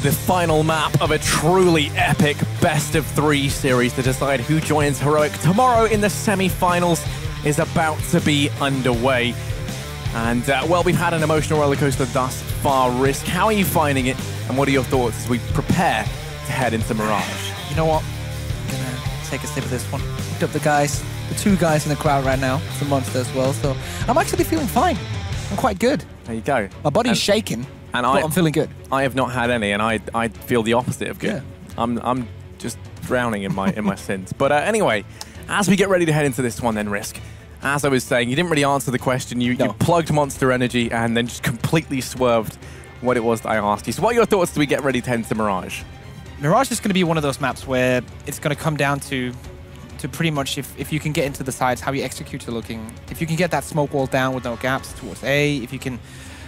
the final map of a truly epic best-of-3 series to decide who joins Heroic tomorrow in the semi-finals is about to be underway. And, well, we've had an emotional rollercoaster thus far, Risk. How are you finding it, and what are your thoughts as we prepare to head into Mirage? You know what? I'm gonna take a sip of this one. Looked up the two guys in the crowd right now. It's a monster as well, so I'm actually feeling fine. I'm quite good. There you go. My body's shaking, but I'm feeling good. I have not had any, and I feel the opposite of good. Yeah. I'm just drowning in my sins. But anyway, as we get ready to head into this one then, Risk, as I was saying, you didn't really answer the question. You plugged Monster Energy and then just completely swerved what it was that I asked you. So what are your thoughts as we get ready to head into Mirage? Mirage is going to be one of those maps where it's going to come down to pretty much if you can get into the sides, how you execute are looking. If you can get that smoke wall down with no gaps towards A, if you can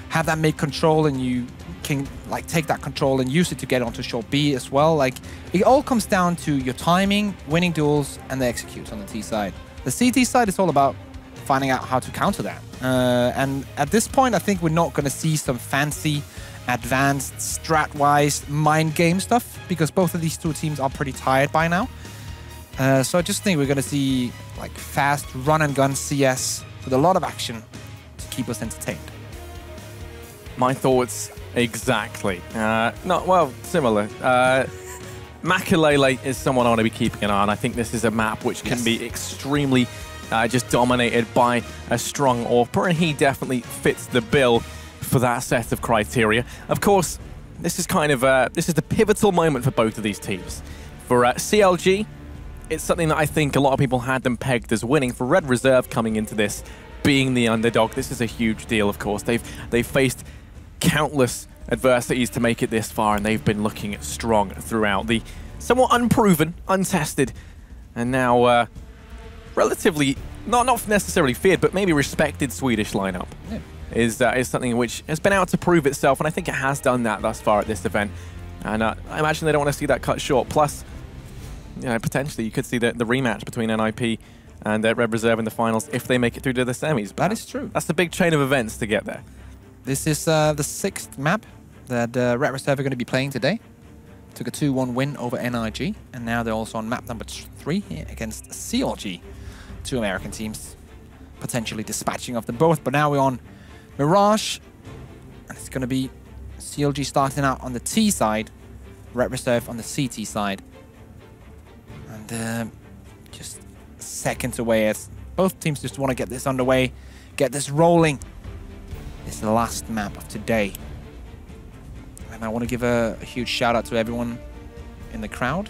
have that mid control and you can like take that control and use it to get onto short B as well. Like it all comes down to your timing, winning duels, and the execute on the T side. The CT side is all about finding out how to counter that. And at this point, I think we're not going to see some fancy, advanced, strat-wise mind game stuff because both of these two teams are pretty tired by now. So I just think we're going to see like fast run-and-gun CS with a lot of action to keep us entertained. My thoughts exactly. Similar. Makalele is someone I want to be keeping an eye on. I think this is a map which can be extremely just dominated by a strong AWPer, and he definitely fits the bill for that set of criteria. Of course, this is kind of this is the pivotal moment for both of these teams. For CLG, it's something that I think a lot of people had them pegged as winning. For Red Reserve coming into this, being the underdog, this is a huge deal, of course. They've faced countless adversities to make it this far, and they've been looking strong throughout. The somewhat unproven, untested, and now relatively, not necessarily feared, but maybe respected Swedish lineup is something which has been out to prove itself, and I think it has done that thus far at this event. And I imagine they don't want to see that cut short. Plus, you know, potentially you could see the rematch between NIP and Red Reserve in the finals if they make it through to the semis. That is true. That's a big chain of events to get there. This is the 6th map that Red Reserve are going to be playing today. Took a 2-1 win over NIG, and now they're also on map number 3 against CLG. Two American teams, potentially dispatching of them both, but now we're on Mirage, and it's going to be CLG starting out on the T side, Red Reserve on the CT side. And just seconds away as both teams just want to get this underway, get this rolling. This is the last map of today. And I want to give a huge shout out to everyone in the crowd.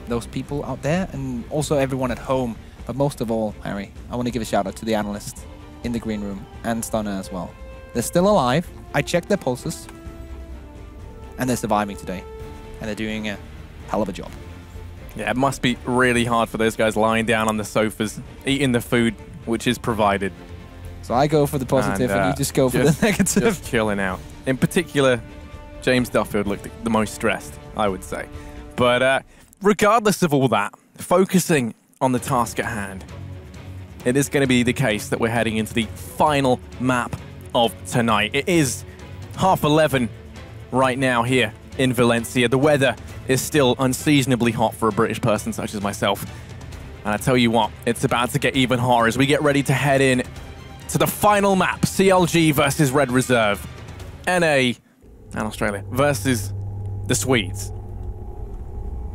Those people out there, and also everyone at home. But most of all, Harry, I want to give a shout out to the analysts in the green room and Stunner as well. They're still alive. I checked their pulses, and they're surviving today. And they're doing a hell of a job. Yeah, it must be really hard for those guys lying down on the sofas, eating the food which is provided. So I go for the positive, and you just go for the negative. Just chilling out. In particular, James Duffield looked the most stressed, I would say. But regardless of all that, focusing on the task at hand, it is going to be the case that we're heading into the final map of tonight. It is 11:30 right now here in Valencia. The weather is still unseasonably hot for a British person such as myself. And I tell you what, it's about to get even hotter as we get ready to head in to the final map, CLG versus Red Reserve, NA and Australia versus the Swedes.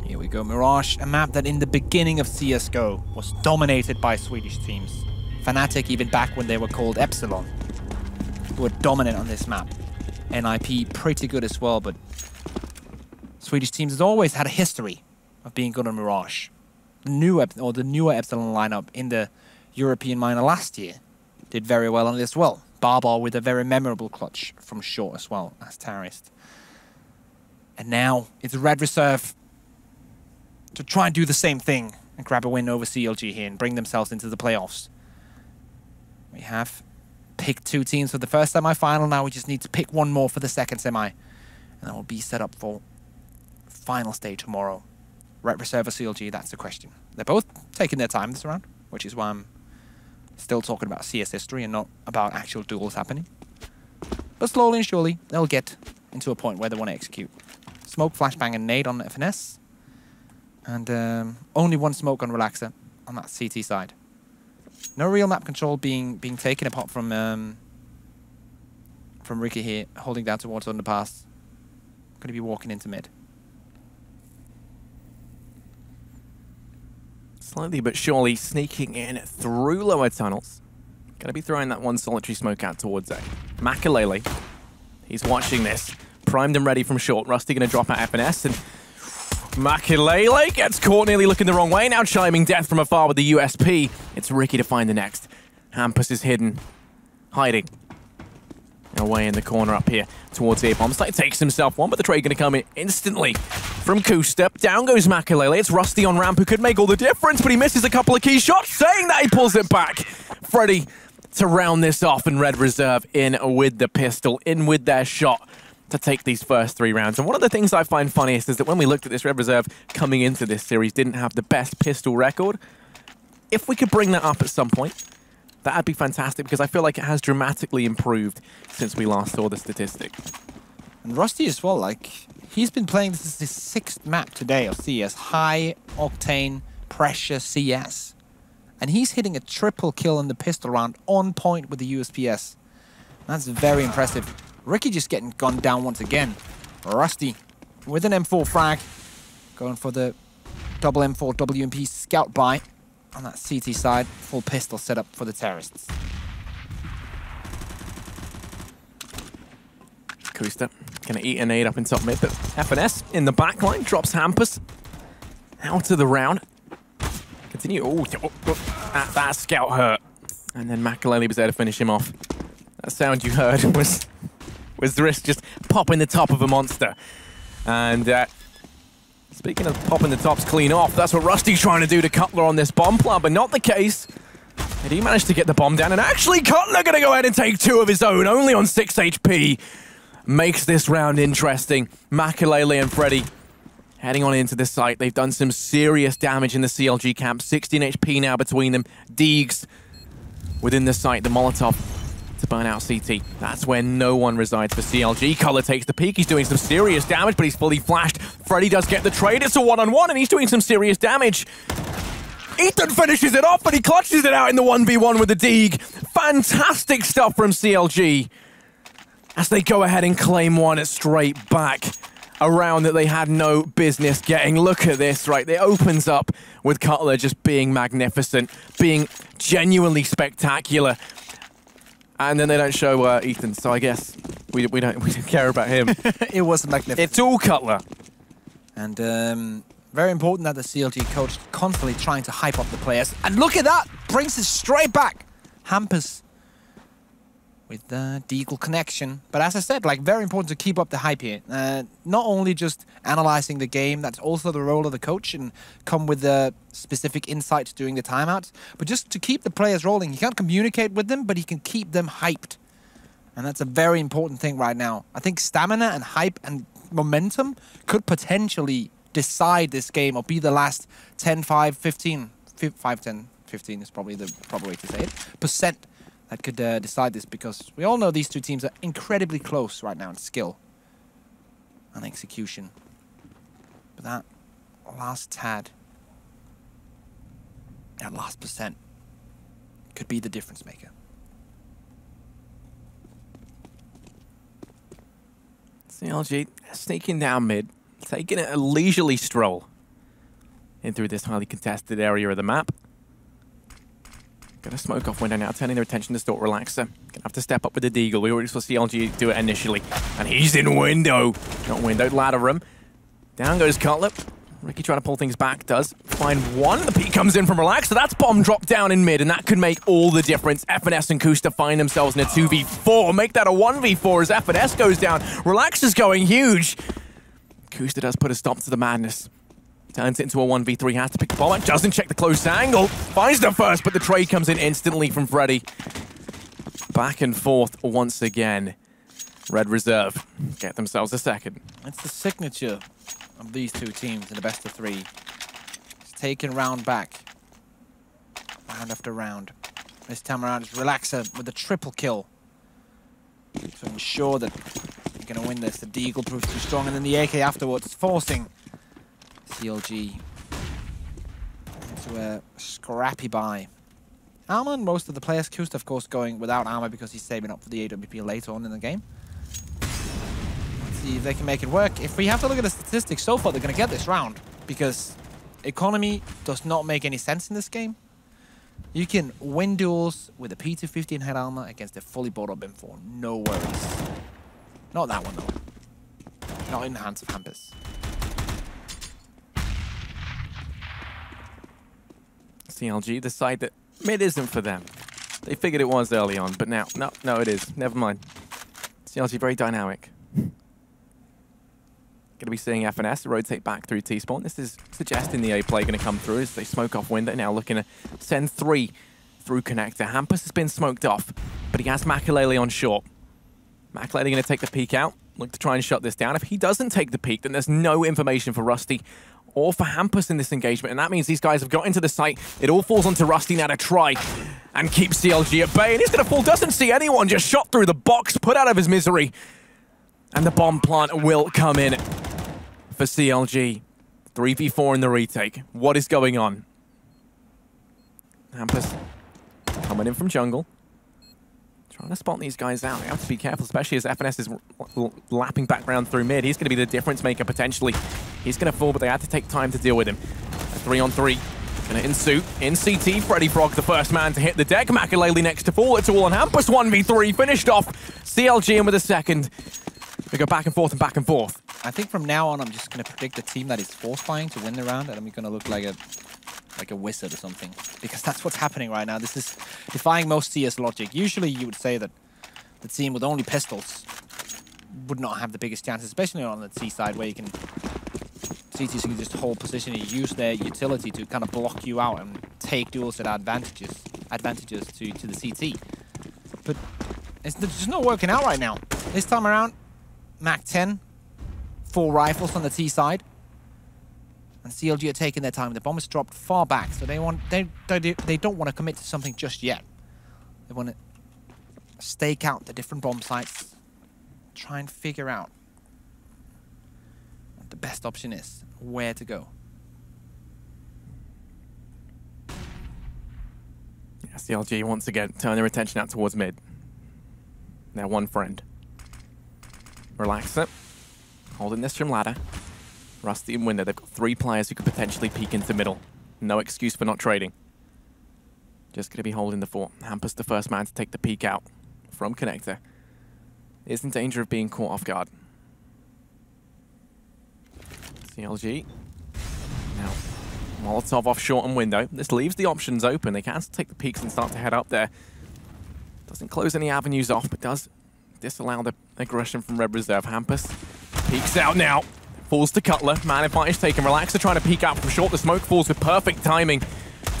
Here we go, Mirage, a map that in the beginning of CSGO was dominated by Swedish teams. Fnatic, even back when they were called Epsilon, were dominant on this map. NIP pretty good as well, but Swedish teams has always had a history of being good on Mirage. The newer Epsilon lineup in the European minor last year did very well on it as well. Barbar with a very memorable clutch from short as well as terrorist. And now it's Red Reserve to try and do the same thing and grab a win over CLG here and bring themselves into the playoffs. We have picked 2 teams for the first semi-final. Now we just need to pick 1 more for the second semi. And that will be set up for final stage tomorrow. Red Reserve or CLG, that's the question. They're both taking their time this round, which is why I'm still talking about CS history and not about actual duels happening. But slowly and surely, they'll get into a point where they want to execute. Smoke, flashbang, and nade on FNS. And only one smoke on Relaxer on that CT side. No real map control being taken apart from Ricky here, holding down towards underpass. Going to be walking into mid. Slowly but surely sneaking in through lower tunnels. Going to be throwing that one solitary smoke out towards A. Makalele, he's watching this. Primed and ready from short. Rusty going to drop out FNS, and Makalele gets caught nearly looking the wrong way. Now chiming death from afar with the USP. It's Ricky to find the next. Hampus is hidden, hiding away in the corner up here towards A. Bombsight takes himself one, but the trade going to come in instantly from Kusta. Down goes Makalele. It's Rusty on ramp who could make all the difference, but he misses a couple of key shots. Saying that, he pulls it back. Freddy to round this off, and Red Reserve in with the pistol, in with their shot to take these first 3 rounds. And one of the things I find funniest is that when we looked at this, Red Reserve coming into this series didn't have the best pistol record. If we could bring that up at some point, that'd be fantastic, because I feel like it has dramatically improved since we last saw the statistic. And Rusty as well, like, he's been playing, this is his 6th map today of CS. High octane pressure CS. And he's hitting a triple kill in the pistol round on point with the USPS. That's very impressive. Ricky just getting gunned down once again. Rusty with an M4 frag. Going for the double M4 WMP scout buy on that CT side. Full pistol setup for the terrorists. Kusta gonna eat an 8 up in top mid, but FNS in the backline drops Hampus out of the round. Continue. Oh, that scout hurt. And then Makalele was there to finish him off. That sound you heard was Driss just popping the top of a monster. And speaking of popping the tops clean off, that's what Rusty's trying to do to Cutler on this bomb plant, but not the case. And he managed to get the bomb down, and actually Cutler gonna go ahead and take 2 of his own, only on 6 HP. Makes this round interesting. Makalele and Freddy heading on into the site. They've done some serious damage in the CLG camp. 16 HP now between them. Deegs within the site. The Molotov to burn out CT. That's where no one resides for CLG. Color takes the peek. He's doing some serious damage, but he's fully flashed. Freddy does get the trade. It's a 1-on-1, and he's doing some serious damage. Ethan finishes it off, but he clutches it out in the 1v1 with the Deeg. Fantastic stuff from CLG, as they go ahead and claim one straight back. A round that they had no business getting. Look at this, right? It opens up with Cutler just being magnificent, being genuinely spectacular. And then they don't show Ethan, so I guess we don't care about him. It was magnificent. It's all Cutler. And very important that the CLG coach constantly trying to hype up the players. And look at that! Brings it straight back. Hampus with the Deagle connection. But as I said, like, very important to keep up the hype here. Not only just analyzing the game, that's also the role of the coach, and come with the specific insights during the timeouts, but just to keep the players rolling. He can't communicate with them, but he can keep them hyped. And that's a very important thing right now. I think stamina and hype and momentum could potentially decide this game, or be the last 10, 5, 15, 5, 10, 15 is probably the proper way to say it, percent that could decide this, because we all know these two teams are incredibly close right now in skill and execution. But that last tad, that last percent, could be the difference maker. CLG sneaking down mid, taking a leisurely stroll in through this highly contested area of the map. Gonna smoke off window now, turning their attention to Stalk Relaxer. Gonna have to step up with the Deagle. We already saw CLG do it initially. And he's in window. Not window, ladder room. Down goes Cutler. Ricky trying to pull things back, does find one. The peek comes in from Relaxer. That's bomb dropped down in mid, and that could make all the difference. FNS and Kusta find themselves in a 2v4. Make that a 1v4 as FNS goes down. Relaxer's going huge. Kusta does put a stop to the madness. Turns it into a 1v3, has to pick the bomb up, doesn't check the close angle, finds the first, but the trade comes in instantly from Freddy. Back and forth once again. Red Reserve get themselves a second. It's the signature of these two teams in the best of 3. It's taken round back, round after round. This time around, it's Relaxer with a triple kill to ensure that You're going to win this. The Deagle proves too strong, and then the AK afterwards, forcing CLG into a scrappy buy. Armor and most of the players. Kusta, of course, going without armor because he's saving up for the AWP later on in the game. Let's see if they can make it work. If we have to look at the statistics so far, they're going to get this round because economy does not make any sense in this game. You can win duels with a P250 head armor against a fully bought up M4. No worries. Not that one, though. Not in the hands of Hampus. CLG decide that mid isn't for them. They figured it was early on, but now, no, it is. Never mind. CLG very dynamic. Going to be seeing FNS rotate back through T-spawn. This is suggesting the A play going to come through as they smoke off window. Now looking to send 3 through connector. Hampus has been smoked off, but he has Makalele on short. Makalele going to take the peek out. Look to try and shut this down. If he doesn't take the peek, then there's no information for Rusty or for Hampus in this engagement, and that means these guys have got into the site. It all falls onto Rusty now to try and keep CLG at bay, and he's going to fall. Doesn't see anyone, just shot through the box, put out of his misery, and the bomb plant will come in for CLG. 3v4 in the retake. What is going on? Hampus coming in from jungle. Trying to spot these guys out. They have to be careful, especially as FNS is lapping background through mid. He's going to be the difference maker, potentially. He's going to fall, but they had to take time to deal with him. A 3-on-3. Going to ensue. In CT, Freddy Frog, the first man to hit the deck. Makalele next to fall. It's all on Hampus. 1v3. Finished off. CLG in with a second. We go back and forth and back and forth. I think from now on, I'm just going to predict the team that is force buying to win the round, and I'm going to look like a wizard or something, because that's what's happening right now. This is defying most CS logic. Usually you would say that the team with only pistols would not have the biggest chances, especially on the C side where you can CTs can just hold position and use their utility to kind of block you out and take duels at advantages to the CT. But it's just not working out right now. This time around, Mac 10, 4 rifles on the T side. And CLG are taking their time. The bomb is dropped far back, so they don't want to commit to something just yet. They want to stake out the different bomb sites, try and figure out what the best option is, where to go. Yeah, CLG once again turn their attention out towards mid. Their one friend. Relax it. Holding this from ladder. Rusty and Winter, they've got 3 players who could potentially peek into middle. No excuse for not trading. Just going to be holding the fort. Hampus the first man to take the peek out from connector. Is in danger of being caught off guard. CLG. Now, Molotov off short and window. This leaves the options open. They can take the peeks and start to head up there. Doesn't close any avenues off, but does disallow the aggression from Red Reserve. Hampus peeks out now. Falls to Cutler. Man advantage taken. Relaxer trying to peek out from short. The smoke falls with perfect timing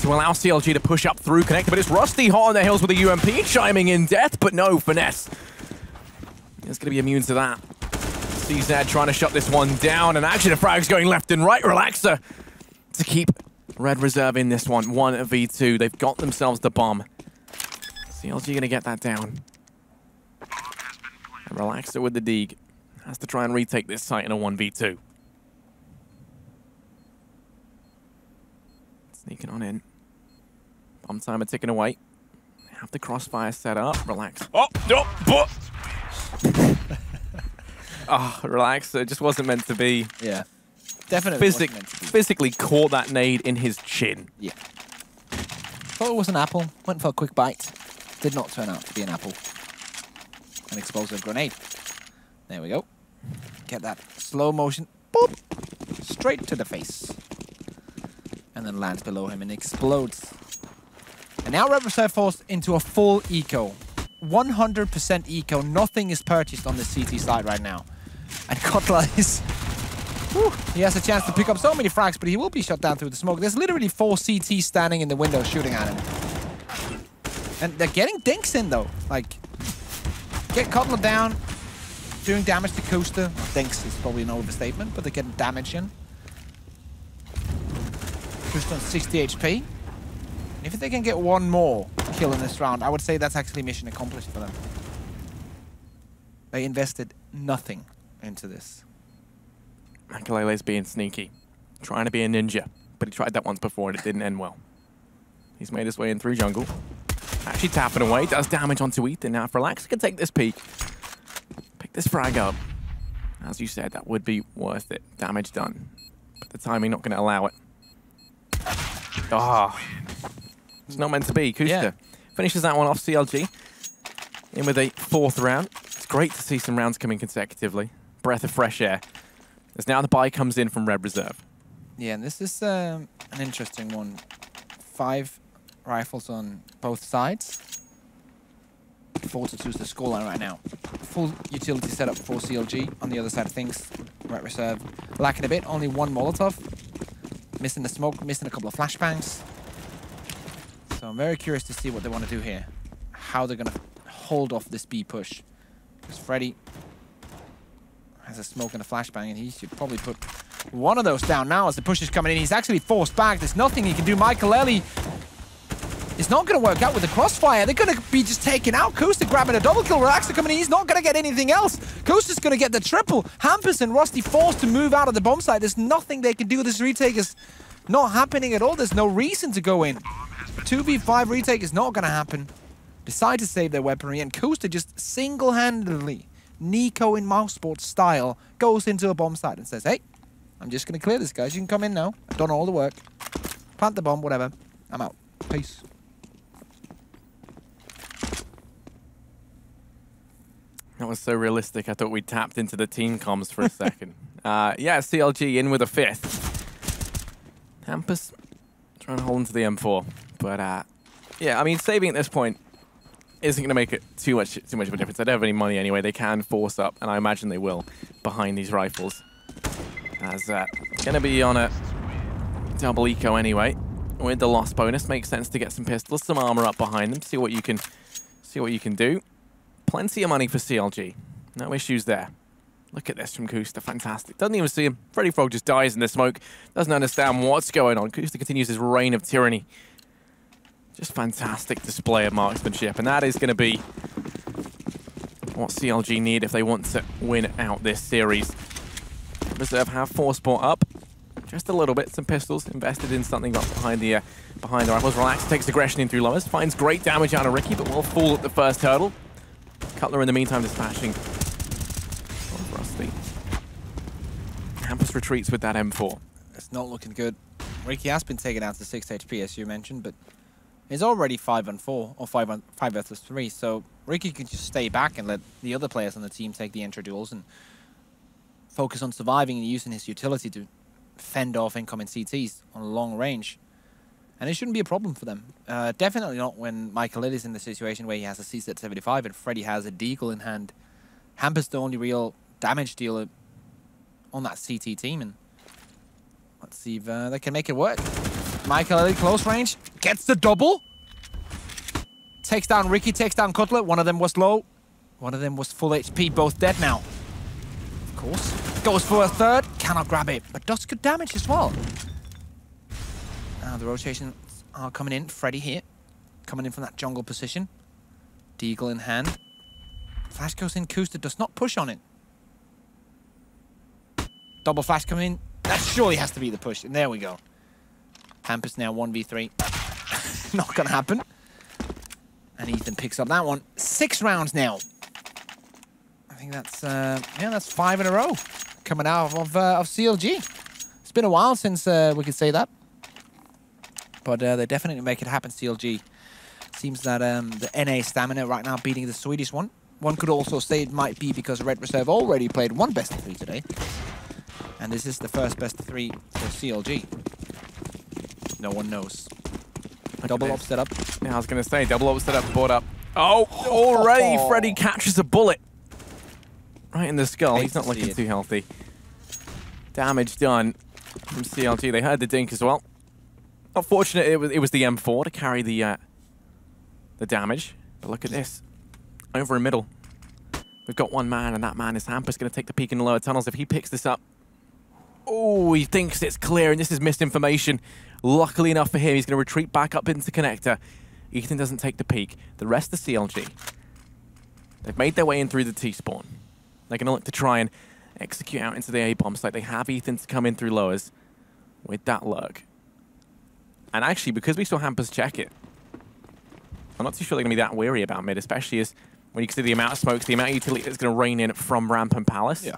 to allow CLG to push up through connector. But it's Rusty hot on the hills with a UMP chiming in death, but no finesse. He's going to be immune to that. CZ trying to shut this one down, and actually the frag's going left and right. Relaxer to keep Red Reserve in this one. 1v2. They've got themselves the bomb. CLG going to get that down. And Relaxer with the Deeg. Has to try and retake this site in a 1v2. Sneaking on in. Bomb timer ticking away. They have the crossfire set up. Relax. Oh, relax. It just wasn't meant to be. Yeah. Definitely physically caught that nade in his chin. Yeah. Thought it was an apple. Went for a quick bite. Did not turn out to be an apple. An explosive grenade. There we go. Get that slow motion, boop, straight to the face. And then lands below him and explodes. And now Red Reserve falls into a full eco. 100% eco. Nothing is purchased on the CT side right now. And Kotla is... Whew, he has a chance to pick up so many frags, but he will be shot down through the smoke. There's literally 4 CT standing in the window shooting at him. And they're getting dinks in, though. Like, get Kotla down. Doing damage to Coaster. Well, dinks is probably an overstatement, but they're getting damage in. Coaster on 60 HP. If they can get 1 more kill in this round, I would say that's actually mission accomplished for them. They invested nothing into this. Makalele's being sneaky, trying to be a ninja, but he tried that once before and it didn't end well. He's made his way in through jungle. Actually tapping away, does damage onto Ethan. Now if Relax can take this peek, pick this frag up. As you said, that would be worth it. Damage done. But the timing not going to allow it. Ah, it's not meant to be. Kusta finishes that one off. CLG in with a 4th round. It's great to see some rounds coming consecutively. Breath of fresh air. As now the buy comes in from Red Reserve. Yeah, and this is an interesting one. 5 rifles on both sides. 4-2 is the scoreline right now. Full utility setup for CLG. On the other side of things, Red Reserve lacking a bit. Only 1 Molotov. Missing the smoke, missing a couple of flashbangs. So I'm very curious to see what they want to do here. How they're going to hold off this B push. Because Freddy has a smoke and a flashbang, and he should probably put one of those down now as the push is coming in. He's actually forced back. There's nothing he can do. Makalele is not going to work out with the crossfire. They're going to be just taken out. Kusta grabbing a double kill. Relaxer coming in. He's not going to get anything else. Kusta's going to get the triple. Hampus and Rusty forced to move out of the bomb site. There's nothing they can do. This retake is not happening at all. There's no reason to go in. 2v5 retake is not going to happen. Decide to save their weaponry, and Kusta just single-handedly, Nico in Mousesport style, goes into a bomb site and says, hey, I'm just going to clear this, guys. You can come in now. I've done all the work. Plant the bomb, whatever. I'm out. Peace. That was so realistic. I thought we tapped into the team comms for a second. Yeah, CLG in with a 5th. Hampus trying to hold into the M4. But, yeah, I mean, saving at this point isn't going to make it too much of a difference. They don't have any money anyway. They can force up, and I imagine they will, behind these rifles. As going to be on a double eco anyway. With the loss bonus, makes sense to get some pistols, some armor up behind them. See what you can do. Plenty of money for CLG. No issues there. Look at this from Kusta. Fantastic. Doesn't even see him. Freddy Frog just dies in the smoke. Doesn't understand what's going on. Kusta continues his reign of tyranny. Just fantastic display of marksmanship. And that is going to be what CLG need if they want to win out this series. Reserve have force sport up. Just a little bit. Some pistols invested in something up behind the rifles. Relax takes aggression in through lowers. Finds great damage out of Ricky, but will fall at the first hurdle. Cutler in the meantime dispatching Rusty. Hampus retreats with that M4. It's not looking good. Ricky has been taken out to 6 HP, as you mentioned, but he's already 5-4, or 5 versus 3, so Ricky can just stay back and let the other players on the team take the intra-duels and focus on surviving and using his utility to fend off incoming CTs on long range. And it shouldn't be a problem for them. Definitely not when Michael is in the situation where he has a CZ 75 and Freddy has a deagle in hand. Hampus the only real damage dealer on that CT team, and let's see if they can make it work. Michael close range, gets the double. Takes down Ricky, takes down Cutler. One of them was low, one of them was full HP, both dead now. Of course, goes for a third, cannot grab it, but does good damage as well. The rotations are coming in. Freddy here, coming in from that jungle position. Deagle in hand. Flash goes in, Kusta does not push on it. Double flash coming in. That surely has to be the push, and there we go. Hampus now 1v3. Not gonna happen. And Ethan picks up that one. 6 rounds now. I think that's yeah, that's 5 in a row coming out of CLG. It's been a while since we could say that. But they definitely make it happen, CLG. Seems that the NA stamina right now beating the Swedish one. One could also say it might be because Red Reserve already played 1 best of 3 today. And this is the first best of 3 for CLG. No one knows. Double up set up. Yeah, I was going to say, double up set up, board up. Oh, already Freddy catches a bullet. Right in the skull. He's not looking too healthy. Damage done from CLG. They heard the dink as well. Unfortunately, it was the M4 to carry the damage. But look at this. Over in middle. We've got one man, and that man is Hampus. Going to take the peek in the lower tunnels. If he picks this up. Oh, he thinks it's clear, and this is misinformation. Luckily enough for him, he's going to retreat back up into connector. Ethan doesn't take the peek. The rest of CLG. They've made their way in through the T-spawn. They're going to look to try and execute out into the A-bomb site. They have Ethan to come in through lowers with that lurk. And actually, because we saw Hampers check it, I'm not too sure they're going to be that weary about mid, especially as when you consider the amount of smokes, the amount of utility that's going to rain in from ramp and palace. Yeah.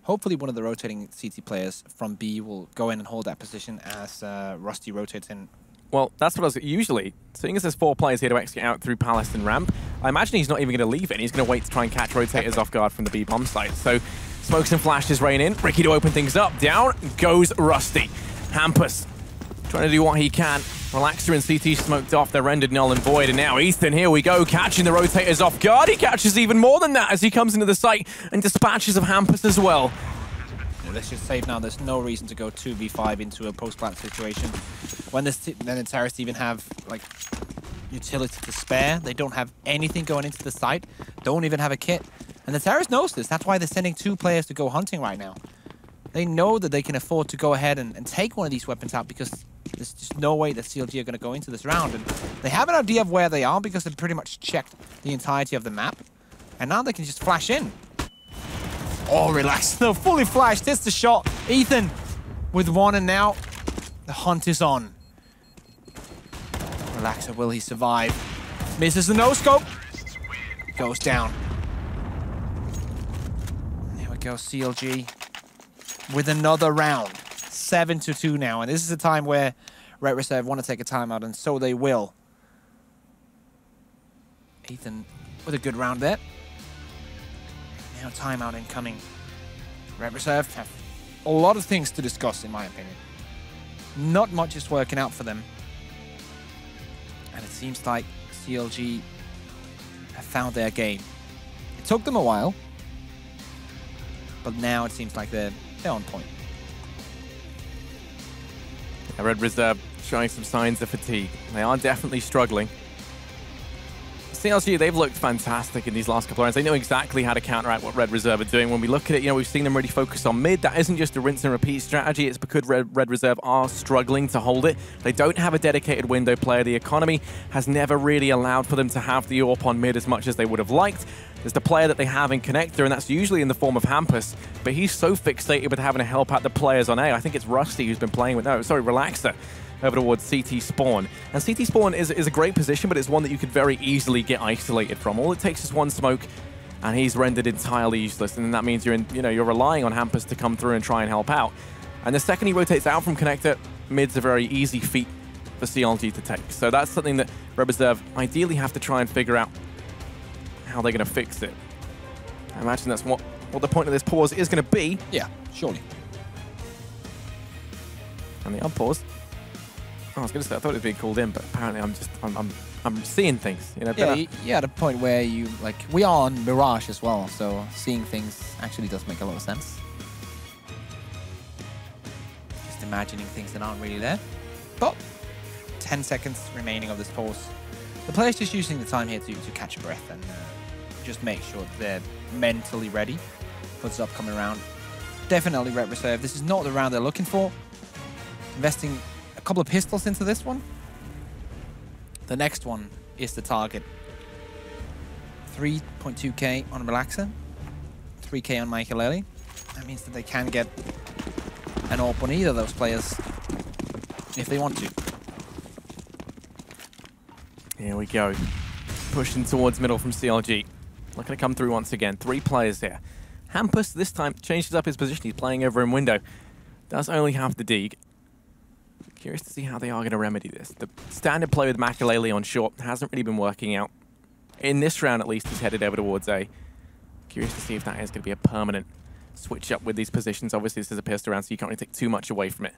Hopefully one of the rotating CT players from B will go in and hold that position as Rusty rotates in. Well, that's what I was usually. Seeing as there's 4 players here to execute out through Palace and Ramp, I imagine he's not even going to leave it. He's going to wait to try and catch rotators off guard from the B-bomb site. So smokes and flashes rain in. Ricky to open things up. Down goes Rusty. Hampus trying to do what he can. Relaxer and CT smoked off. They're rendered null and void. And now Ethan, here we go, catching the rotators off guard. He catches even more than that as he comes into the site and dispatches of Hampus as well. Let's just save now. There's no reason to go 2v5 into a post-plant situation. When then the terrorists even have like utility to spare, they don't have anything going into the site, don't even have a kit. And the terrorists knows this. That's why they're sending 2 players to go hunting right now. They know that they can afford to go ahead and take one of these weapons out because there's just no way that CLG are going to go into this round. And they have an idea of where they are because they've pretty much checked the entirety of the map. And now they can just flash in. Oh, relax. No, fully flashed. Hits the shot. Ethan with 1, and now the hunt is on. Relaxer, will he survive? Misses the no-scope. Goes down. There we go, CLG with another round. 7-2 now, and this is a time where Red Reserve want to take a timeout, and so they will. Ethan with a good round there. Now timeout incoming. Red Reserve have a lot of things to discuss, in my opinion. Not much is working out for them. And it seems like CLG have found their game. It took them a while, but now it seems like they're on point. Red Reserve showing some signs of fatigue. They are definitely struggling. CLG, they've looked fantastic in these last couple of rounds. They know exactly how to counteract what Red Reserve are doing. When we look at it, we've seen them really focus on mid. That isn't just a rinse and repeat strategy. It's because Red Reserve are struggling to hold it. They don't have a dedicated window player. The economy has never really allowed for them to have the AWP on mid as much as they would have liked. There's the player that they have in connector, and that's usually in the form of Hampus, but he's so fixated with having to help out the players on A. I think it's Rusty who's been playing with, Relaxer over towards CT spawn. And CT spawn is a great position, but it's one that you could very easily get isolated from. All it takes is 1 smoke, and he's rendered entirely useless. And then that means you're relying on Hampus to come through and try and help out. And the second he rotates out from connector, mid's a very easy feat for CLG to take. So that's something that Red Reserve ideally have to try and figure out how they're going to fix it. I imagine that's what the point of this pause is going to be. Yeah, surely. And the unpause. I was going to say, I thought it was being called in, but apparently I'm seeing things. Yeah, at a point where we are on Mirage as well, so seeing things actually does make a lot of sense. Just imagining things that aren't really there. But 10 seconds remaining of this pause. The player's just using the time here to catch a breath and just make sure that they're mentally ready for this upcoming round. Definitely Red Reserve. This is not the round they're looking for. Investing a couple of pistols into this one. The next one is the target. 3.2k on Relaxer, 3k on Michaelelli. That means that they can get an AWP on either of those players if they want to. Here we go. Pushing towards middle from CLG. Looking to come through once again. 3 players here. Hampus this time changes up his position. He's playing over in window. Does only have the Deeg. Curious to see how they are going to remedy this. The standard play with Makalele on short hasn't really been working out. In this round, at least, he's headed over towards A. Curious to see if that is going to be a permanent switch up with these positions. Obviously, this is a pistol round, so you can't really take too much away from it.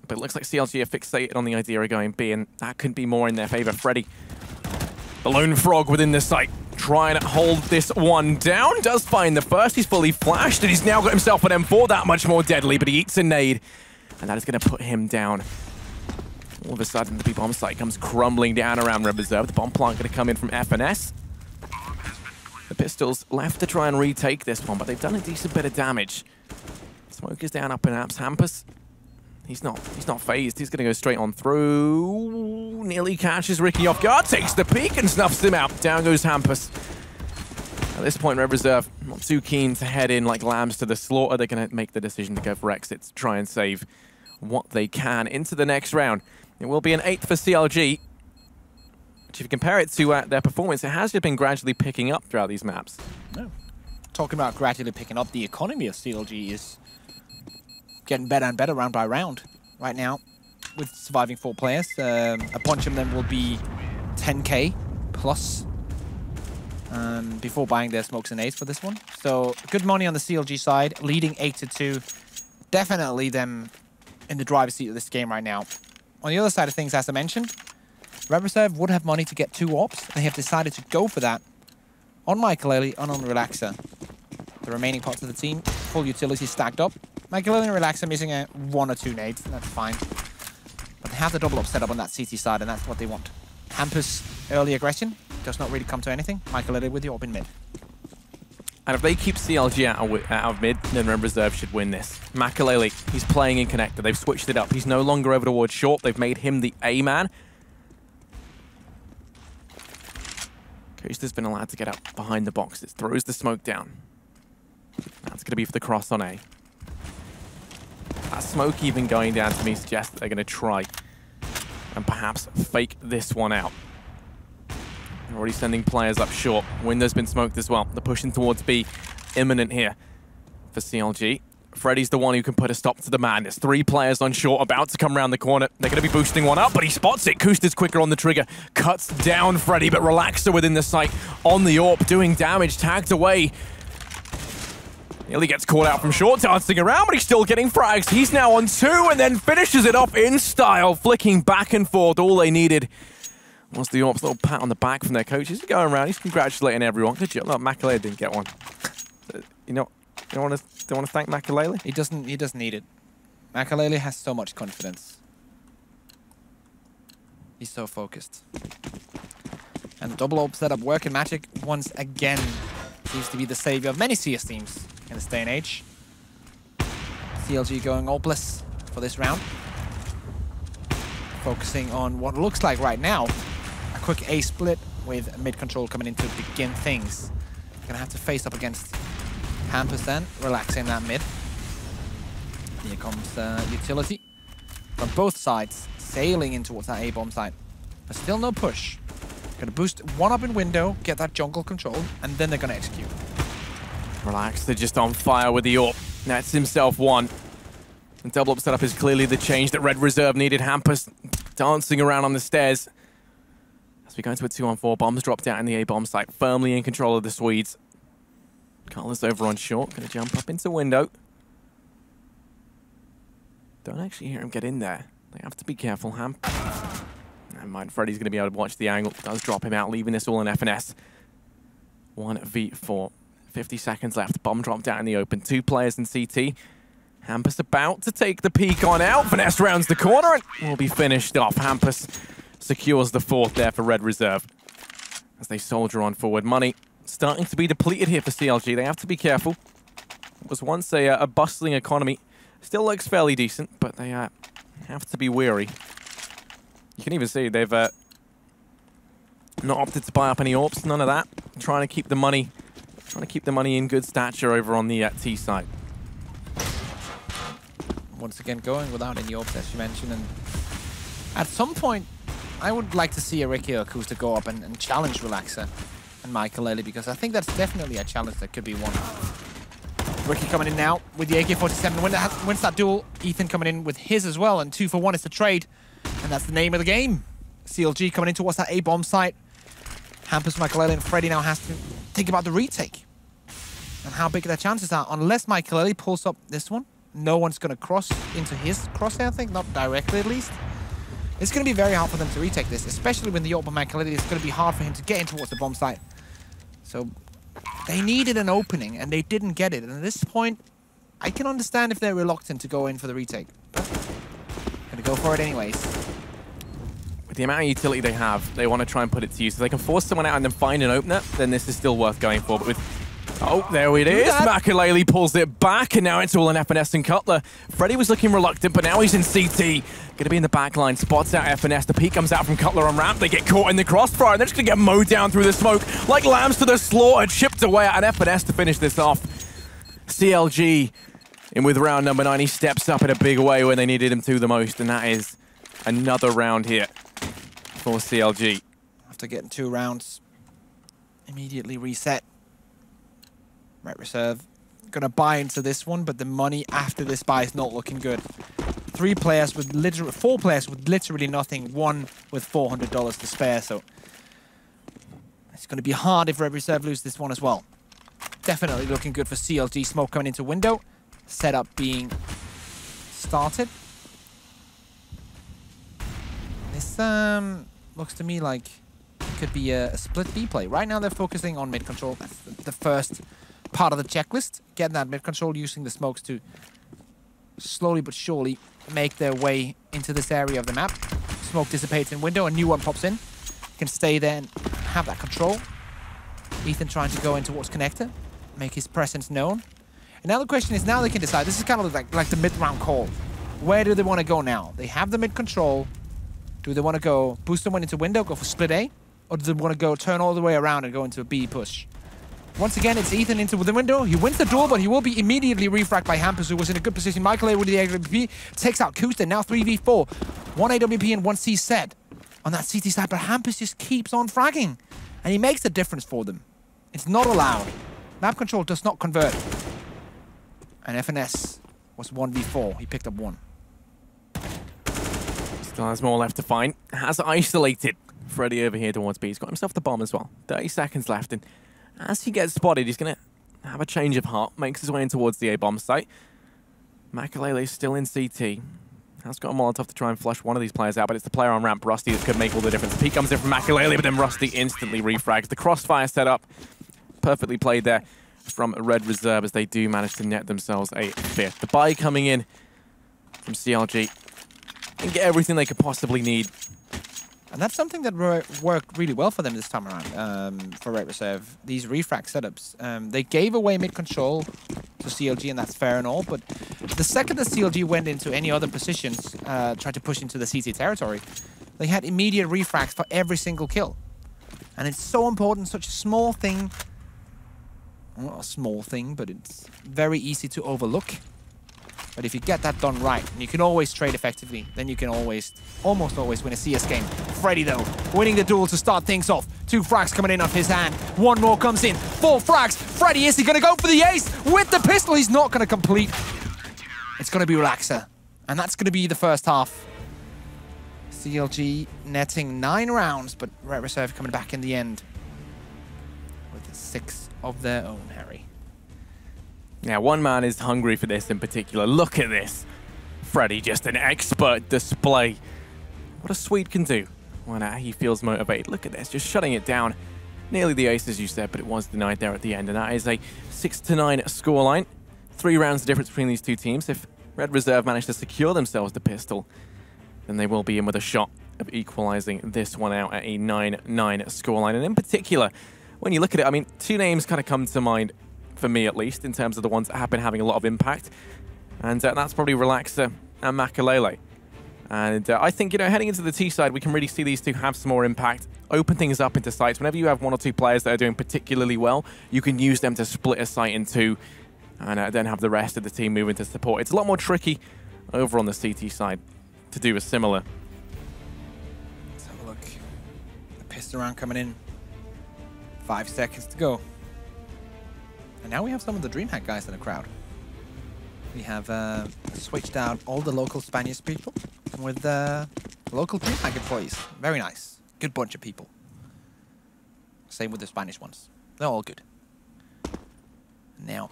But it looks like CLG are fixated on the idea of going B, and that couldn't be more in their favor. Freddy, the lone frog within the site, trying to hold this one down. Does find the first. He's fully flashed, and he's now got himself an M4, that much more deadly, but he eats a nade. And that is going to put him down. All of a sudden, the B-bomb site comes crumbling down around Red Reserve. The bomb plant going to come in from FNS. The pistols left to try and retake this one, but they've done a decent bit of damage. Smoke is down up in Apps. Hampus, he's not phased. He's going to go straight on through. Nearly catches Ricky off guard, takes the peek and snuffs him out. Down goes Hampus. At this point, Red Reserve not too keen to head in like lambs to the slaughter. They're going to make the decision to go for exits, try and save what they can into the next round. It will be an 8th for CLG, which if you compare it to their performance, it has just been gradually picking up throughout these maps. No. Talking about gradually picking up, the economy of CLG is getting better and better round by round right now with surviving 4 players. A bunch of them will be 10k plus before buying their smokes and nades for this one. So good money on the CLG side, leading 8-2. Definitely them in the driver's seat of this game right now. On the other side of things, as I mentioned, Red Reserve would have money to get 2 orbs. They have decided to go for that on Michael and on Relaxer. The remaining parts of the team, full utility stacked up. Michael and Relaxer missing 1 or 2 nades, and that's fine. But they have the double up set up on that CT side, and that's what they want. Hampus' early aggression does not really come to anything. Michael with the orb in mid. And if they keep CLG out of mid, then Red Reserve should win this. Makalele, he's playing in connector. They've switched it up. He's no longer over towards short. They've made him the A-man. Coaster's been allowed to get up behind the boxes. Throws the smoke down. That's going to be for the cross on A. That smoke even going down to me suggests that they're going to try and perhaps fake this one out. They're already sending players up short. Window's been smoked as well. The pushing towards B imminent here for CLG. Freddy's the one who can put a stop to the madness. 3 players on short, about to come around the corner. They're going to be boosting one up, but he spots it. Kusta's quicker on the trigger. Cuts down Freddy, but Relaxer within the sight on the AWP, doing damage, tagged away. Nearly gets caught out from short, dancing around, but he's still getting frags. He's now on 2 and then finishes it off in style, flicking back and forth. All they needed was the AWP's little pat on the back from their coaches. He's going around, he's congratulating everyone. Good job. Look, Makalele didn't get one. You know, don't want to thank Makalele? He doesn't need it. Makalele has so much confidence. He's so focused. And the double AWP setup working magic once again seems to be the savior of many CS teams in this day and age. CLG going AWPless for this round. Focusing on what looks like right now a quick A split with mid control coming in to begin things. Gonna have to face up against Hampus then, relaxing that mid. Here comes utility from both sides, sailing in towards that A-bomb site. But still no push. Gonna boost one up in window, get that jungle control, and then they're gonna execute. Relax, they're just on fire with the AWP. That's himself one. The double up setup is clearly the change that Red Reserve needed. Hampus dancing around on the stairs. As we go into a 2-on-4, bombs dropped out in the A-bomb site, firmly in control of the Swedes. Carla's over on short, gonna jump up into window. Don't actually hear him get in there. They have to be careful, Never mind, Freddy's gonna be able to watch the angle. Does drop him out, leaving this all in FNS. 1v4. 50 seconds left. Bomb dropped out in the open. 2 players in CT. Hampus about to take the peek on out. Finesse rounds the corner and will be finished off. Hampus secures the 4th there for Red Reserve as they soldier on forward. Money starting to be depleted here for CLG. They have to be careful. It was once a bustling economy. Still looks fairly decent, but they have to be wary. You can even see they've not opted to buy up any AWPs. None of that. Trying to keep the money in good stature over on the T side. Once again, going without any AWPs, as you mentioned. And at some point, I would like to see a Ricky or Kusta go up and challenge Relaxer and Makalele, because I think that's definitely a challenge that could be won. Ricky coming in now with the AK-47. Wins that duel. Ethan coming in with his as well, and 2 for 1 is the trade. And that's the name of the game. CLG coming in towards that A-bomb site. Hampus, Makalele, and Freddy now has to think about the retake and how big their chances are. Unless Makalele pulls up this one, no one's going to cross into his crosshair, I think, not directly at least. It's going to be very hard for them to retake this, especially when the AWP by Makalele. It's going to be hard for him to get in towards the bomb site. So they needed an opening, and they didn't get it. And at this point, I can understand if they're reluctant to go in for the retake. But going to go for it anyways. With the amount of utility they have, they want to try and put it to use. If they can force someone out and then find an opener, then this is still worth going for. But with Oh, there it is. Makalele pulls it back, and now it's all on FNS and Cutler. Freddy was looking reluctant, but now he's in CT. Going to be in the back line, spots out FNS. The peek comes out from Cutler on ramp. They get caught in the crossfire, and they're just going to get mowed down through the smoke like lambs to the slaughter, chipped away at FNS to finish this off. CLG in with round number 9. He steps up in a big way when they needed him to the most, and that is another round here for CLG. After getting 2 rounds, immediately reset. Red Reserve gonna buy into this one, but the money after this buy is not looking good. 4 players with literally nothing, 1 with $400 to spare, so it's gonna be hard if Red Reserve lose this one as well. Definitely looking good for CLG. Smoke coming into window, setup being started. This looks to me like it could be a split B play. Right now they're focusing on mid control. That's the first part of the checklist. Getting that mid control, using the smokes to slowly but surely make their way into this area of the map. Smoke dissipates in window, a new one pops in. Can stay there and have that control. Ethan trying to go in towards connector, make his presence known. And now the question is, now they can decide. This is kind of like the mid-round call. Where do they want to go now? They have the mid control. Do they want to go boost someone into window, go for split A? Or do they want to go turn all the way around and go into a B push? Once again, it's Ethan into the window. He wins the duel, but he will be immediately refragged by Hampus, who was in a good position. Michael A with the AWP takes out Kusta. Now 3v4. 1 AWP and 1 C set on that CT side, but Hampus just keeps on fragging. And he makes the difference for them. It's not allowed. Map control does not convert. And FNS was 1v4. He picked up 1. Still has more left to find. Has isolated Freddy over here towards B. He's got himself the bomb as well. 30 seconds left. And as he gets spotted, he's going to have a change of heart. Makes his way in towards the A-bomb site. Makalele is still in CT. Has got a Molotov to try and flush one of these players out, but it's the player on ramp, Rusty, that could make all the difference. The peek comes in from Makalele, but then Rusty instantly refrags. The crossfire set up. Perfectly played there from Red Reserve as they do manage to net themselves a 5th. The buy coming in from CLG and get everything they could possibly need. And that's something that worked really well for them this time around, for Red Reserve. These refrag setups. They gave away mid-control to CLG, and that's fair and all, but the second that CLG went into any other positions, tried to push into the CT territory, they had immediate refrags for every single kill. And it's so important, such a small thing. Well, not a small thing, but it's very easy to overlook. But if you get that done right, and you can always trade effectively, then you can almost always win a CS game. Freddy, though, winning the duel to start things off. 2 frags coming in off his hand. 1 more comes in. 4 frags. Freddy, is he going to go for the ace with the pistol? He's not going to complete. It's going to be Relaxer. And that's going to be the first half. CLG netting 9 rounds, but Red Reserve coming back in the end with 6 of their own, Harry. Yeah, one man is hungry for this in particular. Look at this. Freddy, just an expert display. What a Swede can do when he feels motivated. Look at this, just shutting it down. Nearly the ace, as you said, but it was denied there at the end. And that is a 6-9 scoreline. 3 rounds the difference between these two teams. If Red Reserve manage to secure themselves the pistol, then they will be in with a shot of equalizing this one out at a 9-9 scoreline. And in particular, when you look at it, I mean, 2 names kind of come to mind, for me at least, in terms of the ones that have been having a lot of impact. And that's probably Relaxer and Makalele. And I think, you know, heading into the T side, we can really see these two have some more impact, open things up into sites. Whenever you have 1 or 2 players that are doing particularly well, you can use them to split a site in 2 and then have the rest of the team move into support. It's a lot more tricky over on the CT side to do a similar. Let's have a look. The pistol round coming in. 5 seconds to go. And now we have some of the DreamHack guys in the crowd. We have switched out all the local Spanish people with local DreamHack employees. Very nice. Good bunch of people. Same with the Spanish ones. They're all good. Now,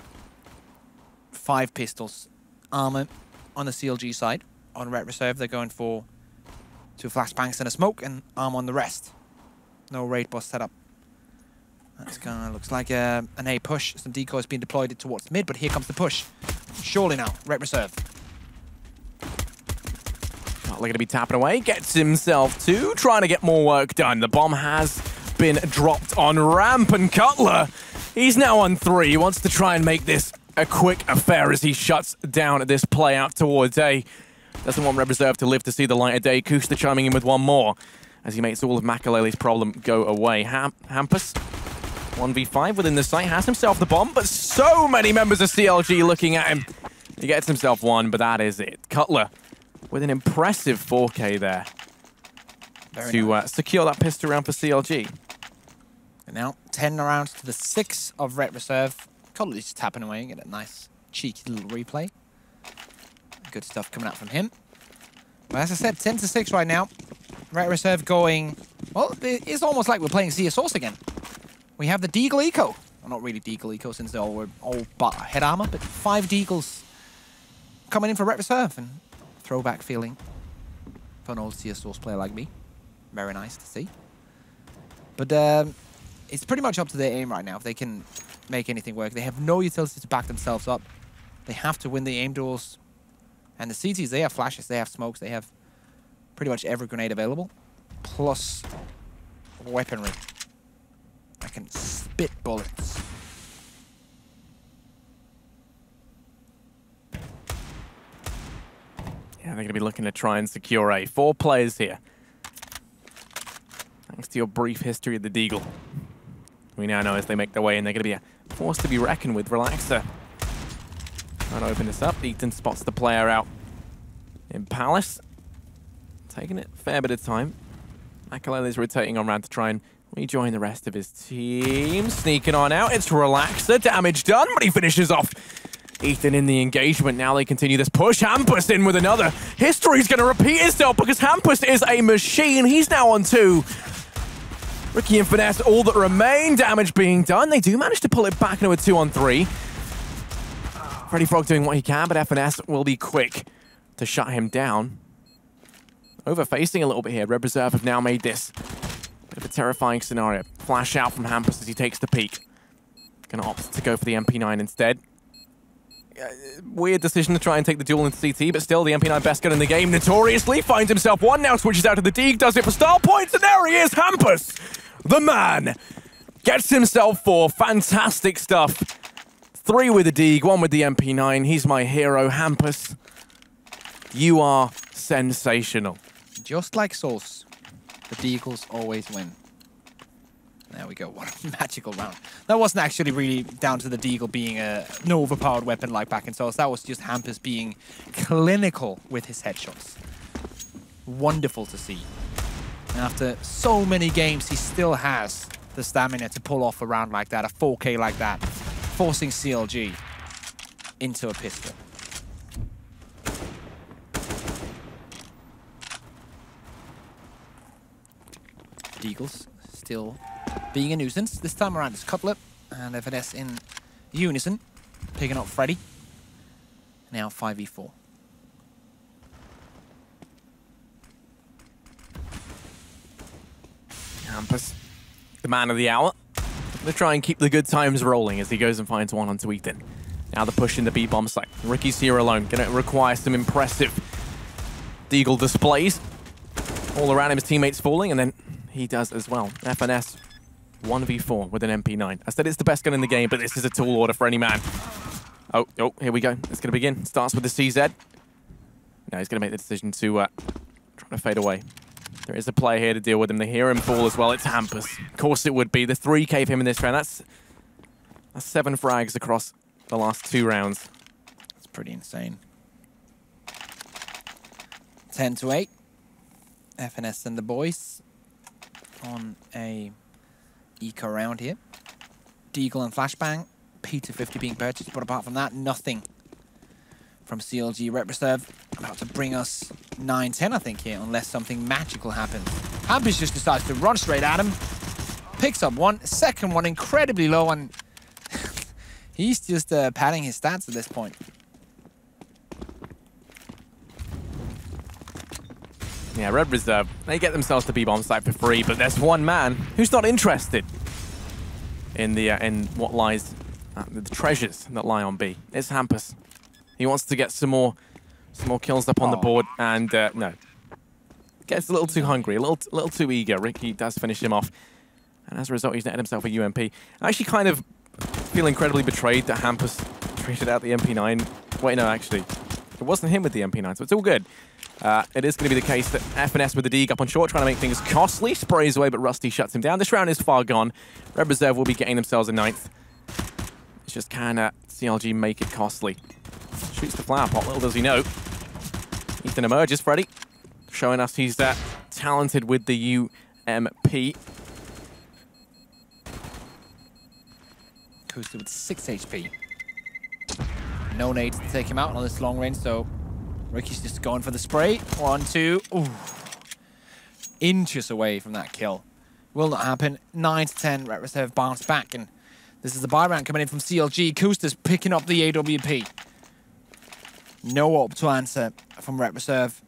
5 pistols. Armor on the CLG side. On Red Reserve, they're going for 2 flashbangs and a smoke, and armor on the rest. No raid boss setup. That's gonna, looks like an A push. Some decoys being deployed towards mid, but here comes the push. Surely now, Red Reserve. Not looking to be tapping away. Gets himself 2, trying to get more work done. The bomb has been dropped on ramp, and Cutler, He's now on 3. He wants to try and make this a quick affair as he shuts down this play out towards A. Doesn't want Red Reserve to live to see the light of day. Kusta chiming in with one more as he makes all of Makalele's problem go away. Hampus, 1v5 within the site, has himself the bomb, but so many members of CLG looking at him. He gets himself one, but that is it. Cutler with an impressive 4K there to secure that pistol round for CLG. And now 10 rounds to the 6 of Red Reserve. Cutler just tapping away and get a nice cheeky little replay. Good stuff coming out from him. But as I said, 10 to 6 right now. Red Reserve going, well, it's almost like we're playing Sea of Source again. We have the Deagle Eco. Well, not really Deagle Eco since they're all but head armor, but 5 Deagles coming in for Red Reserve. And throwback feeling for an old Sea of Source player like me. Very nice to see. But it's pretty much up to their aim right now. If they can make anything work. They have no utility to back themselves up. They have to win the aim duels. And the CTs, they have flashes, they have smokes, they have pretty much every grenade available, plus weaponry that can spit bullets. Yeah, they're going to be looking to try and secure A. 4 players here. Thanks to your brief history of the Deagle. We now know as they make their way in, they're going to be a force to be reckoned with. Relaxer. Trying to open this up. Eaton spots the player out in Palace. Taking it a fair bit of time. Makalele's rotating on round to try and rejoin the rest of his team. Sneaking on out. It's Relaxer. Damage done, but he finishes off Ethan in the engagement. Now they continue this push. Hampus in with another. History's going to repeat itself because Hampus is a machine. He's now on 2. Ricky and Finesse, all that remain. Damage being done. They do manage to pull it back into a 2-on-3. Freddy Frog doing what he can, but FNS will be quick to shut him down. Over-facing a little bit here. Red Reserve have now made this bit of a terrifying scenario. Flash out from Hampus as he takes the peek. Gonna opt to go for the MP9 instead. Weird decision to try and take the duel into CT, but still the MP9 best gun in the game. Notoriously finds himself one now, switches out to the Deeg, does it for style points, and there he is, Hampus! The man! Gets himself 4. Fantastic stuff. 3 with the Deeg, 1 with the MP9. He's my hero, Hampus. You are sensational. Just like Source, the Deagles always win. There we go, what a magical round. That wasn't actually really down to the Deagle being an overpowered weapon like back in Source. That was just Hampus being clinical with his headshots. Wonderful to see. And after so many games, he still has the stamina to pull off a round like that, a 4K like that, forcing CLG into a pistol. Deagles still being a nuisance. This time around it's Cutler and FNS in unison, picking up Freddy. Now 5v4. Hampus, the man of the hour. Gonna try and keep the good times rolling as he goes and finds one onto Ethan. Now the push in the B-bomb site. Ricky's here alone. Gonna require some impressive Deagle displays. All around him, his teammates falling, and then he does as well. FNS 1v4 with an MP9. I said it's the best gun in the game, but this is a tall order for any man. Oh, here we go. It's going to begin. Starts with the CZ. Now he's going to make the decision to try to fade away. There is a player here to deal with him. They hear him fall as well. It's Hampus. Of course it would be. The 3K of him in this round. That's 7 frags across the last 2 rounds. It's pretty insane. 10-8. FNS and the boys on a eco round here. Deagle and Flashbang. P250 being purchased, but apart from that, nothing from CLG. Red Reserve about to bring us 9-10, I think, here, unless something magical happens. Hampus just decides to run straight at him. Picks up one, second one incredibly low, and he's just padding his stats at this point. Yeah, Red Reserve, they get themselves to B-bomb site for free, but there's one man who's not interested in the in what lies, the treasures that lie on B. It's Hampus. He wants to get some more kills up on the board, and no. Gets a little too hungry, a little too eager. Ricky does finish him off, and as a result, he's netted himself a UMP. Actually kind of feel incredibly betrayed that Hampus traded out the MP9. Wait, no, actually. It wasn't him with the MP9, so it's all good. It is going to be the case that FNS with the Deeg up on short, trying to make things costly. Sprays away, but Rusty shuts him down. This round is far gone. Red Reserve will be getting themselves a 9th. It's just can CLG make it costly? Shoots the flower pot, little does he know. Ethan emerges, Freddy, showing us he's talented with the UMP. Kusta with 6 HP. No nades to take him out on this long range, so Ricky's just going for the spray. 1, 2. Ooh. Inches away from that kill. Will not happen. 9 to 10. Red Reserve bounce back, and this is the buy round coming in from CLG. Kusta's picking up the AWP. No AWP to answer from Red Reserve.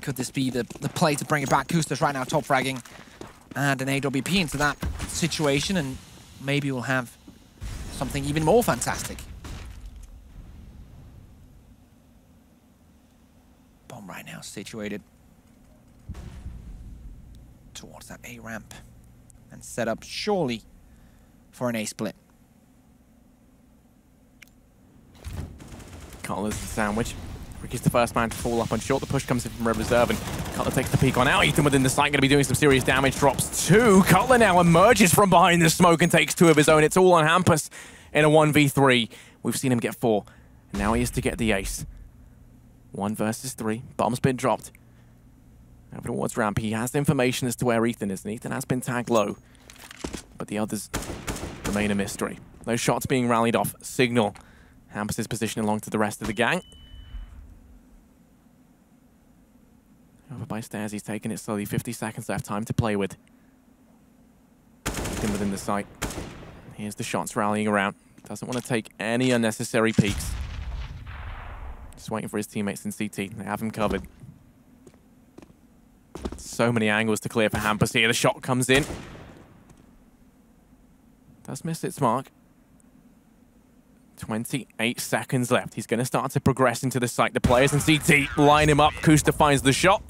Could this be the play to bring it back? Kusta's right now top fragging. And an AWP into that situation, and maybe we'll have something even more fantastic. Bomb right now situated towards that A ramp and set up surely for an A split. Cutler's the sandwich. Ricky's the first man to fall up on short. The push comes in from Red Reserve, and Cutler takes the peek on out. Ethan within the site, going to be doing some serious damage. Drops 2. Cutler now emerges from behind the smoke and takes 2 of his own. It's all on Hampus in a 1v3. We've seen him get 4, and now he is to get the ace. 1 versus 3. Bomb's been dropped. Over towards ramp. He has information as to where Ethan is, and Ethan has been tagged low. But the others remain a mystery. Those shots being rallied off signal Hampus' position along to the rest of the gang. Over by stairs, he's taking it slowly. 50 seconds left, time to play with. Ethan within the site. Here's the shots rallying around. Doesn't want to take any unnecessary peeks. Just waiting for his teammates in CT. They have him covered. So many angles to clear for Hampus here. The shot comes in. Does miss its mark. 28 seconds left. He's going to start to progress into the site. The players in CT line him up. Kusta finds the shot.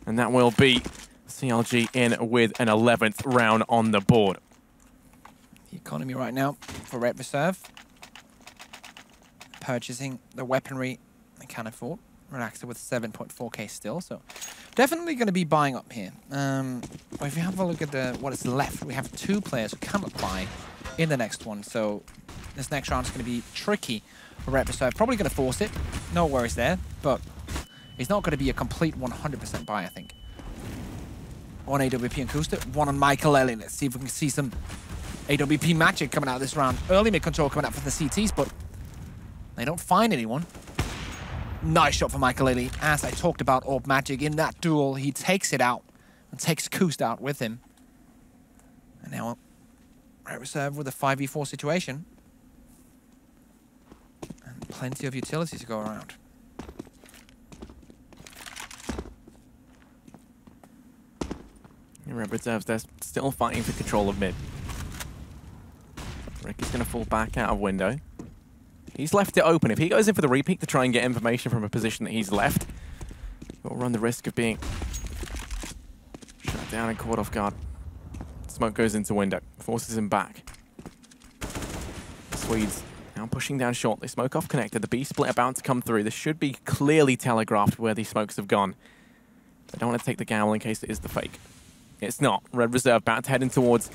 And that will be CLG in with an 11th round on the board. The economy right now for Red Reserve. Purchasing the weaponry they can afford. Relaxer with 7.4k still, so definitely going to be buying up here. If you have a look at what is left, we have 2 players who cannot buy in the next one, so this next round is going to be tricky for Red Reserve. Probably going to force it, no worries there, but it's not going to be a complete 100% buy, I think. 1 AWP and Kusta, 1 on Michael Ellie. Let's see if we can see some AWP magic coming out of this round. Early mid-control coming out from the CTs, but they don't find anyone. Nice shot for Michael Ellie. As I talked about AWP magic in that duel, he takes it out and takes Kusta out with him. And now Red Reserve with a 5v4 situation. And plenty of utility to go around. Red Reserves, they're still fighting for control of mid. Rick is going to fall back out of window. He's left it open. If he goes in for the repeat to try and get information from a position that he's left, he'll run the risk of being shut down and caught off guard. Smoke goes into window, forces him back. The Swedes now pushing down short. They smoke off connected. The B split about to come through. This should be clearly telegraphed where these smokes have gone. They don't want to take the gamble in case it is the fake. It's not. Red Reserve about to head in towards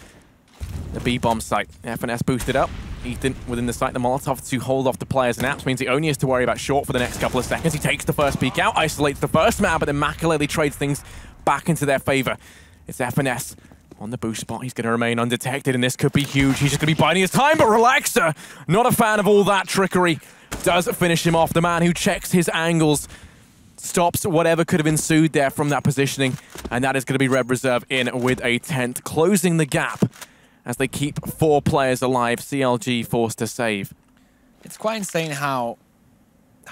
the B-bomb site. FNS boosted up. Ethan within the site. The Molotov to hold off the players and apps means he only has to worry about short for the next couple of seconds. He takes the first peek out, isolates the first man, but then Makaleli trades things back into their favor. It's FNS on the boost spot. He's going to remain undetected, and this could be huge. He's just going to be biding his time, but Relaxer, not a fan of all that trickery, does finish him off. The man who checks his angles stops whatever could have ensued there from that positioning, and that is going to be Red Reserve in with a 10th, closing the gap as they keep 4 players alive. CLG forced to save. It's quite insane how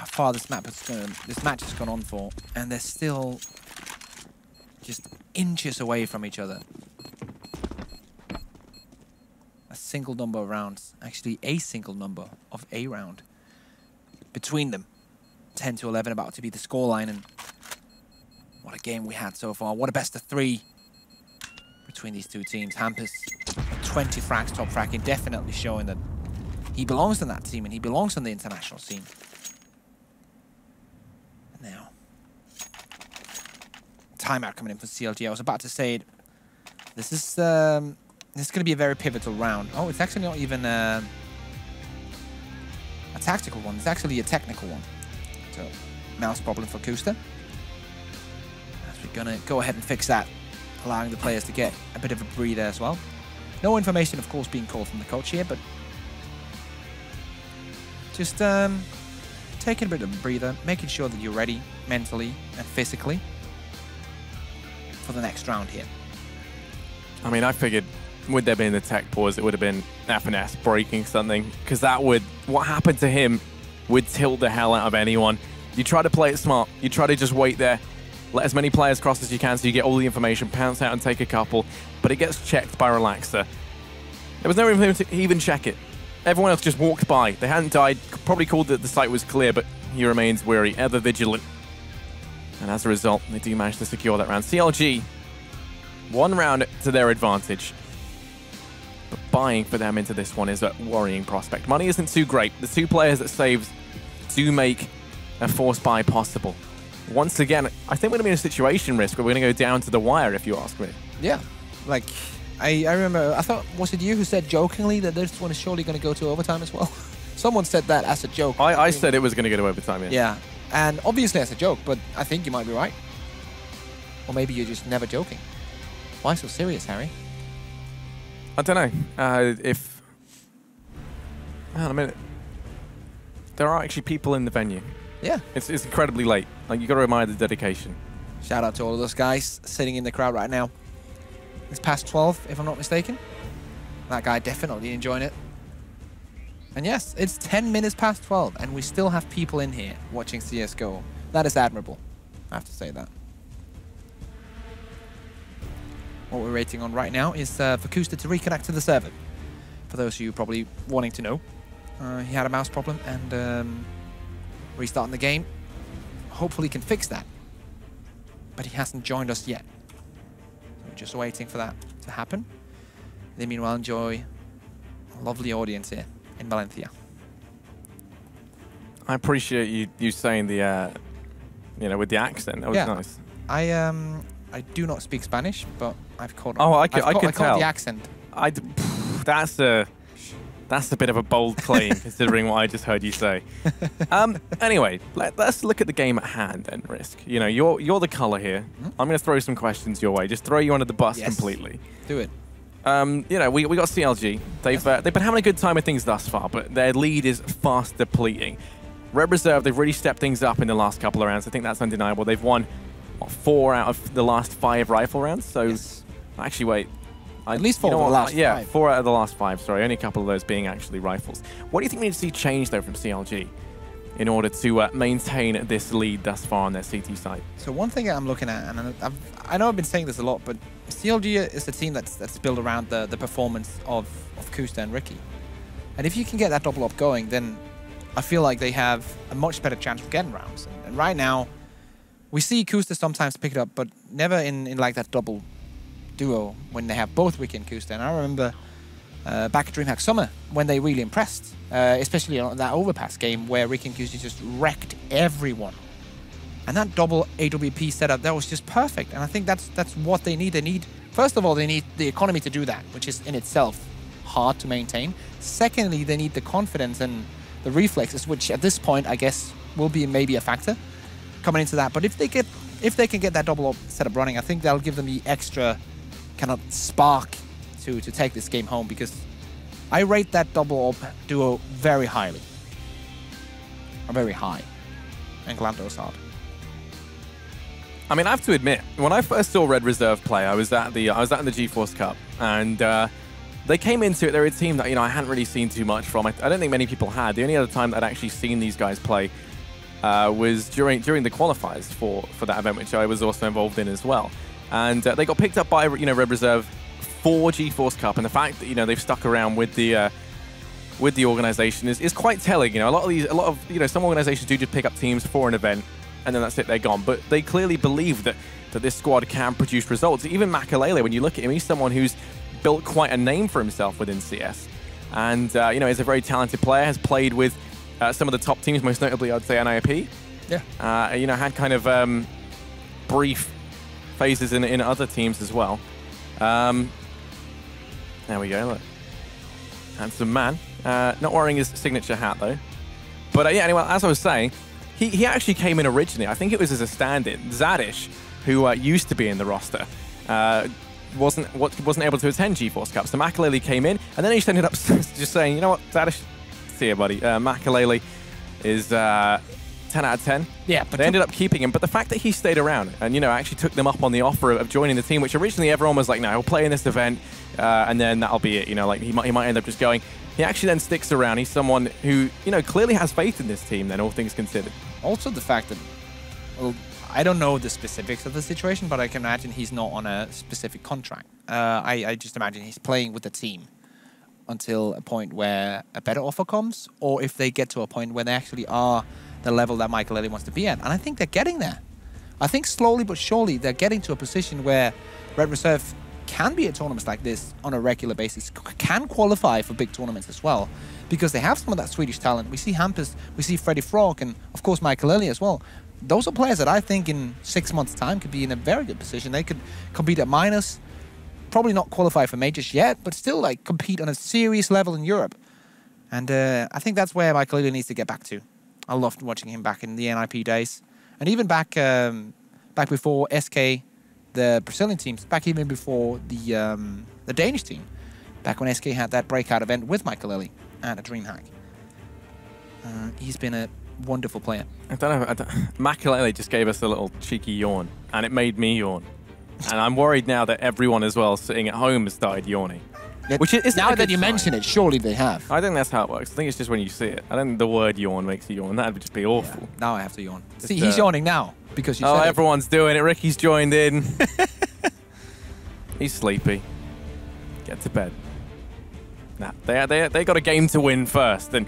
far this match has gone on for, and they're still just inches away from each other. A single number of rounds, actually a single number of a round between them. 10 to 11 about to be the scoreline, and what a game we had so far. What a best of 3 between these two teams. Hampus, a 20 frags, top fragging, definitely showing that he belongs in that team and he belongs on the international scene. Now, timeout coming in for CLG. I was about to say it. This is going to be a very pivotal round. Oh, it's actually not even a tactical one. It's actually a technical one. So, mouse problem for Kusta. As we're going to go ahead and fix that, allowing the players to get a bit of a breather as well. No information, of course, being called from the coach here, but just taking a bit of a breather, making sure that you're ready mentally and physically for the next round here. I mean, I figured with there being the tech pause, it would have been FNS breaking something, because that would, what happened to him would tilt the hell out of anyone. You try to play it smart. You try to just wait there, let as many players cross as you can so you get all the information, pounce out and take a couple, but it gets checked by Relaxer. There was no room for him to even check it. Everyone else just walked by. They hadn't died, probably called that the site was clear, but he remains wary, ever vigilant. And as a result, they do manage to secure that round. CLG, one round to their advantage. But buying for them into this one is a worrying prospect. Money isn't too great. The two players that saved do make a forced buy possible. Once again, I think we're going to be in a situation risk where we're going to go down to the wire, if you ask me. Yeah, like, I remember, I thought, was it you who said jokingly that this one is surely going to go to overtime as well? Someone said that as a joke. I said it was going to go to overtime, yeah. Yeah, and obviously as a joke, but I think you might be right. Or maybe you're just never joking. Why so serious, Harry? I don't know. If... Hang on a minute. There are actually people in the venue. Yeah. It's incredibly late. Like, you got to admire the dedication. Shout out to all of those guys sitting in the crowd right now. It's past 12, if I'm not mistaken. That guy definitely enjoying it. And yes, it's 10 minutes past 12, and we still have people in here watching CSGO. That is admirable. I have to say that. What we're waiting on right now is for Kusta to reconnect to the server. For those of you probably wanting to know, he had a mouse problem, and restarting the game. Hopefully he can fix that. But he hasn't joined us yet. So we're just waiting for that to happen. They meanwhile enjoy a lovely audience here in Valencia. I appreciate you saying the, you know, with the accent. That was nice. I do not speak Spanish, but I've caught. Oh, I could tell tell the accent. That's a bit of a bold claim, considering what I just heard you say. Anyway, let's look at the game at hand then, Risk. You know, you're the color here. I'm going to throw some questions your way. Just throw you under the bus completely. Do it. You know, we got CLG. They've been having a good time with things thus far, but their lead is fast depleting. Red Reserve, they've really stepped things up in the last couple of rounds. I think that's undeniable. They've won, what, 4 out of the last 5 rifle rounds. So, actually, wait. At least 4 of the last 5. Yeah, 4 out of the last 5, sorry. Only a couple of those being actually rifles. What do you think we need to see change, though, from CLG in order to maintain this lead thus far on their CT side? So one thing I'm looking at, and I know I've been saying this a lot, but CLG is a team that's built around the performance of Kusta and Ricky. And if you can get that double up going, then I feel like they have a much better chance of getting rounds. And right now, we see Kusta sometimes pick it up, but never in like that double duo when they have both Ricky and Kusta. And I remember back at DreamHack Summer when they really impressed, especially on that overpass game where Ricky and Kusta just wrecked everyone. And that double AWP setup, that was just perfect. And I think that's what they need. They need, first of all, they need the economy to do that, which is in itself hard to maintain. Secondly, they need the confidence and the reflexes, which at this point, I guess, will be maybe a factor coming into that. But if they can get that double setup running, I think that'll give them the extra kind of spark to take this game home, because I rate that double up duo very highly. Or very high. And Glando's hard. I mean, I have to admit, when I first saw Red Reserve play, I was at the GeForce Cup, and they came into it. They're a team that I hadn't really seen too much from. I don't think many people had. The only other time that I'd actually seen these guys play was during the qualifiers for that event, which I was also involved in as well. And they got picked up by Red Reserve for GeForce Cup, and the fact that they've stuck around with the organization is quite telling. A lot of some organizations do just pick up teams for an event, and then that's it, they're gone. But they clearly believe that this squad can produce results. Even Makalele, when you look at him, he's someone who's built quite a name for himself within CS. And, you know, he's a very talented player, has played with some of the top teams, most notably, I'd say, NIP. Yeah. You know, had kind of brief phases in other teams as well. There we go, look. Handsome man. Not wearing his signature hat, though. But, yeah, anyway, as I was saying, he actually came in originally. I think it was as a stand-in. Zadish, who used to be in the roster, wasn't able to attend GeForce Cup. So Makalele came in, and then he just ended up just saying, you know what, Zadish, see you, buddy. Makalele is 10 out of 10. Yeah, but they ended up keeping him. But the fact that he stayed around and, you know, actually took them up on the offer of joining the team, which originally everyone was like, no, he'll play in this event, and then that'll be it. You know, like he might end up just going. He actually then sticks around. He's someone who, you know, clearly has faith in this team, then, all things considered. Also the fact that, well, I don't know the specifics of the situation, but I can imagine he's not on a specific contract. I just imagine he's playing with the team until a point where a better offer comes, or if they get to a point where they actually are the level that Makalele wants to be at. And I think they're getting there. I think slowly but surely they're getting to a position where Red Reserve can be at tournaments like this on a regular basis, can qualify for big tournaments as well, because they have some of that Swedish talent. We see Hampus, we see Freddy Frog, and of course Makalele as well. Those are players that I think in 6 months' time could be in a very good position. They could compete at minors, probably not qualify for majors yet, but still like compete on a serious level in Europe. And I think that's where Makalele needs to get back to. I loved watching him back in the NIP days, and even back before SK, the Brazilian teams, back even before the Danish team, back when SK had that breakout event with Makalele at a DreamHack. He's been a wonderful player. I don't know. Makalele just gave us a little cheeky yawn, and it made me yawn. And I'm worried now that everyone as well sitting at home has started yawning. Which is now that you mention it, surely they have. I think that's how it works. I think it's just when you see it. I don't think the word yawn makes you yawn. That would just be awful. Yeah, now I have to yawn. See, he's yawning now because you said it. Everyone's doing it. Ricky's joined in. He's sleepy. Get to bed. Nah, they got a game to win first. And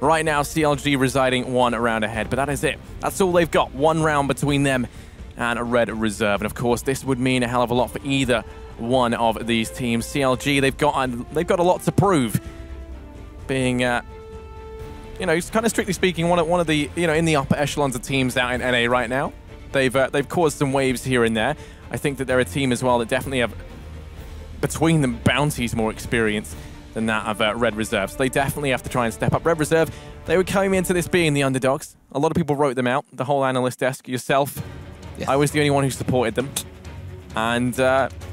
right now, CLG residing 1 round ahead. But that is it. That's all they've got. 1 round between them and a Red Reserve. And of course, this would mean a hell of a lot for either one of these teams. CLG, they've got a lot to prove. Being, you know, kind of strictly speaking, one of the, you know, in the upper echelons of teams out in NA right now. They've caused some waves here and there. I think that they're a team as well that definitely have, between them, bounties more experience than that of Red Reserve. So they definitely have to try and step up. Red Reserve, they were coming into this being the underdogs. A lot of people wrote them out. The whole analyst desk, yourself. Yes. I was the only one who supported them. And,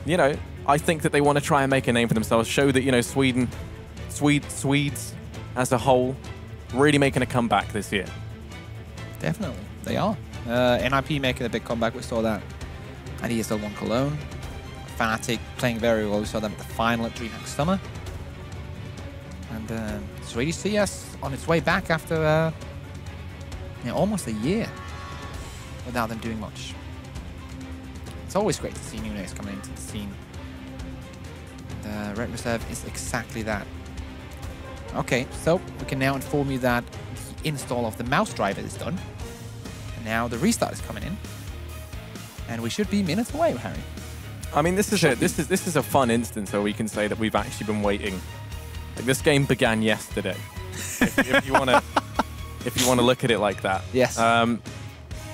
you know, I think that they want to try and make a name for themselves, show that, you know, Swedes as a whole, really making a comeback this year. Definitely, they are. NIP making a big comeback, we saw that. And he still won Cologne. Fnatic playing very well, we saw them at the final at DreamHack Summer. And Swedish CS on its way back after you know, almost a year without them doing much. It's always great to see new names coming into the scene. And Red Reserve is exactly that. Okay, so we can now inform you that the install of the mouse driver is done. And now the restart is coming in. And we should be minutes away, Harry. I mean, this is a fun instance where we can say that we've actually been waiting. Like, this game began yesterday. if you want to look at it like that. Yes.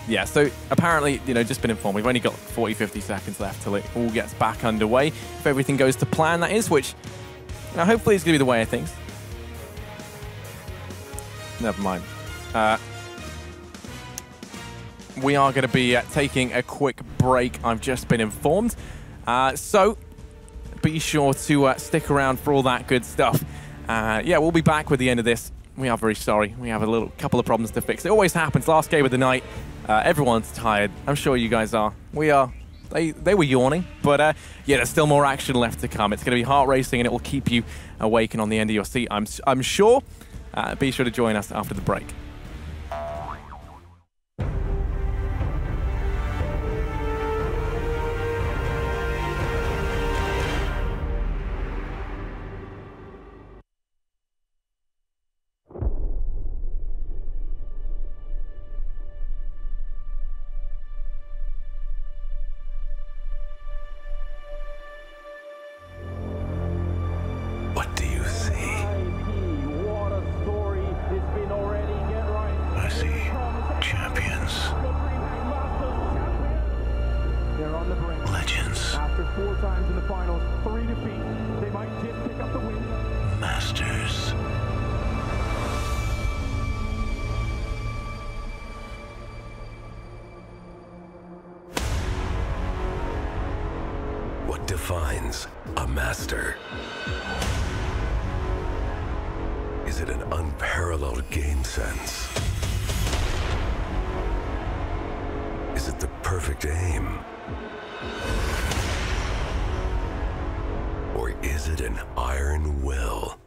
Yeah, so apparently, you know, just been informed, we've only got 40, 50 seconds left till it all gets back underway. If everything goes to plan, that is, which, you know, hopefully it's going to be the way of things. Never mind. We are going to be taking a quick break, I've just been informed. So be sure to stick around for all that good stuff. Yeah, we'll be back with the end of this. We are very sorry. We have a couple of problems to fix. It always happens. Last game of the night. Everyone's tired. I'm sure you guys are. We are. They were yawning. But yeah, there's still more action left to come. It's going to be heart racing and it will keep you awake and on the end of your seat, I'm sure. Be sure to join us after the break. defines a master? Is it an unparalleled game sense? Is it the perfect aim? Or is it an iron will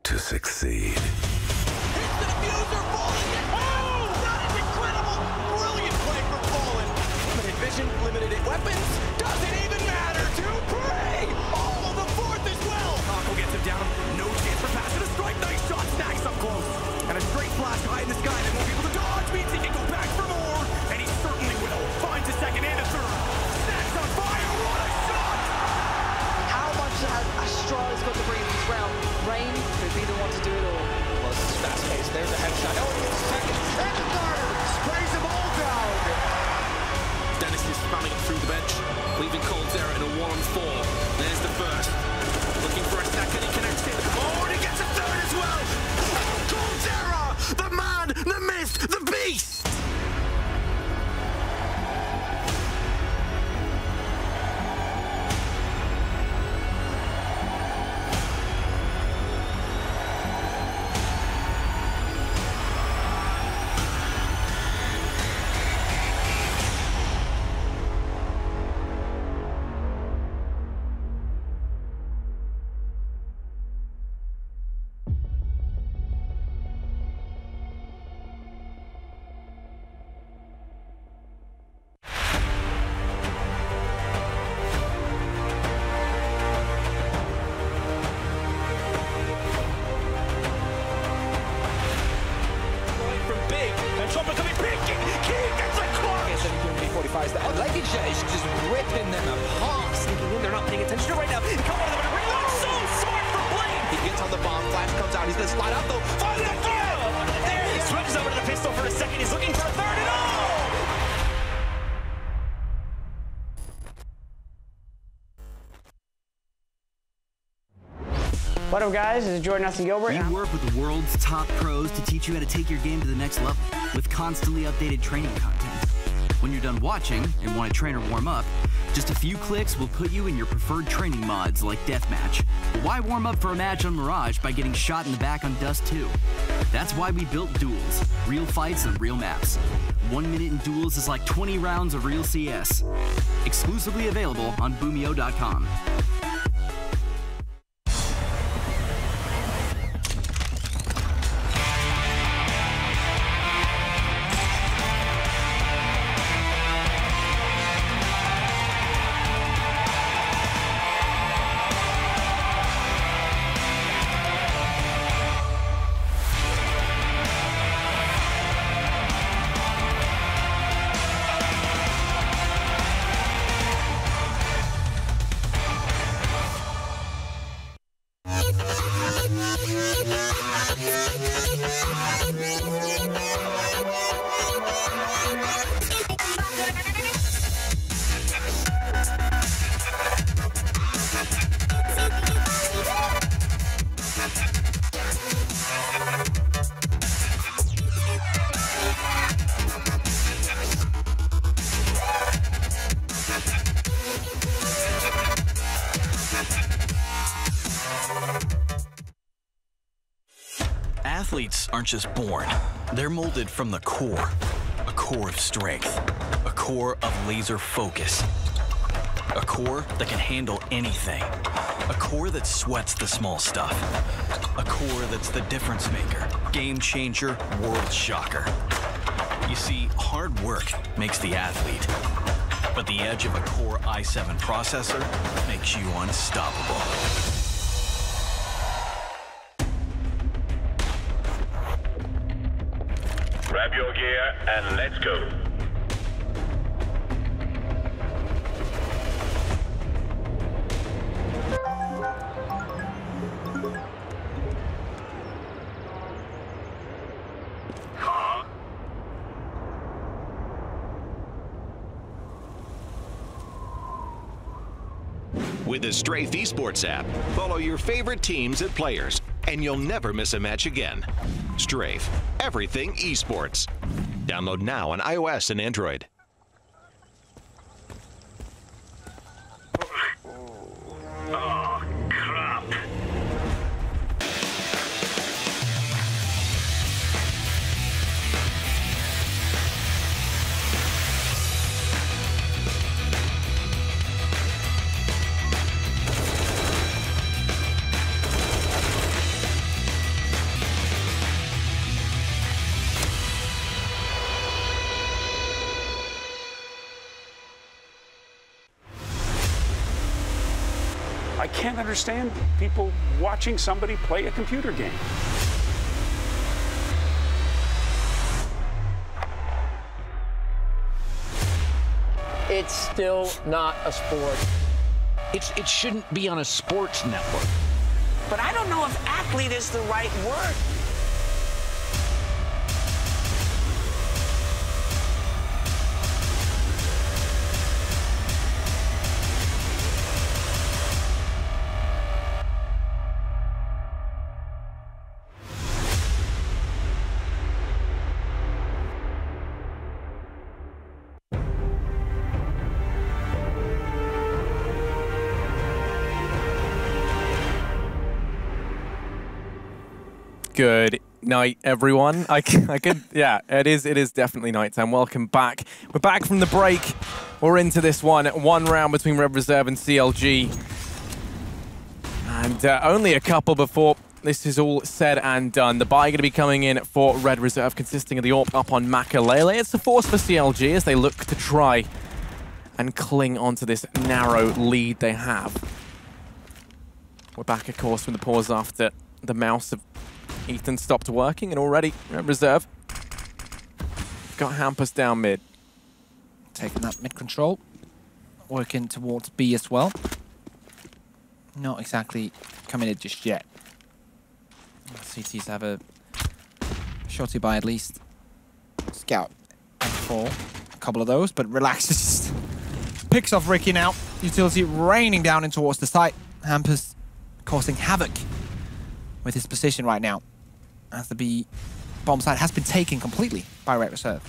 to succeed? Hits the diffuser, Fallen! Oh! That is incredible! Brilliant play for Fallen! Limited vision, limited weapons, doesn't even matter to Prey! Oh, the fourth as well! Taco gets him down, no chance for passing a strike, nice shot, snags up close. And a straight flash high in the sky that won't be able to dodge, means he can go back for more, and he certainly will. Finds a second and a third. Snags on fire, what a shot! How much has ASTRO got to bring as well? Rain could be the one to do it all. Well, this is fast-paced. There's a headshot. Oh, he gets a second. And the third! Sprays them all down! Dennis is spamming it through the bench, leaving Coldzera in a 1-on-4. There's the first. Looking for a second, he connects it. Oh, and he gets a third as well! Coldzera! The man, the myth, the beast! Is just ripping them apart, sneaking in. They're not paying attention right now. Come on, they're going to reload. So smart for Blade. He gets on the bomb. Flash comes out. He's going to slide out though. Finally, the throw. There he switches over to the pistol for a second. He's looking for a third and all. What up, guys? This is Jordan Gilbert. We work with the world's top pros to teach you how to take your game to the next level with constantly updated training content. When you're done watching and want a trainer warm up, just a few clicks will put you in your preferred training mods like Deathmatch. But why warm up for a match on Mirage by getting shot in the back on Dust 2? That's why we built Duels, real fights and real maps. 1 minute in Duels is like 20 rounds of real CS. Exclusively available on Boomio.com. Athletes aren't just born, they're molded from the core. A core of strength, a core of laser focus, a core that can handle anything, a core that sweats the small stuff, a core that's the difference maker, game changer, world shocker. You see, hard work makes the athlete, but the edge of a Core i7 processor makes you unstoppable. Grab your gear and let's go. With the Strafe Esports app, follow your favorite teams and players, and you'll never miss a match again. Strafe, everything esports. Download now on iOS and Android. I can't understand people watching somebody play a computer game. It's still not a sport. It shouldn't be on a sports network. But I don't know if athlete is the right word. Good night, everyone. I could, yeah, it is definitely nighttime. Welcome back. We're back from the break. We're into this one round between Red Reserve and CLG. And only a couple before this is all said and done. The buy going to be coming in for Red Reserve, consisting of the AWP up on Makalele. It's a force for CLG as they look to try and cling onto this narrow lead they have. We're back, of course, from the pause after the mouse of Ethan stopped working, and already Red Reserve got Hampus down mid. Taking that mid control, working towards B as well. Not exactly committed just yet. CTs have a shorty by at least. Scout for a couple of those, but relaxes. Picks off Ricky now. Utility raining down in towards the site. Hampus causing havoc with his position right now, as the B bomb site has been taken completely by Red Reserve.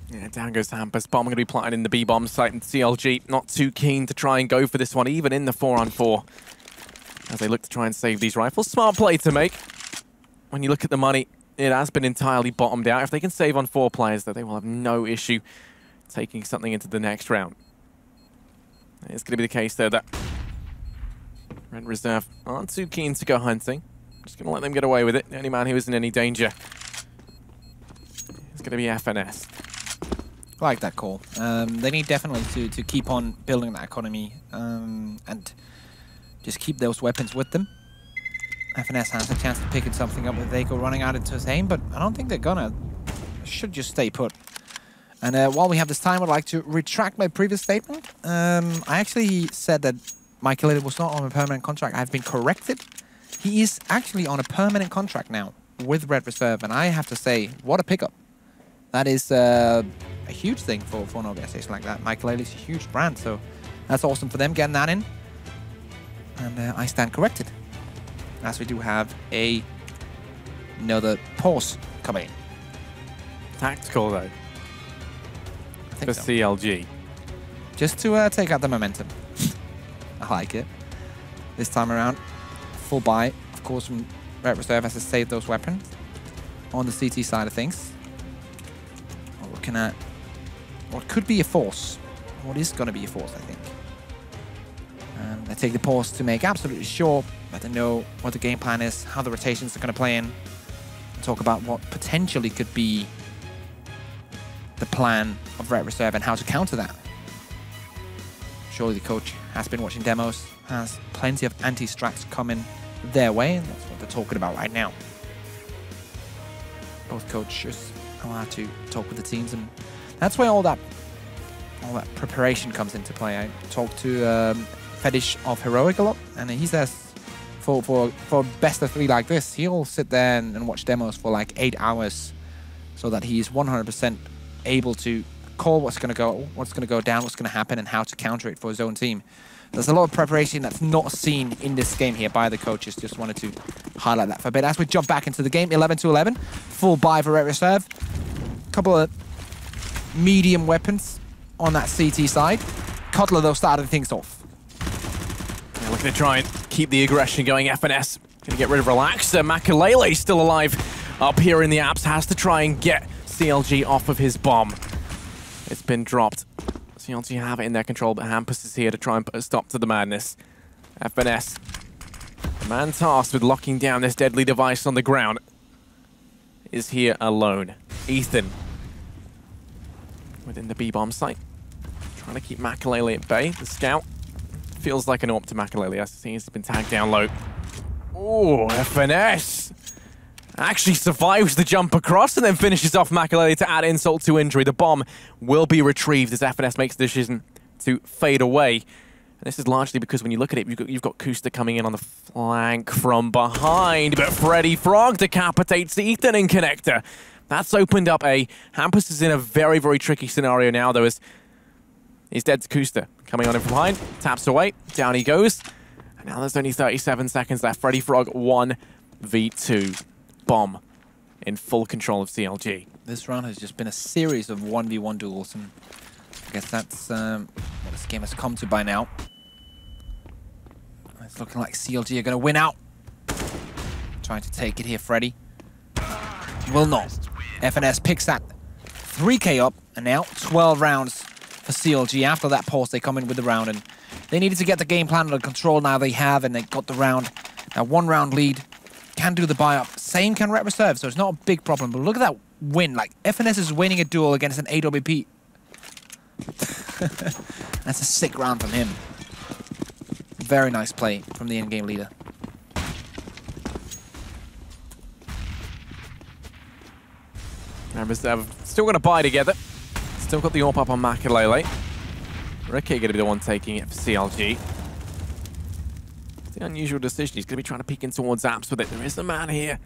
Yeah, down goes Hampus. Bomb going to be planted in the B bomb site, and CLG not too keen to try and go for this one, even in the 4-on-4, as they look to try and save these rifles. Smart play to make. When you look at the money, it has been entirely bottomed out. If they can save on 4 players, though, they will have no issue taking something into the next round. It's going to be the case, though, that Red Reserve aren't too keen to go hunting. Just going to let them get away with it. The only man who isn't in any danger is going to be FNS. I like that call. They need definitely to keep on building that economy and just keep those weapons with them. FNS has a chance to pick something up if they go running out into his aim, but I don't think they're gonna. Should just stay put. And while we have this time, I'd like to retract my previous statement. I actually said that Michael Lillard was not on a permanent contract. I've been corrected. He is actually on a permanent contract now with Red Reserve, and I have to say, what a pickup. That is a huge thing for an organization like that. Michael Lillard is a huge brand, so that's awesome for them getting that in. And I stand corrected, as we do have another pause coming in. Tactical, though. I think for so. CLG. Just to take out the momentum. I like it. This time around, full buy, of course, from Red Reserve has to save those weapons on the CT side of things. We're looking at what could be a force. What is going to be a force, I think. They take the pause to make absolutely sure that they know what the game plan is, how the rotations are going to play in, and talk about what potentially could be the plan of Red Reserve and how to counter that. Surely the coach has been watching demos, has plenty of anti-strats coming their way, and that's what they're talking about right now. Both coaches are allowed to talk with the teams, and that's where all that preparation comes into play. I talked to Fetish of Heroic a lot, and he says for best of 3 like this, he'll sit there and watch demos for like 8 hours so that he's 100% able to call what's going to go down, what's going to happen, and how to counter it for his own team. There's a lot of preparation that's not seen in this game here by the coaches. Just wanted to highlight that for a bit. As we jump back into the game, 11-11, full buy for Red Reserve. Couple of medium weapons on that CT side. Cutler, though, started things off. Yeah, looking to try and keep the aggression going. FNS going to get rid of Relax. Makalele still alive up here in the apps. Has to try and get CLG off of his bomb. It's been dropped. CLG have it in their control, but Hampus is here to try and put a stop to the madness. FNS, the man tasked with locking down this deadly device on the ground, is here alone. Ethan, within the B-bomb site, Trying to keep Makalele at bay. The scout feels like an AWP to Makalele as he's been tagged down low. Oh, FNS actually survives the jump across and then finishes off Makalele to add insult to injury. The bomb will be retrieved as FNS makes the decision to fade away. And this is largely because when you look at it, you've got Kusta coming in on the flank from behind, but Freddy Frog decapitates Ethan in connector. That's opened up a... Hampus is in a very, very tricky scenario now, though, as he's dead to Kusta. Coming on in from behind, taps away, down he goes. And now there's only 37 seconds left. Freddy Frog 1v2. Bomb in full control of CLG. This round has just been a series of 1v1 duels, and I guess that's what this game has come to by now. It's looking like CLG are going to win out. Trying to take it here, Freddy. Will not. FNS picks that 3K up, and now 12 rounds for CLG. After that pause, they come in with the round, and they needed to get the game plan under control. Now they have, and they got the round. Now 1 round lead. Can do the buy-up. Same can Ret Reserve, so it's not a big problem. But look at that win. Like, FNS is winning a duel against an AWP. That's a sick round from him. Very nice play from the in-game leader. And Reserve still got to buy together. Still got the AWP up on Makalele. Ricky going to be the one taking it for CLG. The unusual decision. He's going to be trying to peek in towards Apps with it. There is a man here.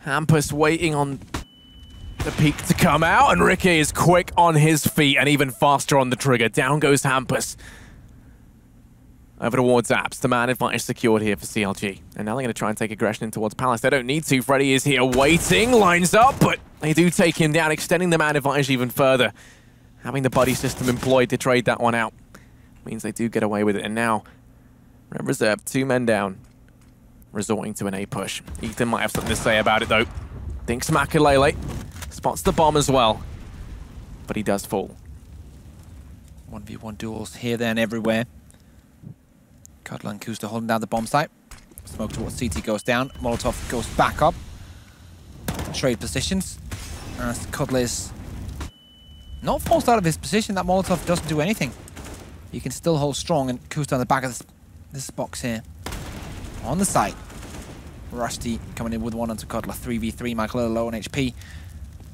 Hampus waiting on the peak to come out, and Ricky is quick on his feet and even faster on the trigger. Down goes Hampus. Over towards Apps. The man advantage secured here for CLG. And now they're going to try and take aggression in towards Palace. They don't need to. Freddy is here waiting, lines up, but they do take him down, extending the man advantage even further. Having the buddy system employed to trade that one out means they do get away with it. And now Red Reserve, 2 men down, resorting to an A push. Ethan might have something to say about it, though. Thinks Makalele. Spots the bomb as well. But he does fall. 1v1 duels here, there, and everywhere. Cutler and Kusta holding down the bomb site. Smoke towards CT goes down. Molotov goes back up. Trade positions. As Cutler is not forced out of his position. That Molotov doesn't do anything. He can still hold strong, and Kusta on the back of this box here. On the site. Rusty coming in with one onto Cutler. 3v3, Michael low on HP.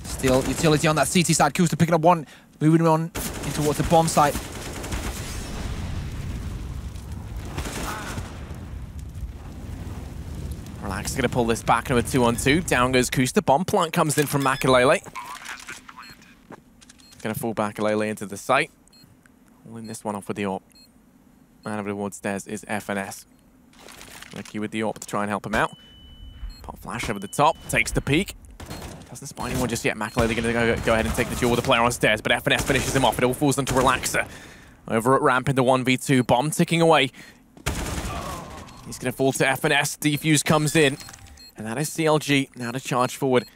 Still utility on that CT side. Kusta picking up one. Moving on in towards the bomb site. Relax is going to pull this back into a 2-on-2. Down goes Kusta. Bomb plant comes in from Makalele. Going to fall Makalele into the site. Holding this one off with the AWP. And over towards stairs is FNS. Ricky with the AWP to try and help him out. Pop flash over the top. Takes the peek. Doesn't spot anyone just yet. Makalele going to go ahead and take the duel with the player on stairs, but FNS finishes him off. It all falls onto Relaxer. Over at ramp in the 1v2. Bomb ticking away. He's going to fall to FNS. Defuse comes in. And that is CLG now to charge forward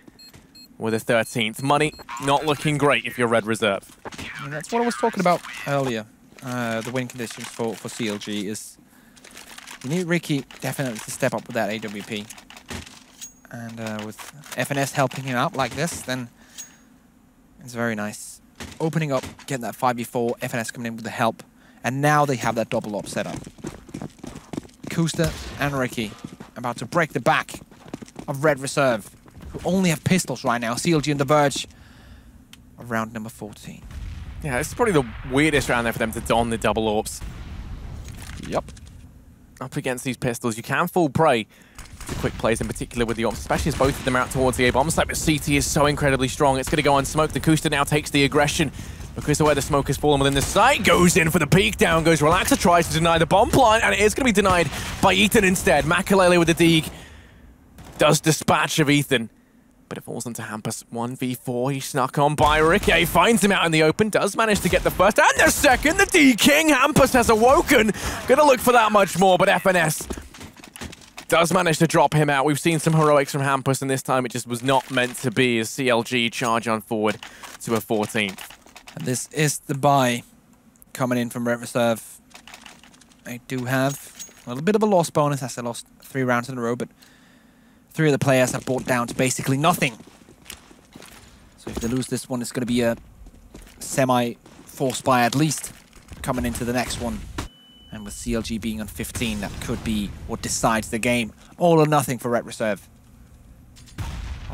with a 13th. Money not looking great if you're Red Reserve. And that's what I was talking about earlier. The win conditions for CLG is you need Ricky definitely to step up with that AWP. And with FNS helping him out like this, then it's very nice. Opening up, getting that 5v4, FNS coming in with the help. And now they have that double op set up. Kusta and Ricky about to break the back of Red Reserve, who only have pistols right now. CLG on the verge of round number 14. Yeah, this is probably the weirdest round there for them to don the double AWPs. Yep. Up against these pistols, you can fall prey to quick plays, in particular with the AWPs, especially as both of them are out towards the A-bomb site, but CT is so incredibly strong. It's going to go unsmoked. The Kusta now takes the aggression because of where the smoke has fallen within the site. Goes in for the peek. Down goes Relaxer. Tries to deny the bomb plant, and it is going to be denied by Ethan instead. Makalele with the dig. Does dispatch of Ethan, but it falls into Hampus. 1v4. He snuck on by Ricky. Finds him out in the open. Does manage to get the first and the second. The D-King. Hampus has awoken. Gonna look for that much more, but FNS does manage to drop him out. We've seen some heroics from Hampus, and this time it just was not meant to be as CLG charge on forward to a 14th. And this is the buy coming in from Red Reserve. They do have a little bit of a loss bonus as they lost 3 rounds in a row, but 3 of the players have brought down to basically nothing. So if they lose this one, it's going to be a semi-4 4 spy at least coming into the next one. And with CLG being on 15, that could be what decides the game. All or nothing for Red Reserve.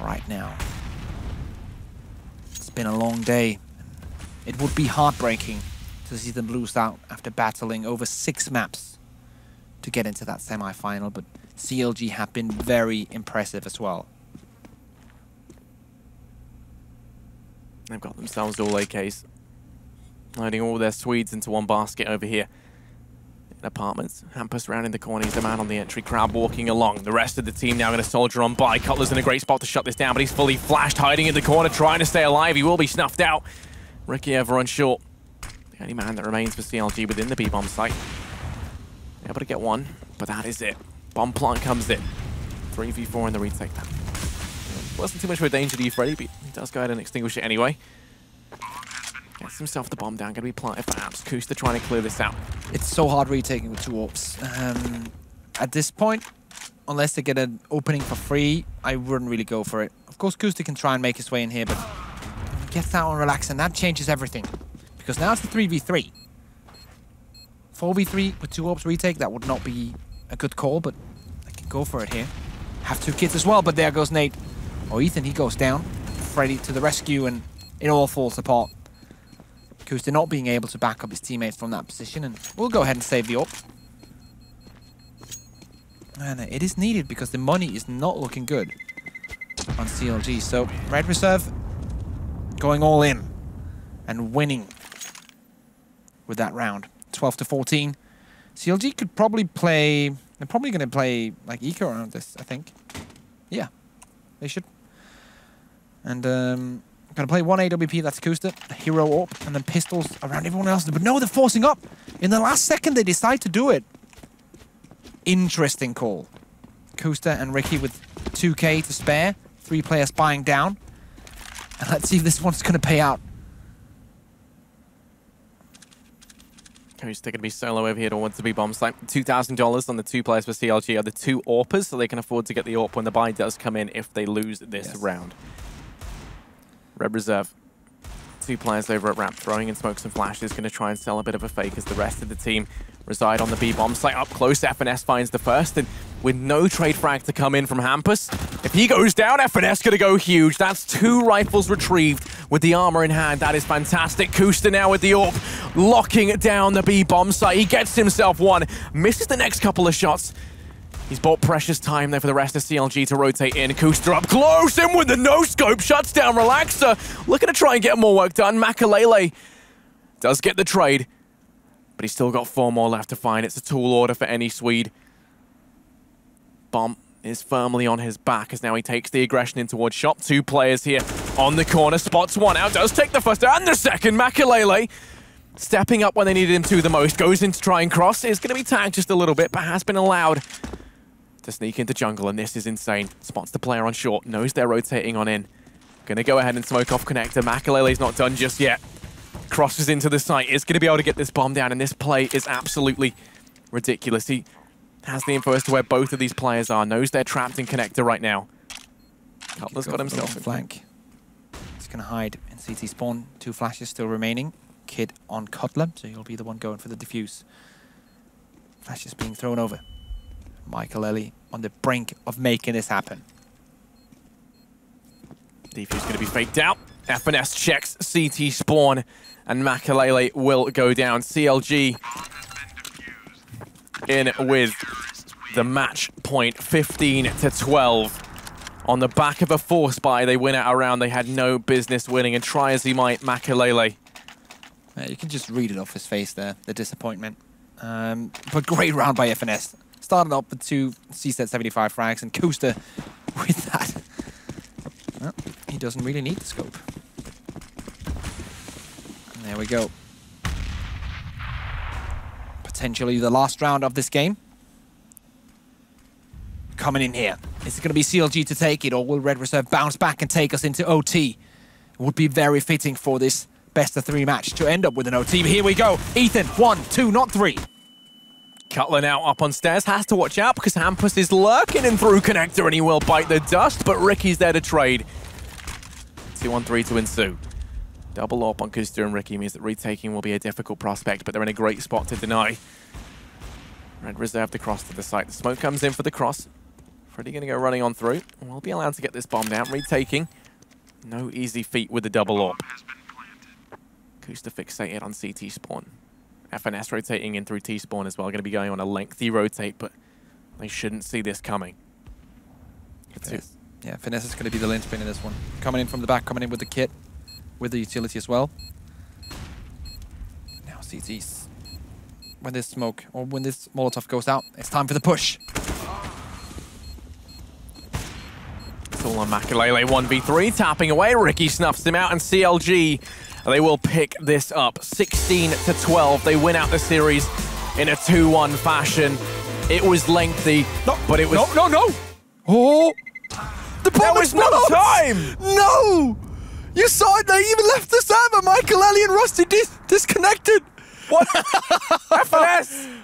Right now. It's been a long day. It would be heartbreaking to see them lose out after battling over 6 maps to get into that semi-final, but CLG have been very impressive as well. They've got themselves all AKs. Loading all their Swedes into one basket over here. In apartments, Hampus round in the corner. He's the man on the entry. Crowd walking along. The rest of the team now going to soldier on by. Cutler's in a great spot to shut this down, but he's fully flashed, hiding in the corner, trying to stay alive. He will be snuffed out. Ricky ever unsure. The only man that remains for CLG within the B-bomb site. Able to get one, but that is it. Bomb plant comes in. 3v4 in the retake now. Wasn't too much of a danger to you, Freddy, but he does go ahead and extinguish it anyway. Gets himself the bomb down. Going to be planted perhaps. Kusta trying to clear this out. It's so hard retaking with 2 AWPs. At this point, unless they get an opening for free, I wouldn't really go for it. Of course, Kusta can try and make his way in here, but he gets that on relax, and that changes everything. Because now it's the 3v3. 4v3 with 2 AWPs retake, that would not be a good call, but I can go for it here. Have 2 kids as well, but there goes Nate. Oh, Ethan, he goes down. Freddy to the rescue, and it all falls apart. Kusta not being able to back up his teammates from that position, and we'll go ahead and save the AWP. And it is needed because the money is not looking good on CLG. So Red Reserve going all in and winning with that round. 12-14. CLG could probably play... They're probably going to play like Eco around this, I think. Yeah, they should. And going to play 1 AWP, that's Kusta, a hero AWP, and then pistols around everyone else. But no, they're forcing up. In the last second, they decide to do it. Interesting call. Kusta and Ricky with 2K to spare. 3 players buying down. And let's see if this one's going to pay out. Kusta going to be solo over here towards the B-bomb site. $2,000 on the 2 players for CLG are the 2 AWPers, so they can afford to get the AWP when the buy does come in if they lose this round. Red Reserve. 2 players over at ramp, throwing in smokes and flashes, going to try and sell a bit of a fake as the rest of the team reside on the B-bomb site. Up close, FNS finds the first, and with no trade frag to come in from Hampus, if he goes down, FNS going to go huge. That's 2 rifles retrieved with the armor in hand. That is fantastic. Kusta now with the AWP, locking down the B-bomb site. He gets himself one, misses the next couple of shots. He's bought precious time there for the rest of CLG to rotate in. Kusta up close, in with the no-scope, shuts down Relaxer. Looking to try and get more work done. Makalele does get the trade, but he's still got 4 more left to find. It's a tall order for any Swede. Bomb is firmly on his back as now he takes the aggression in towards shop. 2 players here on the corner, spots one out, does take the first and the second. Makalele stepping up when they needed him to the most, goes in to try and cross. Is going to be tagged just a little bit, but has been allowed to sneak into jungle, and this is insane. Spots the player on short, knows they're rotating on in. Gonna go ahead and smoke off connector. Makalele's not done just yet. Crosses into the site, is gonna be able to get this bomb down, and this play is absolutely ridiculous. He has the info as to where both of these players are, knows they're trapped in connector right now. Cutler's got himself a flank. He's gonna hide in CT spawn. 2 flashes still remaining. Kid on Cutler, so he'll be the one going for the defuse. Flashes being thrown over. Makalele on the brink of making this happen. Defuse going to be faked out. FNS checks CT spawn, and Makalele will go down. CLG in with the match point, 15-12. On the back of a 4 spy, they win out a round they had no business winning, and try as he might, Makalele. You can just read it off his face there, the disappointment. But great round by FNS. Started up with 2 CSET 75 frags, and Kusta with that. Well, he doesn't really need the scope. And there we go. Potentially the last round of this game. Coming in here. Is it going to be CLG to take it, or will Red Reserve bounce back and take us into OT? It would be very fitting for this best of 3 match to end up with an OT. But here we go. Ethan, 1, 2, not 3. Cutler now up on stairs, has to watch out because Hampus is lurking in through connector, and he will bite the dust, but Ricky's there to trade. 2-on-3 to ensue. Double AWP on Kuster and Ricky means that retaking will be a difficult prospect, but they're in a great spot to deny. Red reserved across to the site. The smoke comes in for the cross. Freddy going to go running on through. We'll be allowed to get this bomb down. Retaking. No easy feat with the double AWP. Kuster fixated on CT spawn. FNS rotating in through T spawn as well. Going to be going on a lengthy rotate, but they shouldn't see this coming. Yeah, Finesse is going to be the linchpin in this one. Coming in from the back, coming in with the kit, with the utility as well. Now CTs. When this smoke, or when this Molotov goes out, it's time for the push. It's all on Makalele, 1v3, tapping away. Ricky snuffs him out, and CLG, they will pick this up. 16-12, they win out the series in a 2-1 fashion. It was lengthy, but it was... No! Oh! The bomb was no time! No! You saw it, they even left the server. Makalele and Rusty disconnected. What? FNS!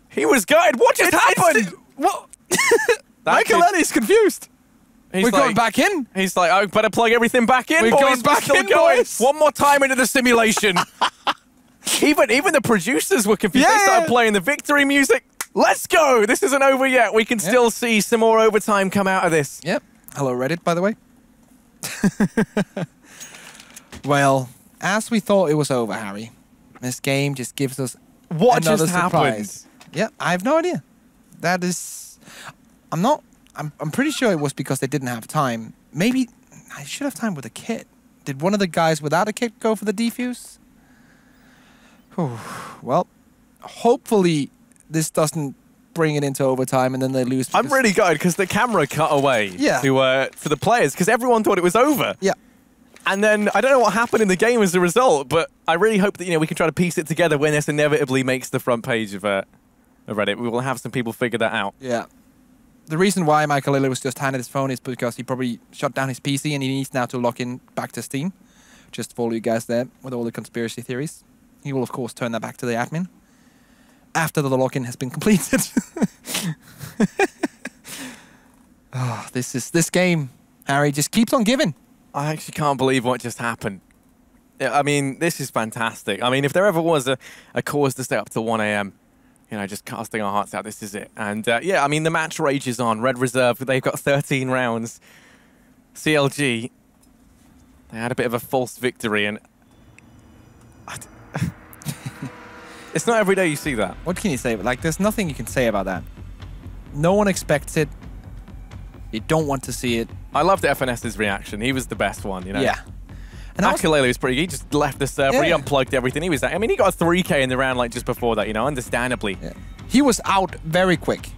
He was gutted. What just happened? What? Makalele is confused. We're going back in. He's like, oh, better plug everything back in, We're boys. going back in, boys. One more time into the simulation. even the producers were confused. They started playing the victory music. Let's go. This isn't over yet. We can still see some more overtime come out of this. Yep. Hello, Reddit, by the way. Well, as we thought it was over, Harry, this game just gives us another surprise. Yeah, I have no idea. That is... I'm pretty sure it was because they didn't have time. Maybe I should have time with a kit. Did one of the guys without a kit go for the defuse? Whew. Well, hopefully this doesn't bring it into overtime and then they lose. I'm really gutted because the camera cut away to the players because everyone thought it was over. Yeah. And then I don't know what happened in the game as a result, but I really hope that we can try to piece it together when this inevitably makes the front page of Reddit. We will have some people figure that out. Yeah. The reason why Makalele was just handed his phone is because he probably shut down his PC and he needs now to log in back to Steam. Just follow you guys there with all the conspiracy theories. He will, of course, turn that back to the admin after the login has been completed. This game, Harry, just keeps on giving. I actually can't believe what just happened. I mean, this is fantastic. I mean, if there ever was a cause to stay up till 1 a.m., just casting our hearts out, this is it. And yeah, I mean, the match rages on. Red Reserve, they've got 13 rounds. CLG, they had a bit of a false victory, and it's not every day you see that. What can you say? Like, there's nothing you can say about that. No one expects it. You don't want to see it. I loved FNS's reaction. He was the best one, Yeah. And Makalele was pretty good. He just left the server. He unplugged everything. He was. I mean, he got a 3K in the round like just before that. Understandably. Yeah. He was out very quick.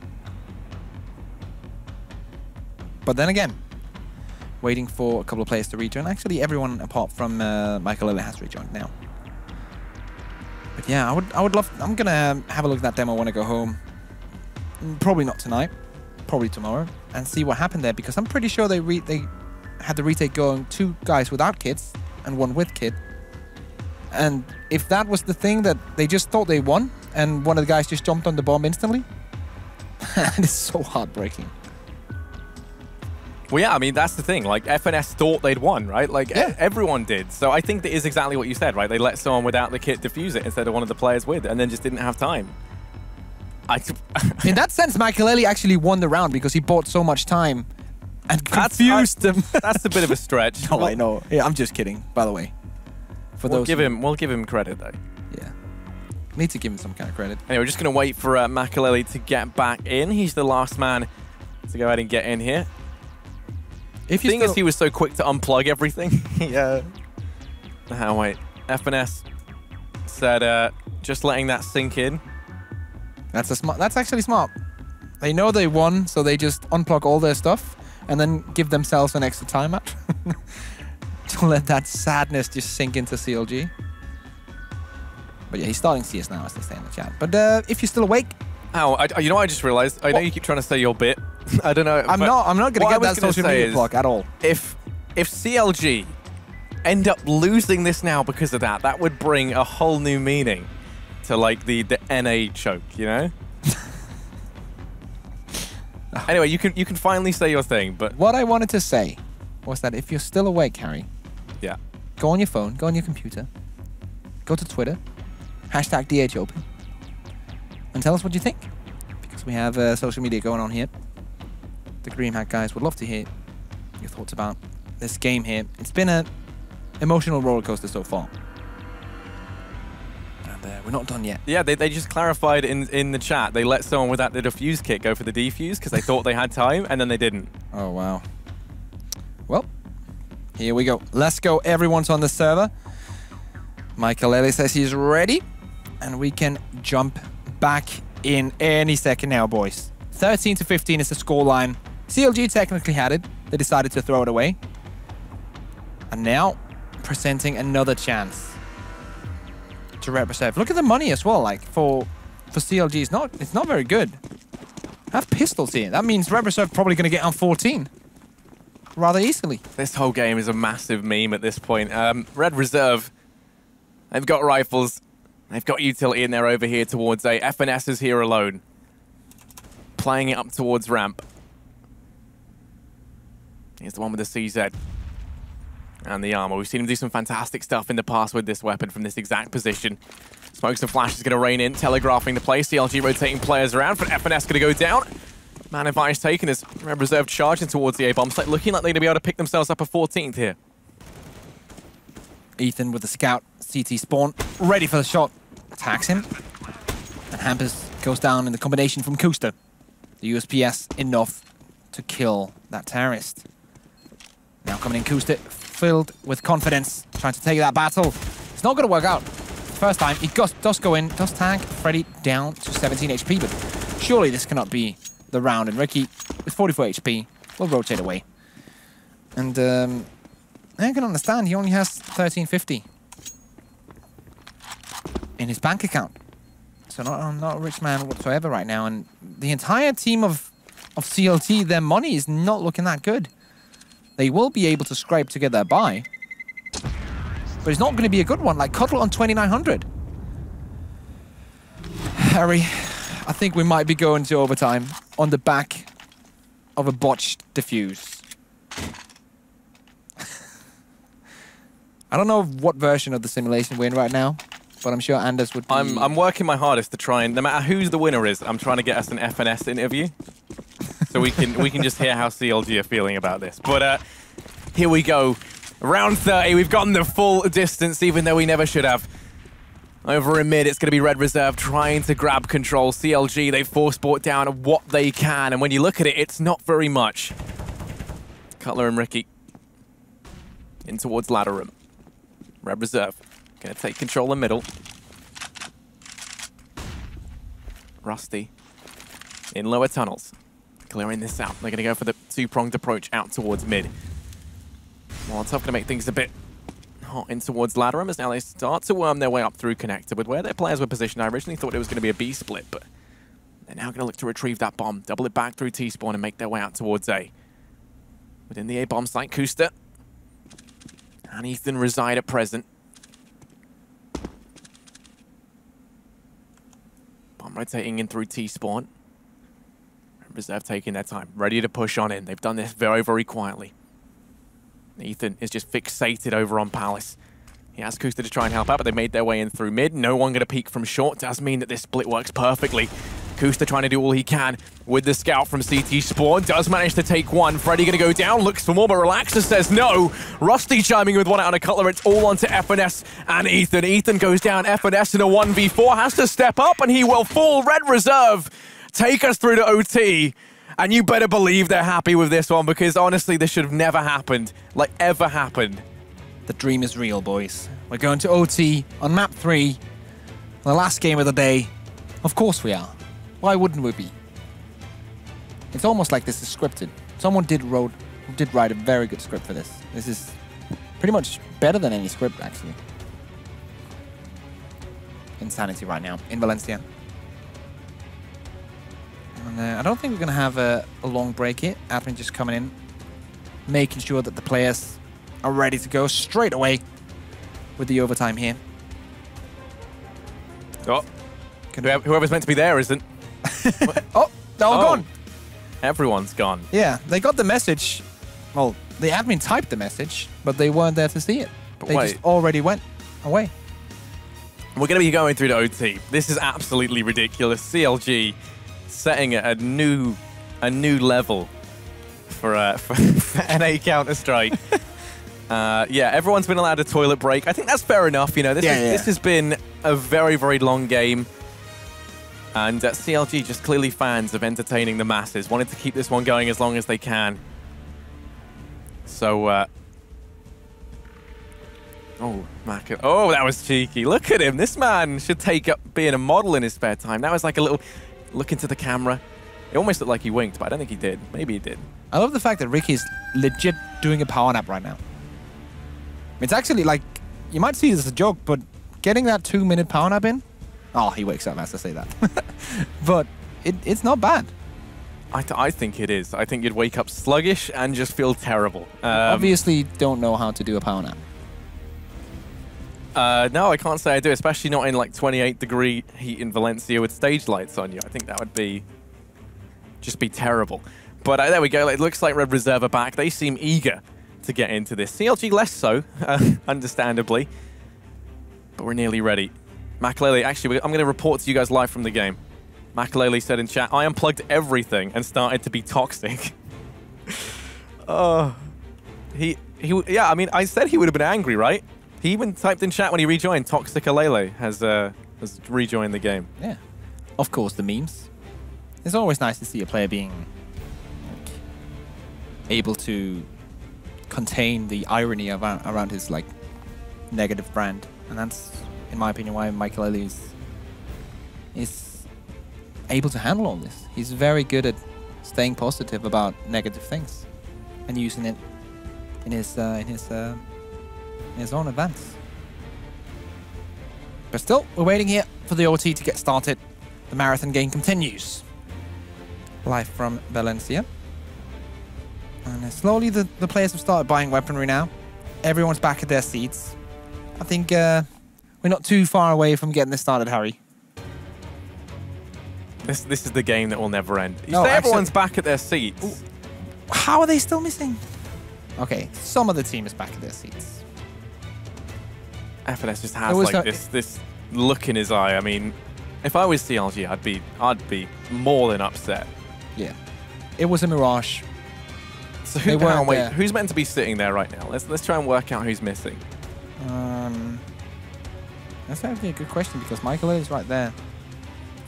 But then again, waiting for a couple of players to rejoin. Actually, everyone apart from Makalele has rejoined now. But yeah, I would love. I'm gonna have a look at that demo when I go home. Probably not tonight. Probably tomorrow, and see what happened there because I'm pretty sure they had the retake going 2 guys without kits and 1 with kit. And if that was the thing that they just thought they won and one of the guys just jumped on the bomb instantly, it's so heartbreaking. Well, yeah, I mean, that's the thing. Like, FNS thought they'd won, right? Like, everyone did. So I think that is exactly what you said, right? They let someone without the kit defuse it instead of one of the players with, and then just didn't have time. In that sense, Makalele actually won the round because he bought so much time and confused them. That's a bit of a stretch. No, I know. Yeah, I'm just kidding, by the way. We'll give him credit, though. Yeah. Need to give him some kind of credit. Anyway, we're just going to wait for Makalele to get back in. He's the last man to go ahead and get in here. If the thing is, he was so quick to unplug everything. Yeah. Oh, wait. FNS said just letting that sink in. That's actually smart. They know they won, so they just unplug all their stuff and then give themselves an extra timeout to let that sadness just sink into CLG. But yeah, he's starting CS now, as they say in the chat. But if you're still awake... Oh, you know what I just realized? I know you keep trying to say your bit. I don't know. I'm not going to get that social media block at all. If CLG end up losing this now because of that, that would bring a whole new meaning to like the NA choke, Anyway, you can finally say your thing, but what I wanted to say was that if you're still awake, Harry, go on your phone, go on your computer, go to Twitter, hashtag DHOpen, and tell us what you think. Because we have social media going on here. The DreamHack guys would love to hear your thoughts about this game here. It's been an emotional roller coaster so far. And we're not done yet. Yeah, they just clarified in the chat. They let someone without the defuse kit go for the defuse because they thought they had time, and then they didn't. Oh, wow. Well, here we go. Let's go. Everyone's on the server. Michael Ellie says he's ready, and we can jump back in any second now, boys. 13-15 is the scoreline. CLG technically had it. They decided to throw it away. And now, presenting another chance to represent. Look at the money as well. Like for CLG, it's not very good. Have pistols here. That means Red Reserve probably going to get on 14 rather easily. This whole game is a massive meme at this point. Red Reserve, they've got rifles. They've got utility in there over here towards A. FNS is here alone. Playing it up towards ramp. Here's the one with the CZ. And the armor. We've seen him do some fantastic stuff in the past with this weapon from this exact position. Smokes and Flash is going to rain in, telegraphing the play. CLG rotating players around, but FNS going to go down. Man advantage taken as Red Reserve charging towards the A-bomb site, looking like they're going to be able to pick themselves up a 14th here. Ethan with the scout, CT spawn, ready for the shot. Attacks him. And Hampers goes down in the combination from Kuster. The USPS enough to kill that terrorist. Now coming in Kuster, filled with confidence, trying to take that battle. It's not going to work out. First time, he does go in, does tag Freddy down to 17 HP, but surely this cannot be the round. And Ricky, with 44 HP, will rotate away. And I can understand, he only has 1350 in his bank account. So not a rich man whatsoever right now. And the entire team of CLT, their money is not looking that good. They will be able to scrape together a buy, but it's not going to be a good one. Like Cuddle on 2900. Harry, I think we might be going to overtime on the back of a botched defuse. I don't know what version of the simulation we're in right now, but I'm sure Anders would be... I'm working my hardest to try and, no matter who the winner is, I'm trying to get us an FNS interview. So we can just hear how CLG are feeling about this. But here we go. Round 30, we've gotten the full distance, even though we never should have. Over in mid, it's going to be Red Reserve trying to grab control. CLG, they force bought down what they can. And when you look at it, it's not very much. Cutler and Ricky in towards ladder room. Red Reserve going to take control in middle. Rusty in lower tunnels. Clearing this out. They're going to go for the two-pronged approach out towards mid. Molotov going to make things a bit hot in towards ladder room as now they start to worm their way up through connector. With where their players were positioned, I originally thought it was going to be a B split, but they're now going to look to retrieve that bomb, double it back through T-spawn and make their way out towards A. Within the A-bomb site, Kuster and Ethan reside at present. Bomb rotating in through T-spawn. Reserve taking their time, ready to push on in. They've done this very, very quietly. Ethan is just fixated over on Palace. He has Kuster to try and help out, but they made their way in through mid. No one going to peek from short. Does mean that this split works perfectly. Kuster trying to do all he can with the scout from CT Spawn. Does manage to take one. Freddy going to go down, looks for more, but Relaxer says no. Rusty chiming with one out on a Cutler. It's all onto FNS and Ethan. Ethan goes down. FNS in a 1v4. Has to step up, and he will fall. Red Reserve take us through to OT. And you better believe they're happy with this one, because honestly, this should have never happened. Like, ever happened. The dream is real, boys. We're going to OT on map 3. The last game of the day. Of course we are. Why wouldn't we be? It's almost like this is scripted. Someone did write a very good script for this. This is pretty much better than any script, actually. Insanity right now in Valencia. And I don't think we're going to have a long break here. Admin just coming in, making sure that the players are ready to go straight away with the overtime here. Oh, whoever's meant to be there isn't. Oh, they're all gone. Everyone's gone. Yeah, they got the message. Well, the admin typed the message, but they weren't there to see it. But they just already went away. We're going to be going through the OT. This is absolutely ridiculous. CLG setting a new level for NA Counter-Strike. Yeah, everyone's been allowed a toilet break. I think that's fair enough. You know, this has been a very, very long game. And CLG just clearly fans of entertaining the masses. Wanted to keep this one going as long as they can. So, oh, that was cheeky. Look at him. This man should take up being a model in his spare time. That was like a little look into the camera. It almost looked like he winked, but I don't think he did. Maybe he did. I love the fact that Ricky's legit doing a power nap right now. It's actually like, you might see this as a joke, but getting that 2-minute power nap in, oh, he wakes up as I say that. But it's not bad. I think it is. I think you'd wake up sluggish and just feel terrible. Obviously don't know how to do a power nap. No, I can't say I do, especially not in like 28-degree heat in Valencia with stage lights on you. I think that would just be terrible. But there we go. It looks like Red Reserve are back. They seem eager to get into this. CLG less so, understandably. But we're nearly ready. Makalele, actually, I'm going to report to you guys live from the game. Makalele said in chat, I unplugged everything and started to be toxic. Oh, yeah, I mean, I said he would have been angry, right? He even typed in chat when he rejoined, Toxic Alele has rejoined the game. Yeah, of course, the memes. It's always nice to see a player being like, able to contain the irony around his like negative brand, and that's, in my opinion, why Makalele is able to handle all this. He's very good at staying positive about negative things and using it in his own advance. But still, we're waiting here for the OT to get started. The marathon game continues. Live from Valencia. And slowly the players have started buying weaponry now. Everyone's back at their seats. I think we're not too far away from getting this started, Harry. This is the game that will never end. You No, say actually, everyone's back at their seats. How are they still missing? Okay, some of the team is back at their seats. FNS just has like this look in his eye. I mean, if I was CLG, I'd be more than upset. Yeah, it was a Mirage. So who's meant to be sitting there right now? Let's try and work out who's missing. That's actually a good question because Makalele is right there.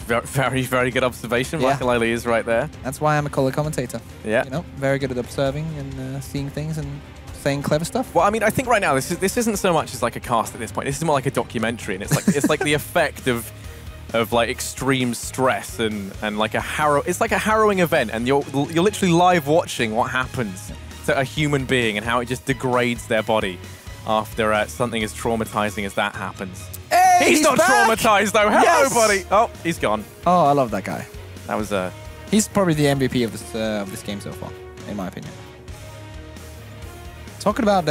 Very, very good observation. Yeah. Makalele is right there. That's why I'm a color commentator. Yeah. You know, very good at observing and seeing things and saying clever stuff. Well, I mean, I think right now this isn't so much as like a cast at this point. This is more like a documentary, and it's like the effect of like extreme stress and like it's like a harrowing event, and you're literally live watching what happens to a human being and how it just degrades their body after something as traumatizing as that happens. Hey, he's not back! traumatized though. Hello, Yes! buddy. Oh, he's gone. Oh, I love that guy. That was He's probably the MVP of this game so far, in my opinion. Talking about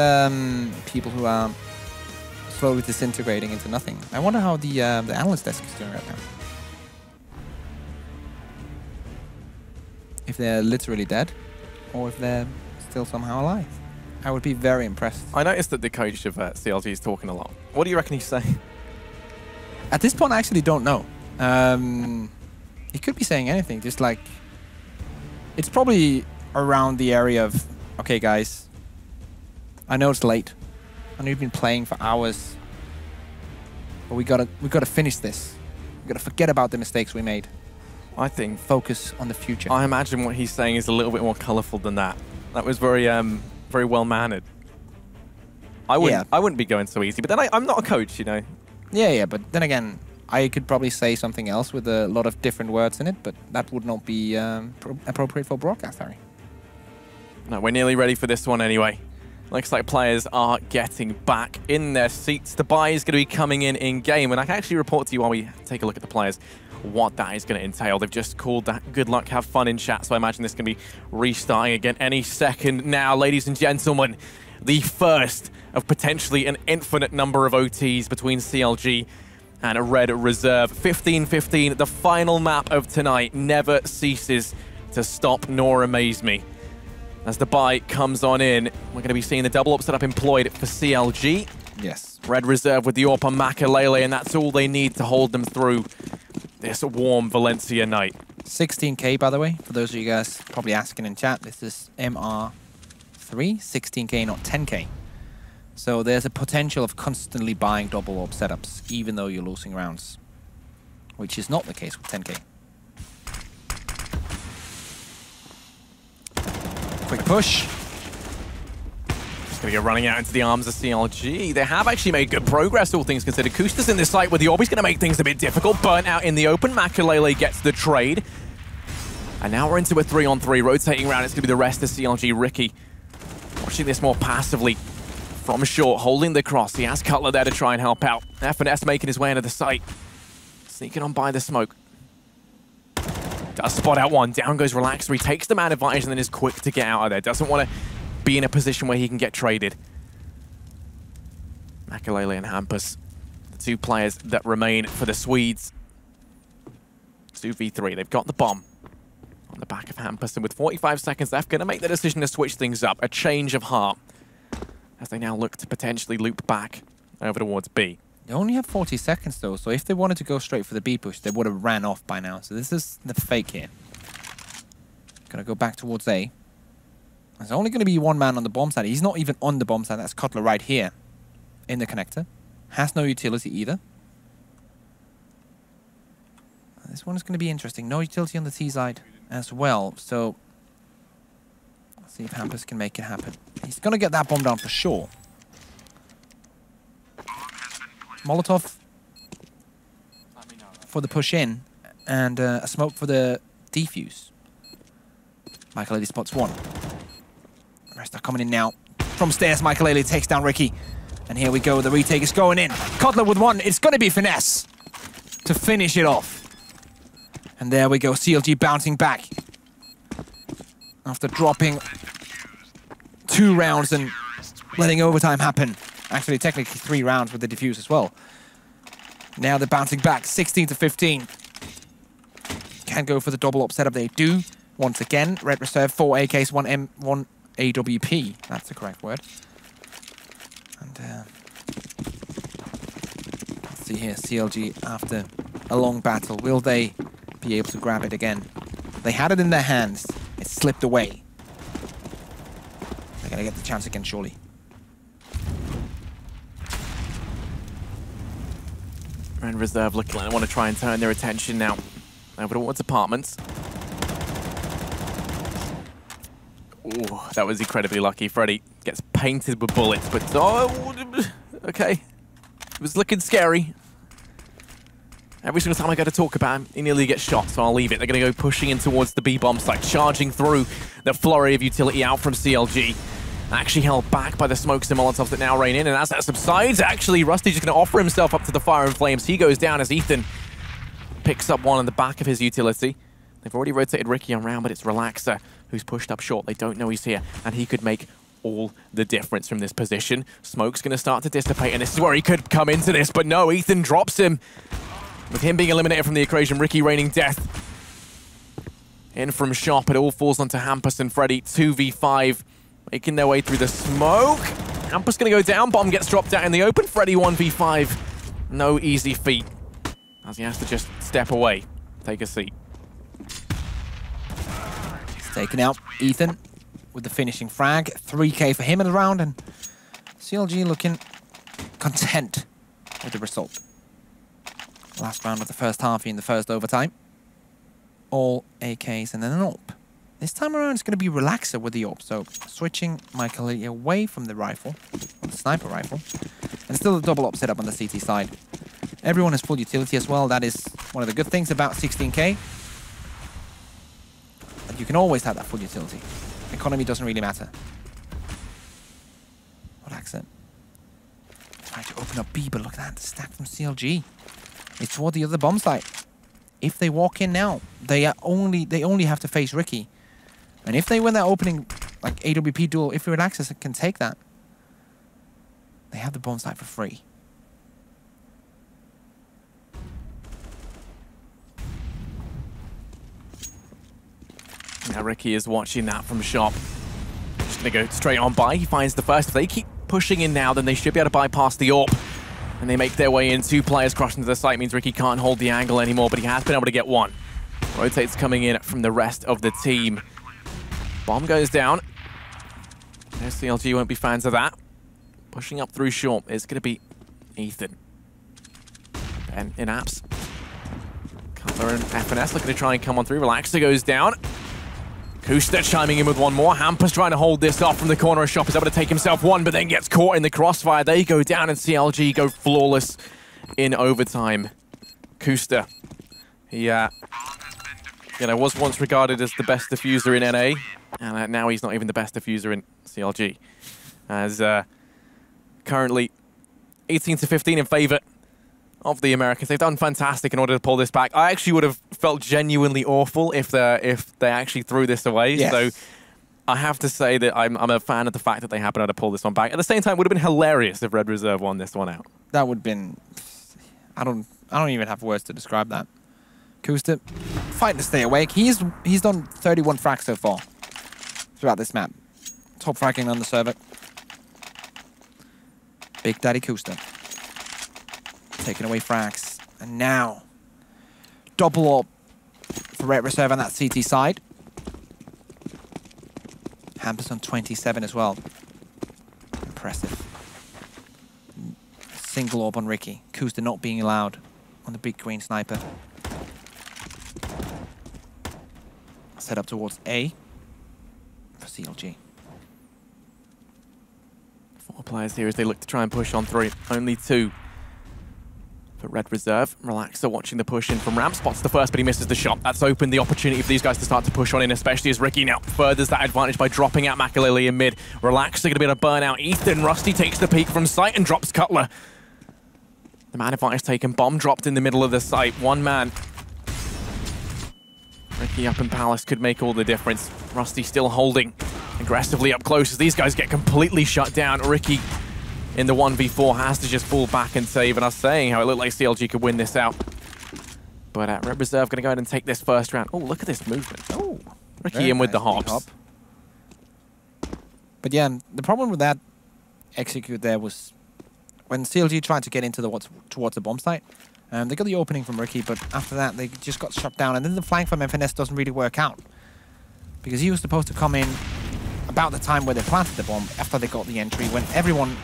people who are slowly disintegrating into nothing. I wonder how the analyst desk is doing right now. If they're literally dead, or if they're still somehow alive. I would be very impressed. I noticed that the coach of CLG is talking a lot. What do you reckon he's saying? At this point, I actually don't know. He could be saying anything, just like... It's probably around the area of, okay, guys, I know it's late. I know you've been playing for hours. But we gotta finish this. We gotta forget about the mistakes we made. I think... Focus on the future. I imagine what he's saying is a little bit more colourful than that. That was very very well-mannered. I wouldn't be going so easy, but then I'm not a coach, you know. Yeah, but then again, I could probably say something else with a lot of different words in it, but that would not be appropriate for broadcast, Harry. No, we're nearly ready for this one anyway. Looks like players are getting back in their seats. The buy is going to be coming in-game, and I can actually report to you while we take a look at the players what that is going to entail. They've just called that good luck, have fun in chat, so I imagine this can be restarting again any second now. Ladies and gentlemen, the first of potentially an infinite number of OTs between CLG and a Red Reserve. 15-15, the final map of tonight, never ceases to stop nor amaze me. As the buy comes on in, we're going to be seeing the double up setup employed for CLG. Yes. Red reserve with the AWP on Makalele, and that's all they need to hold them through this warm Valencia night. 16K, by the way, for those of you guys probably asking in chat. This is MR3, 16K, not 10K. So there's a potential of constantly buying double AWP setups, even though you're losing rounds, which is not the case with 10K. Quick push. Just going to go running out into the arms of CLG. They have actually made good progress, all things considered. Kusta's in this site with the AWP. He's going to make things a bit difficult. Burnt out in the open. Makalele gets the trade. And now we're into a 3-on-3 rotating round. It's going to be the rest of CLG. Ricky watching this more passively from short, holding the cross. He has Cutler there to try and help out. F&S making his way into the site. Sneaking on by the smoke. Does spot out one. Down goes Relaxer. He takes the man advantage and then is quick to get out of there. Doesn't want to be in a position where he can get traded. Makalele and Hampus, the two players that remain for the Swedes. 2v3. They've got the bomb on the back of Hampus, and with 45 seconds left, going to make the decision to switch things up. A change of heart as they now look to potentially loop back over towards B. They only have 40 seconds though, so if they wanted to go straight for the B push, they would have ran off by now. So this is the fake here. Gonna go back towards A. There's only gonna be one man on the bomb side. He's not even on the bomb side. That's Cutler right here in the connector. Has no utility either. This one is gonna be interesting. No utility on the T side as well. So let's see if Hampus can make it happen. He's gonna get that bomb down for sure. Molotov for the push in, and a smoke for the defuse. Makalele spots one. The rest are coming in now. From stairs, Makalele takes down Ricky. And here we go, the retake is going in. Cutler with one, it's going to be Finesse to finish it off. And there we go, CLG bouncing back. After dropping 2 rounds and letting overtime happen. Actually, technically 3 rounds with the defuse as well. Now they're bouncing back, 16 to 15. Can go for the double up setup. They do once again. Red reserve, 4 AKs, 1 AWP. That's the correct word. And let's see here, CLG after a long battle. Will they be able to grab it again? They had it in their hands. It slipped away. They're gonna get the chance again, surely. And reserve looking like they want to try and turn their attention now over towards apartments. Ooh, that was incredibly lucky. Freddy gets painted with bullets, but oh, okay. It was looking scary. Every single time I go to talk about him, he nearly gets shot, so I'll leave it. They're going to go pushing in towards the B-bomb site, charging through the flurry of utility out from CLG. Actually held back by the smokes and Molotovs that now rain in, and as that subsides, actually, Rusty just going to offer himself up to the fire and flames. He goes down as Ethan picks up one on the back of his utility. They've already rotated Ricky around, but it's Relaxer who's pushed up short. They don't know he's here, and he could make all the difference from this position. Smoke's going to start to dissipate, and this is where he could come into this, but no, Ethan drops him. With him being eliminated from the equation, Ricky raining death. In from shop, it all falls onto Hampus and Freddy, 2v5. Making their way through the smoke. Hampus going to go down. Bomb gets dropped out in the open. Freddy 1v5. No easy feat. As he has to just step away. Take a seat. He's taken out Ethan with the finishing frag. 3K for him in the round. And CLG looking content with the result. Last round of the first half in the first overtime. All AKs and then an AWP. This time around, it's going to be Relaxer with the AWP. So switching Makalele away from the rifle, or the sniper rifle, and still a double AWP setup on the CT side. Everyone has full utility as well. That is one of the good things about 16K. But you can always have that full utility. Economy doesn't really matter. Relaxer trying to open up B, but look at that, the stack from CLG. It's toward the other bomb site. If they walk in now, they only have to face Ricky. And if they win that opening, like AWP duel, if Relaxer can take that, they have the bomb site for free. Now Ricky is watching that from shop. Just going to go straight on by. He finds the first. If they keep pushing in now, then they should be able to bypass the AWP. And they make their way in. 2 players crossing to the site means Ricky can't hold the angle anymore, but he has been able to get one. Rotates coming in from the rest of the team. Bomb goes down. CLG won't be fans of that. Pushing up through short is going to be Ethan. And in apps. Cutler and FNS looking to try and come on through. Relaxer goes down. Kusta chiming in with one more. Hampus trying to hold this off from the corner of shop. Is able to take himself one, but then gets caught in the crossfire. They go down and CLG go flawless in overtime. Kusta, he was once regarded as the best diffuser in NA, and now he's not even the best diffuser in CLG. As currently 18-15 in favor of the Americans. They've done fantastic in order to pull this back. I actually would have felt genuinely awful if they actually threw this away. Yes. So I have to say that I'm a fan of the fact that they happen to pull this one back. At the same time, it would have been hilarious if Red Reserve won this one out. That would have been... I don't even have words to describe that. Kusta fighting to stay awake. He's done 31 frags so far throughout this map. Top fragging on the server. Big Daddy Kusta. Taking away frags. And now, double up for Red Reserve on that CT side. Hampus on 27 as well. Impressive. Single orb on Ricky. Kusta not being allowed on the big green sniper. Set up towards A for CLG. 4 players here as they look to try and push on through. Only 2 for Red Reserve. Relaxer watching the push in from ramp. Spots the first, but he misses the shot. That's opened the opportunity for these guys to start to push on in, especially as Ricky now furthers that advantage by dropping out Makalele in mid. Relaxer going to be able to burn out Ethan. Rusty takes the peak from sight and drops Cutler. The man advantage taken. Bomb dropped in the middle of the site. One man. Ricky up in Palace could make all the difference. Rusty still holding aggressively up close as these guys get completely shut down. Ricky in the 1v4 has to just fall back and save, and I was saying how it looked like CLG could win this out. But Red Reserve going to go ahead and take this first round. Oh, look at this movement. Oh, Ricky in with the hops. But yeah, the problem with that execute there was when CLG tried to get into towards the bomb site, they got the opening from Ricky, but after that they just got shut down, and then the flank from FNS doesn't really work out. Because he was supposed to come in about the time where they planted the bomb, after they got the entry, when everyone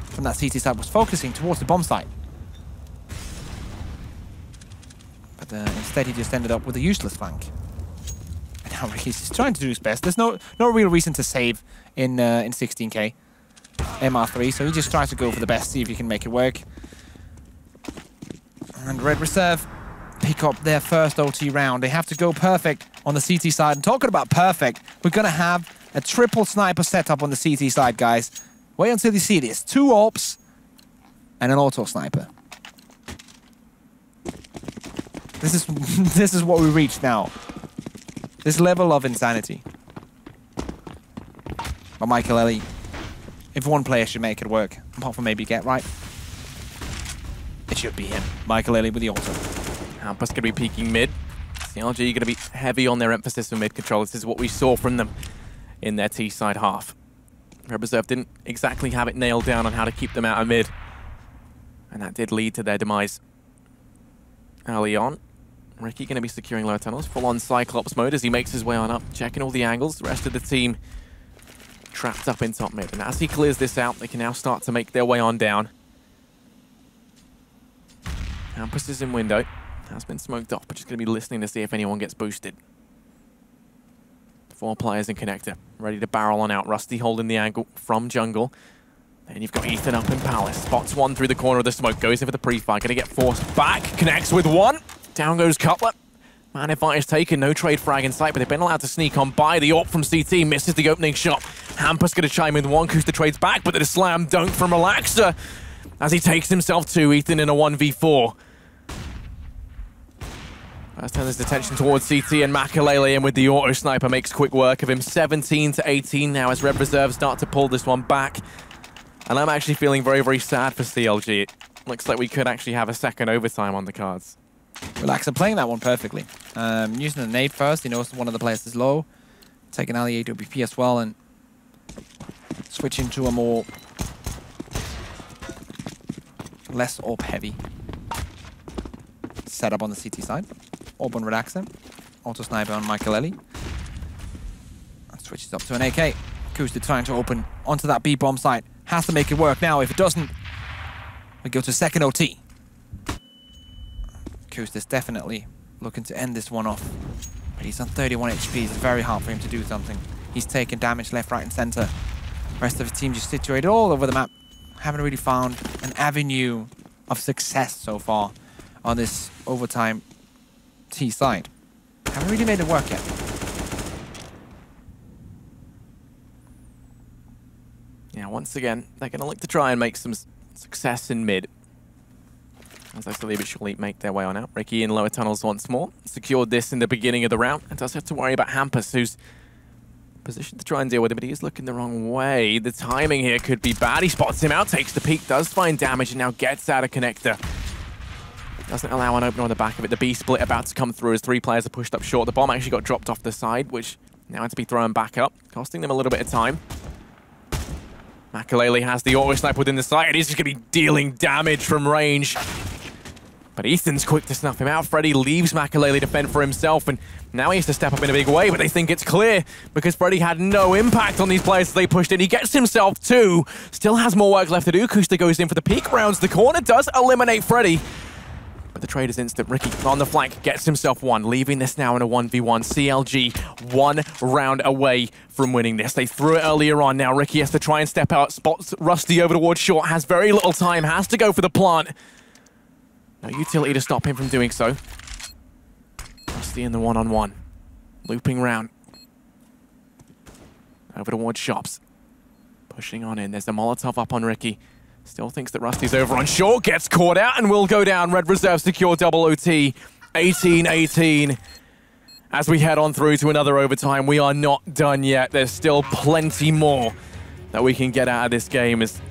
from that CT side was focusing towards the bomb site. But instead he just ended up with a useless flank. And now Ricky's just trying to do his best. There's no real reason to save in 16K. MR3, so he just tries to go for the best, see if he can make it work. And Red Reserve pick up their first OT round. They have to go perfect on the CT side. And talking about perfect, we're going to have a triple sniper setup on the CT side, guys. Wait until you see this. 2 AWPs and an auto sniper. This is what we reach now. This level of insanity. But Makalele, if one player should make it work, apart from maybe Get Right, it should be him. Makalele with the auto. Hampus going to be peeking mid. CLG going to be heavy on their emphasis for mid control. This is what we saw from them in their T-side half. Red Reserve didn't exactly have it nailed down on how to keep them out of mid. And that did lead to their demise early on. Ricky going to be securing lower tunnels. Full-on Cyclops mode as he makes his way on up, checking all the angles. The rest of the team trapped up in top mid. And as he clears this out, they can now start to make their way on down. Hampus is in window. Has been smoked off, but just going to be listening to see if anyone gets boosted. 4 players in connector, ready to barrel on out. Rusty holding the angle from jungle. Then you've got Ethan up in Palace. Spots one through the corner of the smoke. Goes in for the pre-fire. Going to get forced back. Connects with one. Down goes Cutler. Man advantage taken. No trade frag in sight, but they've been allowed to sneak on by. The AWP from CT misses the opening shot. Hampus going to chime in one. Kusta trades back, but the slam dunk from Relaxer as he takes himself to Ethan in a 1v4. First turn his attention towards CT, and Makalele in with the auto sniper makes quick work of him. 17-18 now as Red Reserve start to pull this one back. And I'm actually feeling very, very sad for CLG. It looks like we could actually have a second overtime on the cards. Relaxer playing that one perfectly. Using the nade first, he knows one of the players is low. Taking out the AWP as well and switching to a more less AWP heavy. Set up on the CT side. AWP on Relaxer. Auto sniper on Michaelelli. And switches up to an AK. Kusta trying to open onto that B bomb site. Has to make it work now. If it doesn't, we go to second OT. Kusta's definitely looking to end this one off. But he's on 31 HP. It's very hard for him to do something. He's taking damage left, right, and center. Rest of his team just situated all over the map. Haven't really found an avenue of success so far on this overtime T side. Haven't really made it work yet. Yeah, once again, they're going to look to try and make some success in mid. As they slowly but surely make their way on out. Ricky in lower tunnels once more. Secured this in the beginning of the round. And does have to worry about Hampus, who's positioned to try and deal with it, but he is looking the wrong way. The timing here could be bad. He spots him out, takes the peek, does find damage, and now gets out of connector. Doesn't allow an opener on the back of it. The B split about to come through as 3 players are pushed up short. The bomb actually got dropped off the side, which now had to be thrown back up, costing them a little bit of time. Makalele has the auto snipe within the site, and he's just going to be dealing damage from range. But Ethan's quick to snuff him out. Freddy leaves Makalele to fend for himself, and now he has to step up in a big way, but they think it's clear because Freddy had no impact on these players as they pushed in. He gets himself 2. Still has more work left to do. Kusta goes in for the peek, rounds the corner, does eliminate Freddy. But the trade is instant. Ricky on the flank gets himself 1, leaving this now in a 1v1. CLG 1 round away from winning this. They threw it earlier on. Now Ricky has to try and step out, spots Rusty over towards short, has very little time, has to go for the plant. No utility to stop him from doing so. Rusty in the one-on-one. Looping round. Over towards shops. Pushing on in. There's the Molotov up on Ricky. Still thinks that Rusty's over on short. Gets caught out and will go down. Red Reserve secure double OT. 18-18. As we head on through to another overtime, we are not done yet. There's still plenty more that we can get out of this game as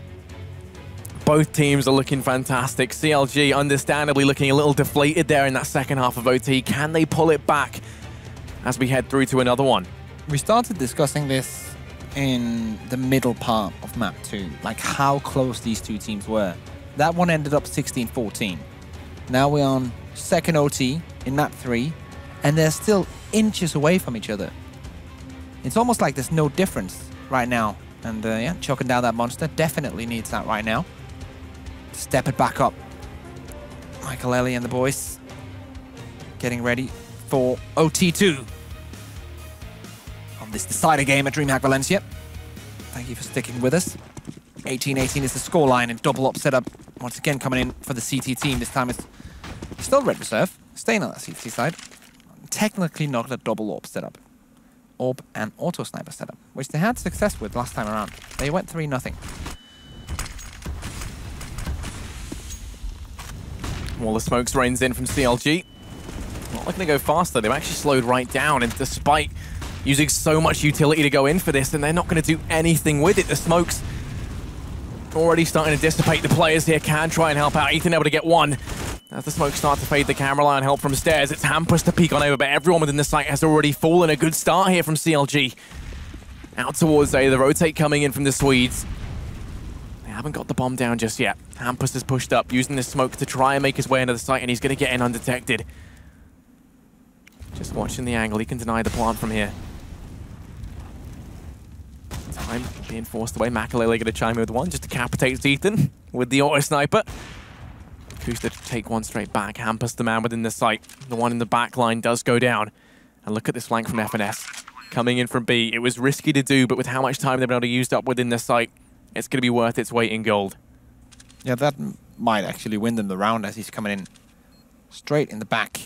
both teams are looking fantastic. CLG understandably looking a little deflated there in that second half of OT. Can they pull it back as we head through to another one? We started discussing this in the middle part of map 2, like how close these two teams were. That one ended up 16-14. Now we're on second OT in map 3, and they're still inches away from each other. It's almost like there's no difference right now. And yeah, choking down that monster definitely needs that right now. Step it back up. Michaelelli and the boys getting ready for OT2 of this decider game at DreamHack Valencia. Thank you for sticking with us. 18-18 is the scoreline, and double up setup once again coming in for the CT team. This time it's still Red Reserve, staying on that CT side. Technically not a double AWP setup. AWP and auto sniper setup, which they had success with last time around. They went 3-0. Well, the smokes rains in from CLG. Not looking to go faster. They've actually slowed right down, and despite using so much utility to go in for this, and they're not going to do anything with it. The smokes already starting to dissipate. The players here can try and help out. Ethan able to get 1. As the smokes start to fade, the camera line help from stairs. It's Hampus to peek on over, but everyone within the site has already fallen. A good start here from CLG. Out towards A, the rotate coming in from the Swedes. They haven't got the bomb down just yet. Hampus has pushed up, using the smoke to try and make his way into the site, and he's going to get in undetected. Just watching the angle, he can deny the plant from here. Time being forced away. Makalele going to chime in with 1, just decapitates Ethan with the auto sniper. Kusta to take 1 straight back. Hampus, the man within the site. The one in the back line does go down. And look at this flank from FNS. Coming in from B. It was risky to do, but with how much time they've been able to use up within the site, it's going to be worth its weight in gold. Yeah, that might actually win them the round as he's coming in straight in the back.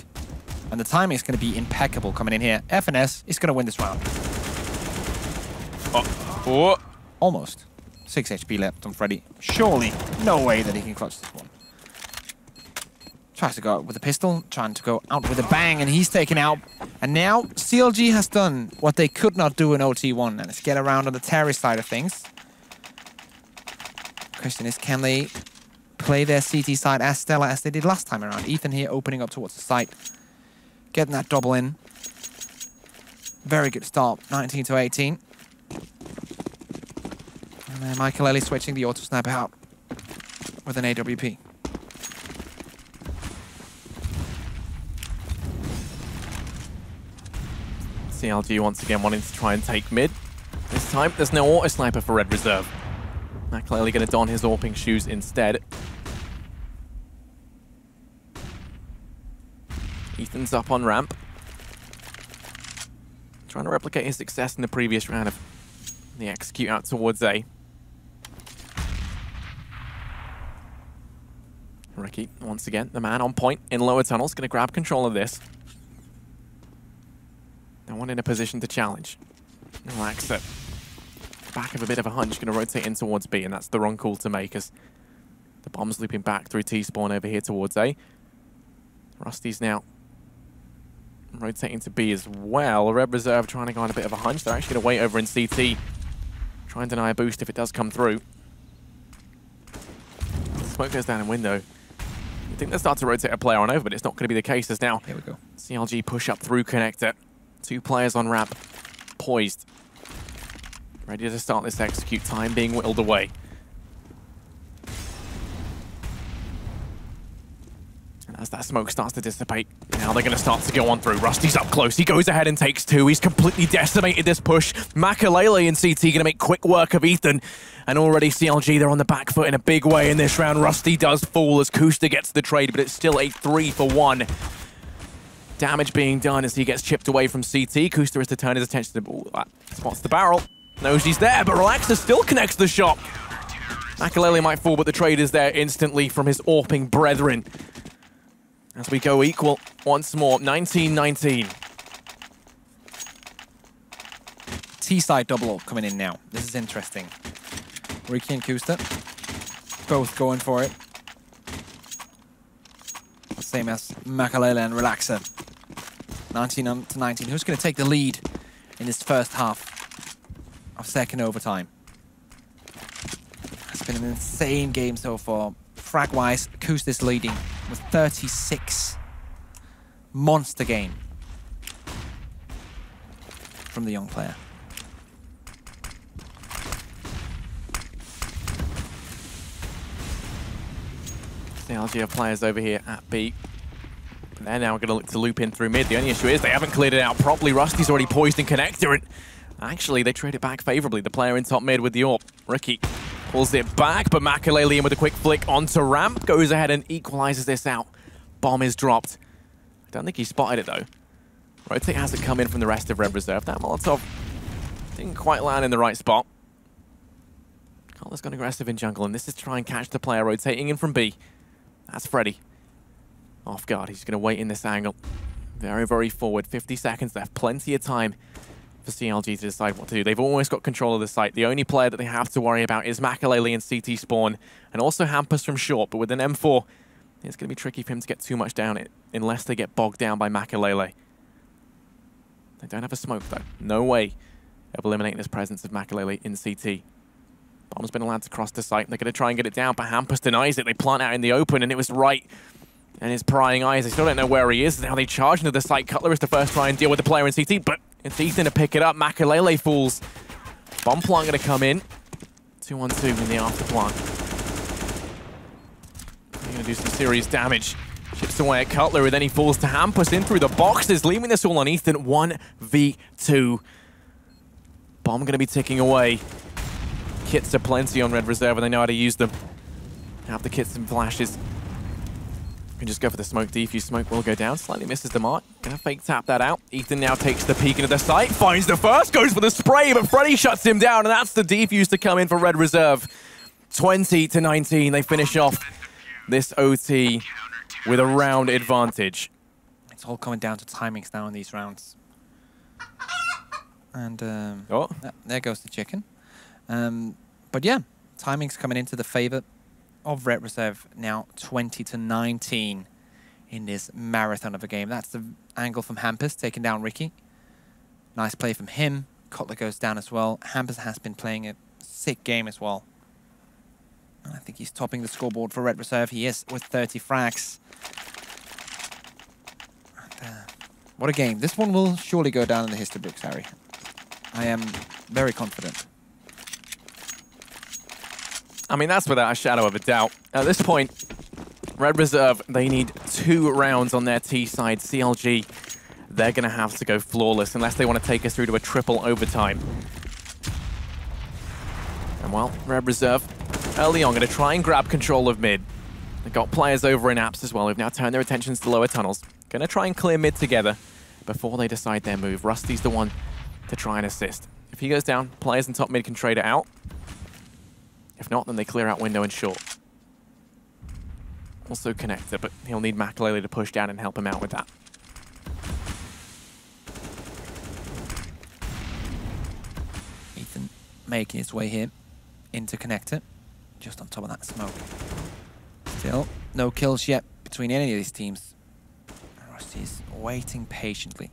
And the timing is going to be impeccable coming in here. FNS is going to win this round. Oh. Almost. 6 HP left on Freddy. Surely, no way that he can clutch this one. Tries to go out with a pistol, trying to go out with a bang, and he's taken out. And now CLG has done what they could not do in OT1, and it's get around on the terrorist side of things. Question is, can they play their CT side as stellar as they did last time around? Ethan here opening up towards the site, getting that double in. Very good start, 19-18. And then Michaelelli switching the auto sniper out with an AWP. CLG once again wanting to try and take mid. This time, there's no auto sniper for Red Reserve. Clearly going to don his AWPing shoes instead. Ethan's up on ramp. Trying to replicate his success in the previous round of the execute out towards A. Ricky, once again, the man on point in lower tunnels, going to grab control of this. No one in a position to challenge. Relax it. Back of a bit of a hunch, going to rotate in towards B, and that's the wrong call to make as the bomb's looping back through T-spawn over here towards A. Rusty's now rotating to B as well. Red Reserve trying to go on a bit of a hunch. They're actually going to wait over in CT. Try and deny a boost if it does come through. Smoke goes down in window. You think they'll start to rotate a player on over, but it's not going to be the case as now. Here we go. CLG push up through connector. 2 players on ramp, poised. Ready to start this execute, time being whittled away. And as that smoke starts to dissipate, now they're going to start to go on through. Rusty's up close, he goes ahead and takes 2. He's completely decimated this push. Makalele and CT going to make quick work of Ethan. And already CLG, they're on the back foot in a big way in this round. Rusty does fall as Kusta gets the trade, but it's still a 3-for-1. Damage being done as he gets chipped away from CT. Kusta has to turn his attention to the ball. Spots the barrel. Knows he's there, but Relaxer still connects the shot. Makalele might fall, but the trade is there instantly from his AWPing brethren. As we go equal once more, 19-19. T-side double AWP coming in now. This is interesting. Ricky and Kusta, both going for it. Same as Makalele and Relaxer. 19-19. Who's going to take the lead in this first half of second overtime? It's been an insane game so far. Frag-wise, Kusta's leading with 36. Monster game from the young player. CLG have players over here at B. They're now going to look to loop in through mid. The only issue is they haven't cleared it out properly. Rusty's already poised in connector, and actually they trade it back favorably. The player in top mid with the AWP. Ricky pulls it back, but Makalele in with a quick flick onto ramp. Goes ahead and equalizes this out. Bomb is dropped. I don't think he spotted it though. Rotate hasn't come in from the rest of Red Reserve. That Molotov didn't quite land in the right spot. Collar's gone aggressive in jungle, and this is to try and catch the player rotating in from B. That's Freddy. Off guard, he's going to wait in this angle. Very, very forward. 50 seconds left. Plenty of time for CLG to decide what to do. They've almost got control of the site. The only player that they have to worry about is Makalele and CT spawn, and also Hampus from short. But with an M4, it's going to be tricky for him to get too much down it unless they get bogged down by Makalele. They don't have a smoke though. No way of eliminating this presence of Makalele in CT. Bomb's been allowed to cross the site. They're going to try and get it down, but Hampus denies it. They plant out in the open, and it was right in his prying eyes. They still don't know where he is. Now they charge into the site. Cutler is the first to try and deal with the player in CT, but it's Ethan to pick it up. Makalele falls. Bomb plant going to come in. 2-on-2 in the after plant. They're going to do some serious damage. Chips away at Cutler, and then he falls to Hampus in through the boxes, leaving this all on Ethan. 1v2. Bomb going to be ticking away. Kits are plenty on Red Reserve, and they know how to use them. Have the kits and flashes. You can just go for the smoke defuse. Smoke will go down. Slightly misses the mark. Gonna fake tap that out. Ethan now takes the peek into the site. Finds the first. Goes for the spray, but Freddy shuts him down, and that's the defuse to come in for Red Reserve. 20-19. They finish off this OT with a round advantage. It's all coming down to timings now in these rounds. And there goes the chicken. But yeah, timing's coming into the favor of Red Reserve now. 20-19 in this marathon of a game. That's the angle from Hampus taking down Ricky. Nice play from him. Cutler goes down as well. Hampus has been playing a sick game as well. I think he's topping the scoreboard for Red Reserve. He is with 30 frags. And, what a game. This one will surely go down in the history books, Harry. I am very confident. I mean, that's without a shadow of a doubt. At this point, Red Reserve, they need 2 rounds on their T side. CLG, they're going to have to go flawless unless they want to take us through to a triple overtime. And well, Red Reserve early on going to try and grab control of mid. They've got players over in apps as well who've now turned their attentions to lower tunnels. Going to try and clear mid together before they decide their move. Rusty's the one to try and assist. If he goes down, players in top mid can trade it out. If not, then they clear out window and short. Also connector, but he'll need Makalele to push down and help him out with that. Ethan making his way here into connector, just on top of that smoke. Still, no kills yet between any of these teams. Rusty's waiting patiently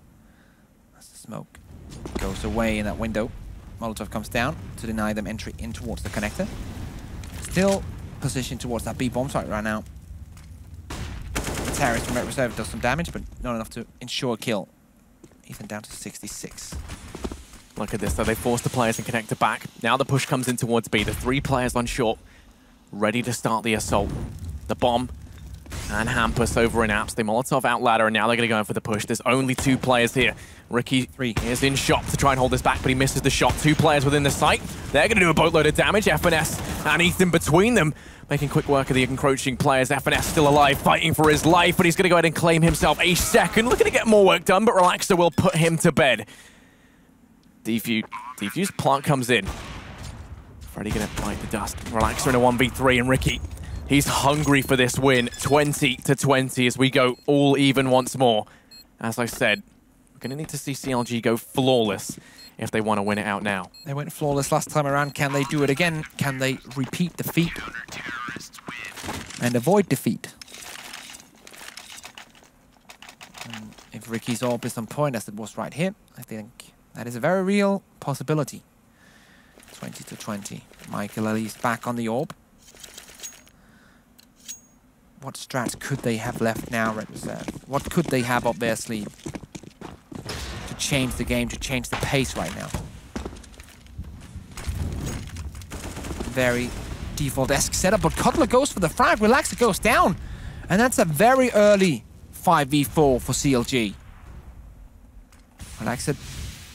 as the smoke goes away in that window. Molotov comes down to deny them entry in towards the connector. Still positioned towards that B bomb site right now. The terrorist from Red Reserve does some damage, but not enough to ensure a kill. Ethan down to 66. Look at this, though. They force the players and connector back. Now the push comes in towards B. The 3 players on short, ready to start the assault. The bomb and Hampus over in apps. They Molotov out ladder, and now they're going to go in for the push. There's only 2 players here. Ricky is in shot to try and hold this back, but he misses the shot. 2 players within the site. They're going to do a boatload of damage. FNS and Ethan between them, making quick work of the encroaching players. FNS still alive, fighting for his life, but he's going to go ahead and claim himself a second. Looking to get more work done, but Relaxer will put him to bed. Defuse plant comes in. Freddy going to bite the dust. Relaxer in a 1v3, and Ricky, he's hungry for this win. 20-20 as we go all even once more. As I said, we're going to need to see CLG go flawless if they want to win it out now. They went flawless last time around. Can they do it again? Can they repeat defeat and avoid defeat? And if Ricky's orb is on point, as it was right here, I think that is a very real possibility. 20-20. Makalele's back on the orb. What strats could they have left now, Red Reserve? What could they have up their sleeve to change the game, to change the pace right now? Very default-esque setup, but Cutler goes for the frag. Relaxer goes down. And that's a very early 5v4 for CLG. Relaxer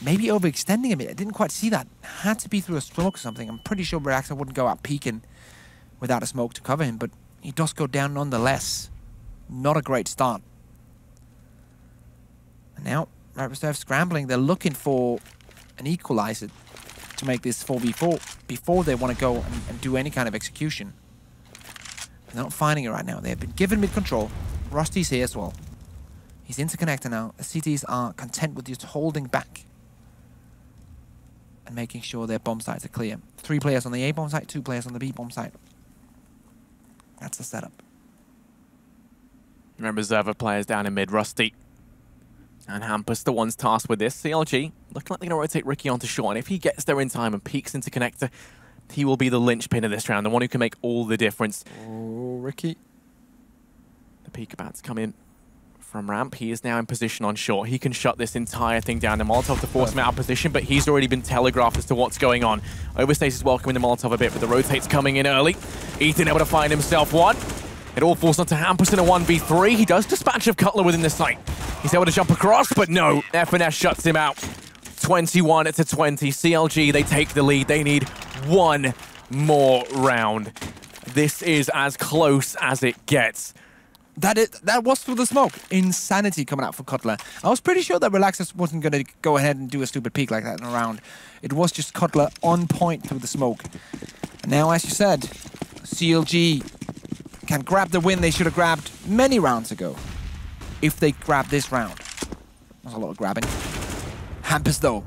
maybe overextending a bit. I didn't quite see that. Had to be through a smoke or something. I'm pretty sure Relaxer wouldn't go out peeking without a smoke to cover him, but he does go down nonetheless. Not a great start. And now, Red Reserve scrambling. They're looking for an equalizer to make this 4v4 before they want to go and do any kind of execution. They're not finding it right now. They've been given mid-control. Rusty's here as well. He's into connector now. The CTs are content with just holding back and making sure their bomb sites are clear. 3 players on the A bomb site, 2 players on the B bomb site. That's the setup. Remember, Reserve players down in mid. Rusty and Hampus, the ones tasked with this. CLG looking like they're going to rotate Ricky onto short, and if he gets there in time and peeks into connector, he will be the linchpin of this round, the one who can make all the difference. Oh, Ricky. The peek about to come in from ramp. He is now in position on short. He can shut this entire thing down. The Molotov to force him out of position, but he's already been telegraphed as to what's going on. Overstace is welcoming the Molotov a bit, but the rotate's coming in early. Ethan able to find himself one. It all falls onto Hampus in a 1v3. He does dispatch of Cutler within the site. He's able to jump across, but no. FNS shuts him out. 21-20. CLG, they take the lead. They need one more round. This is as close as it gets. That was through the smoke. Insanity coming out for Cutler. I was pretty sure that Relaxer wasn't going to go ahead and do a stupid peek like that in a round. It was just Cutler on point through the smoke. And now, as you said, CLG can grab the win they should have grabbed many rounds ago. If they grab this round. There's a lot of grabbing. Hampus, though,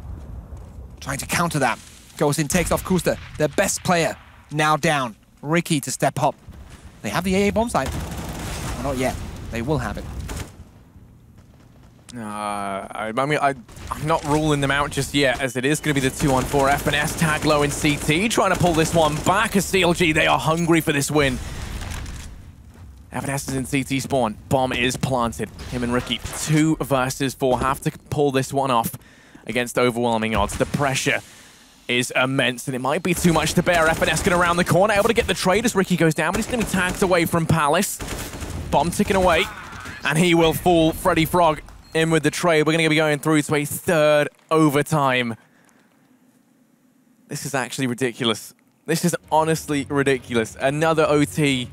trying to counter that. Goes in, takes off Kuster, their best player, now down. Ricky to step up. They have the AA bomb site. Not yet. They will have it. I'm not ruling them out just yet, as it is going to be the 2-on-4. FNS tag low in CT, trying to pull this one back as CLG, they are hungry for this win. FNS is in CT spawn. Bomb is planted. Him and Ricky, 2 versus 4, have to pull this one off against overwhelming odds. The pressure is immense, and it might be too much to bear. FNS going around the corner, able to get the trade as Ricky goes down, but he's going to be tagged away from Palace. Bomb ticking away, and he will fall. Freddy Frog in with the trade. We're going to be going through to a third overtime. This is actually ridiculous. This is honestly ridiculous. Another OT.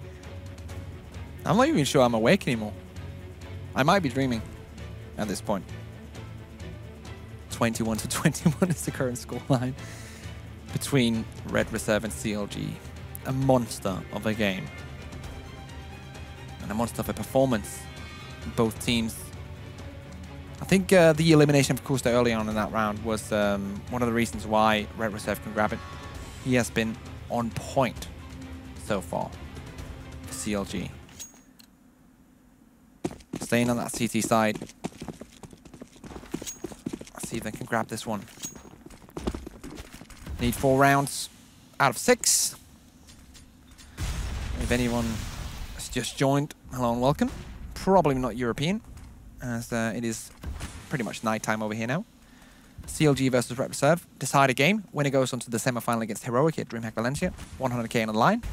I'm not even sure I'm awake anymore. I might be dreaming at this point. 21-21 is the current scoreline between Red Reserve and CLG. A monster of a game. And a monster of a performance. Both teams. I think the elimination of Kusta early on in that round was one of the reasons why Red Reserve can grab it. He has been on point so far for CLG. Staying on that CT side. Let's see if they can grab this one. Need 4 rounds out of 6. If anyone has just joined, hello and welcome. Probably not European, as it is pretty much nighttime over here now. CLG versus Red Reserve. Decide a game. Winner goes on to the semi-final against Heroic at DreamHack Valencia. 100k on the line.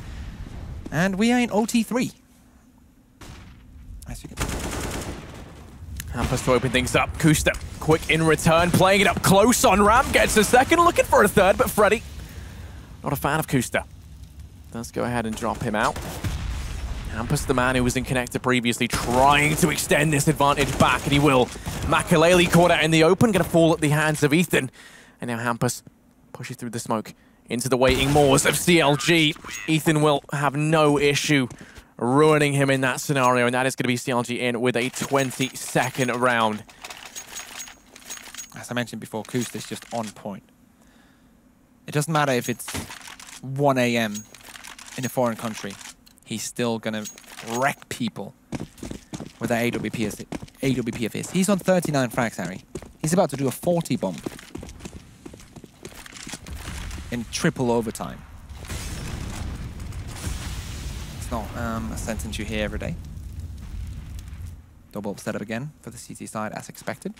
And we are in OT3. As you can see. Hampus to open things up. Kusta, quick in return, playing it up close on ramp. Gets a second, looking for a third, but Freddy, not a fan of Kusta. Does go ahead and drop him out. Hampus, the man who was in connector previously, trying to extend this advantage back, and he will. Makalele caught out in the open, going to fall at the hands of Ethan. And now Hampus pushes through the smoke into the waiting moors of CLG. Ethan will have no issue ruining him in that scenario, and that is going to be CLG in with a 20-second round. As I mentioned before, Kusta is just on point. It doesn't matter if it's 1 AM in a foreign country. He's still going to wreck people with that AWP of his. He's on 39 frags, Harry. He's about to do a 40 bomb in triple overtime. It's not a sentence you hear every day. Double up setup again for the CT side as expected.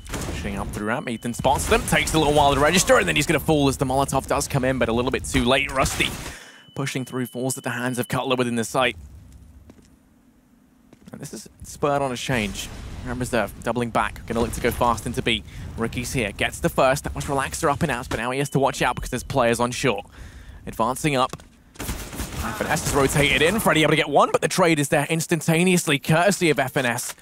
Pushing up through ramp, Ethan spots them, takes a little while to register, and then he's going to fall as the Molotov does come in, but a little bit too late. Rusty pushing through, falls at the hands of Cutler within the site. And this is spurred on a change. Red Reserve doubling back, going to look to go fast into B. Ricky's here, gets the first. That was Relaxer up and out, but now he has to watch out because there's players on short. Advancing up. FNS is rotated in. Freddy able to get one, but the trade is there instantaneously, courtesy of FNS.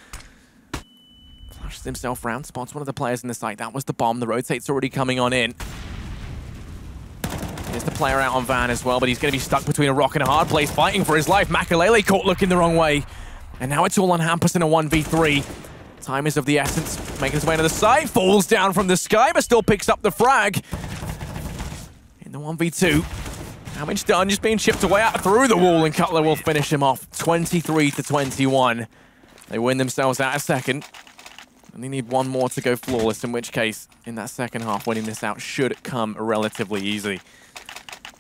Flashes himself round, spots one of the players in the site. That was the bomb. The rotate's already coming on in. Here's the player out on Van as well, but he's going to be stuck between a rock and a hard place, fighting for his life. Makalele caught looking the wrong way. And now it's all on Hampus in a 1v3. Time is of the essence. Making his way to the side, falls down from the sky, but still picks up the frag. In the 1v2. Damage done, just being chipped away out through the wall, and Cutler will finish him off. 23-21. They win themselves out a second. And they need one more to go flawless, in which case, in that second half, winning this out should come relatively easy.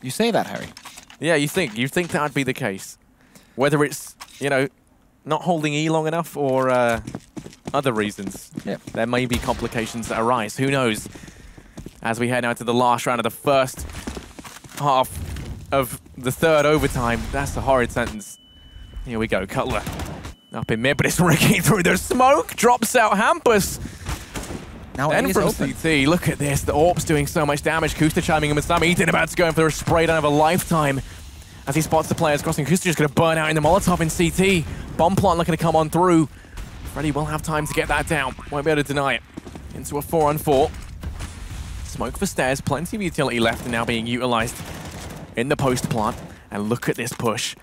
You say that, Harry? Yeah, you think that would be the case. Whether it's, you know, not holding E long enough or other reasons. Yep. There may be complications that arise. Who knows? As we head now to the last round of the first half of the third overtime. That's a horrid sentence. Here we go. Cutler up in mid, but it's Ricky through the smoke. Drops out Hampus. Now then from open. CT, look at this. The AWP's doing so much damage. Kusta chiming in with some. Ethan about to go in for a spray down of a lifetime. As he spots the players crossing, Kusta just going to burn out in the Molotov in CT. Bomb plant looking to come on through. Freddy will have time to get that down. Won't be able to deny it. Into a 4-on-4. Smoke for stairs. Plenty of utility left and now being utilized in the post plant. And look at this push.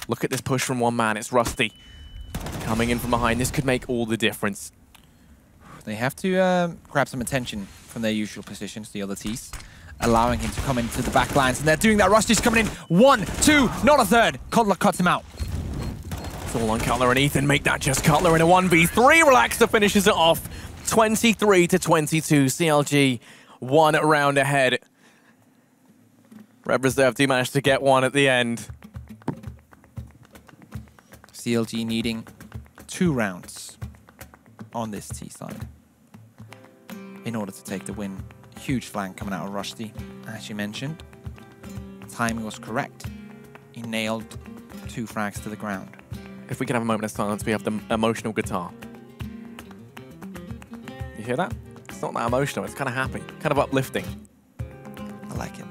Look at this push from one man. It's Rusty coming in from behind. This could make all the difference. They have to grab some attention from their usual positions, the other T's, allowing him to come into the back lines. And they're doing that. Rusty's coming in. 1, 2, not a third. Cutler cuts him out. It's all on Cutler and Ethan. Make that just Cutler in a 1v3. Relaxer finishes it off. 23-22. CLG 1 round ahead. Red Reserve do manage to get one at the end. CLG needing 2 rounds on this T side in order to take the win. Huge flank coming out of Rusty, as you mentioned. Timing was correct. He nailed 2 frags to the ground. If we can have a moment of silence, we have the emotional guitar. You hear that? It's not that emotional, it's kind of happy, kind of uplifting. I like it.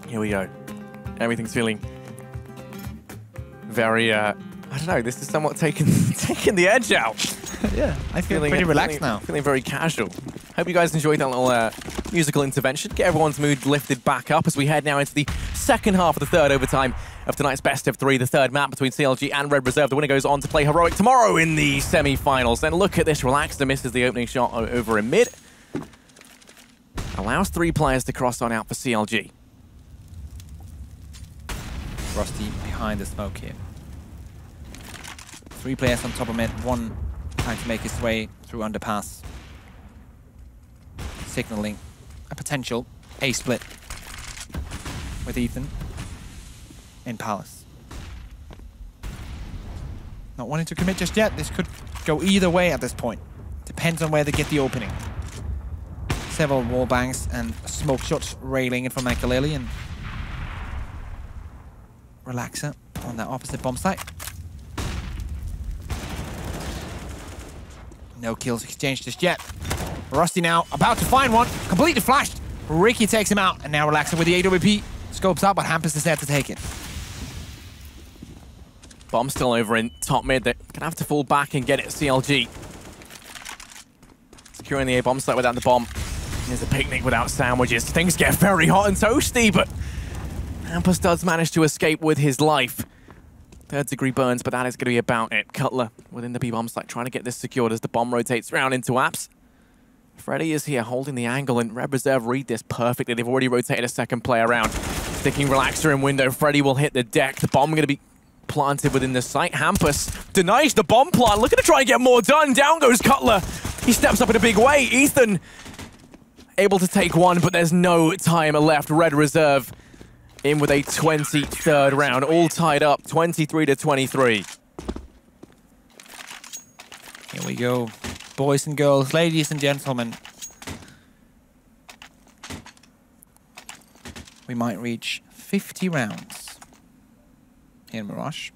Here we go. Everything's feeling very, I don't know, this is somewhat taking the edge out. Yeah, I feel pretty relaxed now. Feeling very casual. Hope you guys enjoyed that little musical intervention. Get everyone's mood lifted back up as we head now into the second half of the third overtime of tonight's best of 3, the third map between CLG and Red Reserve. The winner goes on to play Heroic tomorrow in the semi-finals. Then look at this, Relaxer misses the opening shot over in mid. Allows 3 players to cross on out for CLG. Rusty behind the smoke here. 3 players on top of mid, 1 trying to make his way through underpass. Signaling a potential A split with Ethan in Palace. Not wanting to commit just yet. This could go either way at this point. Depends on where they get the opening. Several wall bangs and smoke shots railing in from Makaleli, and Relaxer on that opposite bomb site. No kills exchanged just yet. Rusty now about to find one. Completely flashed. Ricky takes him out, and now Relaxer with the AWP. Scopes up, but Hampus is there to take it. Bomb still over in top mid. They're gonna have to fall back and get it. CLG securing the A bomb site without the bomb. Here's a picnic without sandwiches. Things get very hot and toasty, but Hampus does manage to escape with his life. 3rd degree burns, but that is going to be about it. Cutler within the B bomb site trying to get this secured as the bomb rotates round into Apps. Freddy is here holding the angle, and Red Reserve read this perfectly. They've already rotated a second player around. Sticking Relaxer in window. Freddy will hit the deck. The bomb going to be planted within the site. Hampus denies the bomb plant. Looking to try and get more done. Down goes Cutler. He steps up in a big way. Ethan able to take one, but there's no time left. Red Reserve in with a 23rd round. All tied up, 23-23. Here we go. Boys and girls, ladies and gentlemen. We might reach 50 rounds here in Mirage.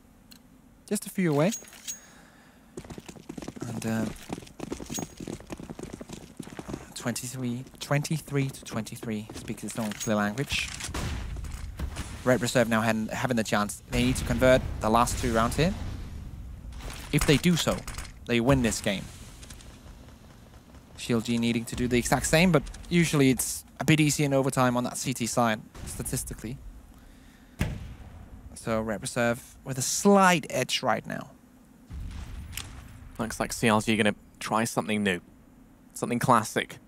Just a few away. And 23-23, speaks its own clear language. Red Reserve now having the chance. They need to convert the last 2 rounds here. If they do so, they win this game. CLG needing to do the exact same, but usually it's a bit easier in overtime on that CT side, statistically. So Red Reserve with a slight edge right now. Looks like CLG are going to try something new. Something classic.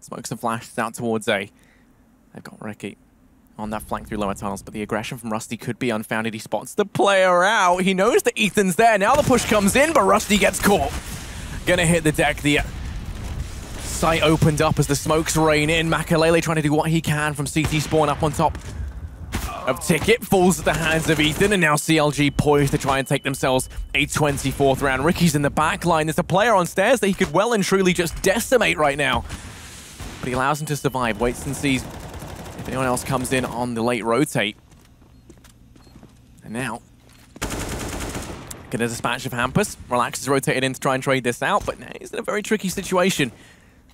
Smokes and flashes out towards A. They've got Ricky on that flank through lower tunnels, but the aggression from Rusty could be unfounded. He spots the player out. He knows that Ethan's there. Now the push comes in, but Rusty gets caught. Gonna hit the deck. The site opened up as the smokes rain in. Makaleli trying to do what he can from CT spawn up on top of Ticket. Falls at the hands of Ethan, and now CLG poised to try and take themselves a 24th round. Ricky's in the back line. There's a player on stairs that he could well and truly just decimate right now. But he allows him to survive. Waits and sees if anyone else comes in on the late rotate. And now, gonna dispatch of Hampus. Relax is rotated in to try and trade this out, but now he's in a very tricky situation.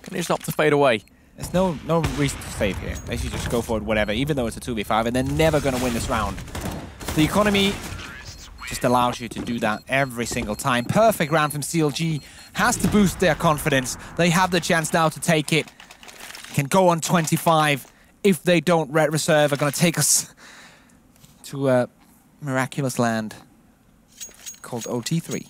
Gonna just opt to fade away. There's no reason to save here. Basically just go for it, whatever, even though it's a 2v5, and they're never gonna win this round. The economy just allows you to do that every single time. Perfect round from CLG. Has to boost their confidence. They have the chance now to take it. Can go on 25. If they don't, Red Reserve are gonna take us to a miraculous land called OT3.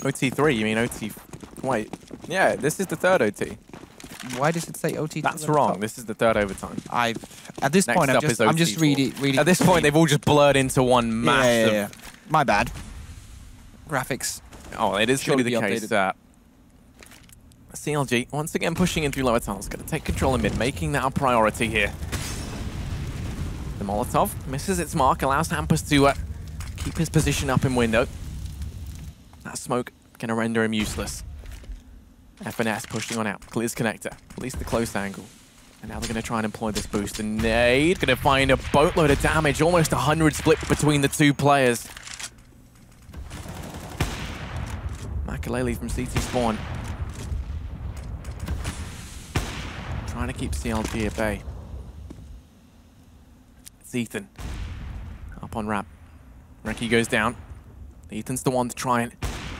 OT3? You mean OT... Wait. Yeah, this is the 3rd OT. Why does it say OT3? That's wrong. This is the 3rd overtime. At this point, I'm just reading. At this point, they've all just blurred into one massive... Yeah. My bad. Graphics. Oh, it is going to be the case updated. that CLG, once again pushing in through lower tunnels, going to take control of mid, making that a priority here. The Molotov misses its mark, allows Hampus to keep his position up in window. That smoke going to render him useless. FNS pushing on out, clears connector, at least the close angle. And now they're going to try and employ this boost. And Nade going to find a boatload of damage, almost 100 split between the two players. Makalele from CT Spawn. Trying to keep CLG at bay. It's Ethan. Up on ramp. Ricky goes down. Ethan's the one to try and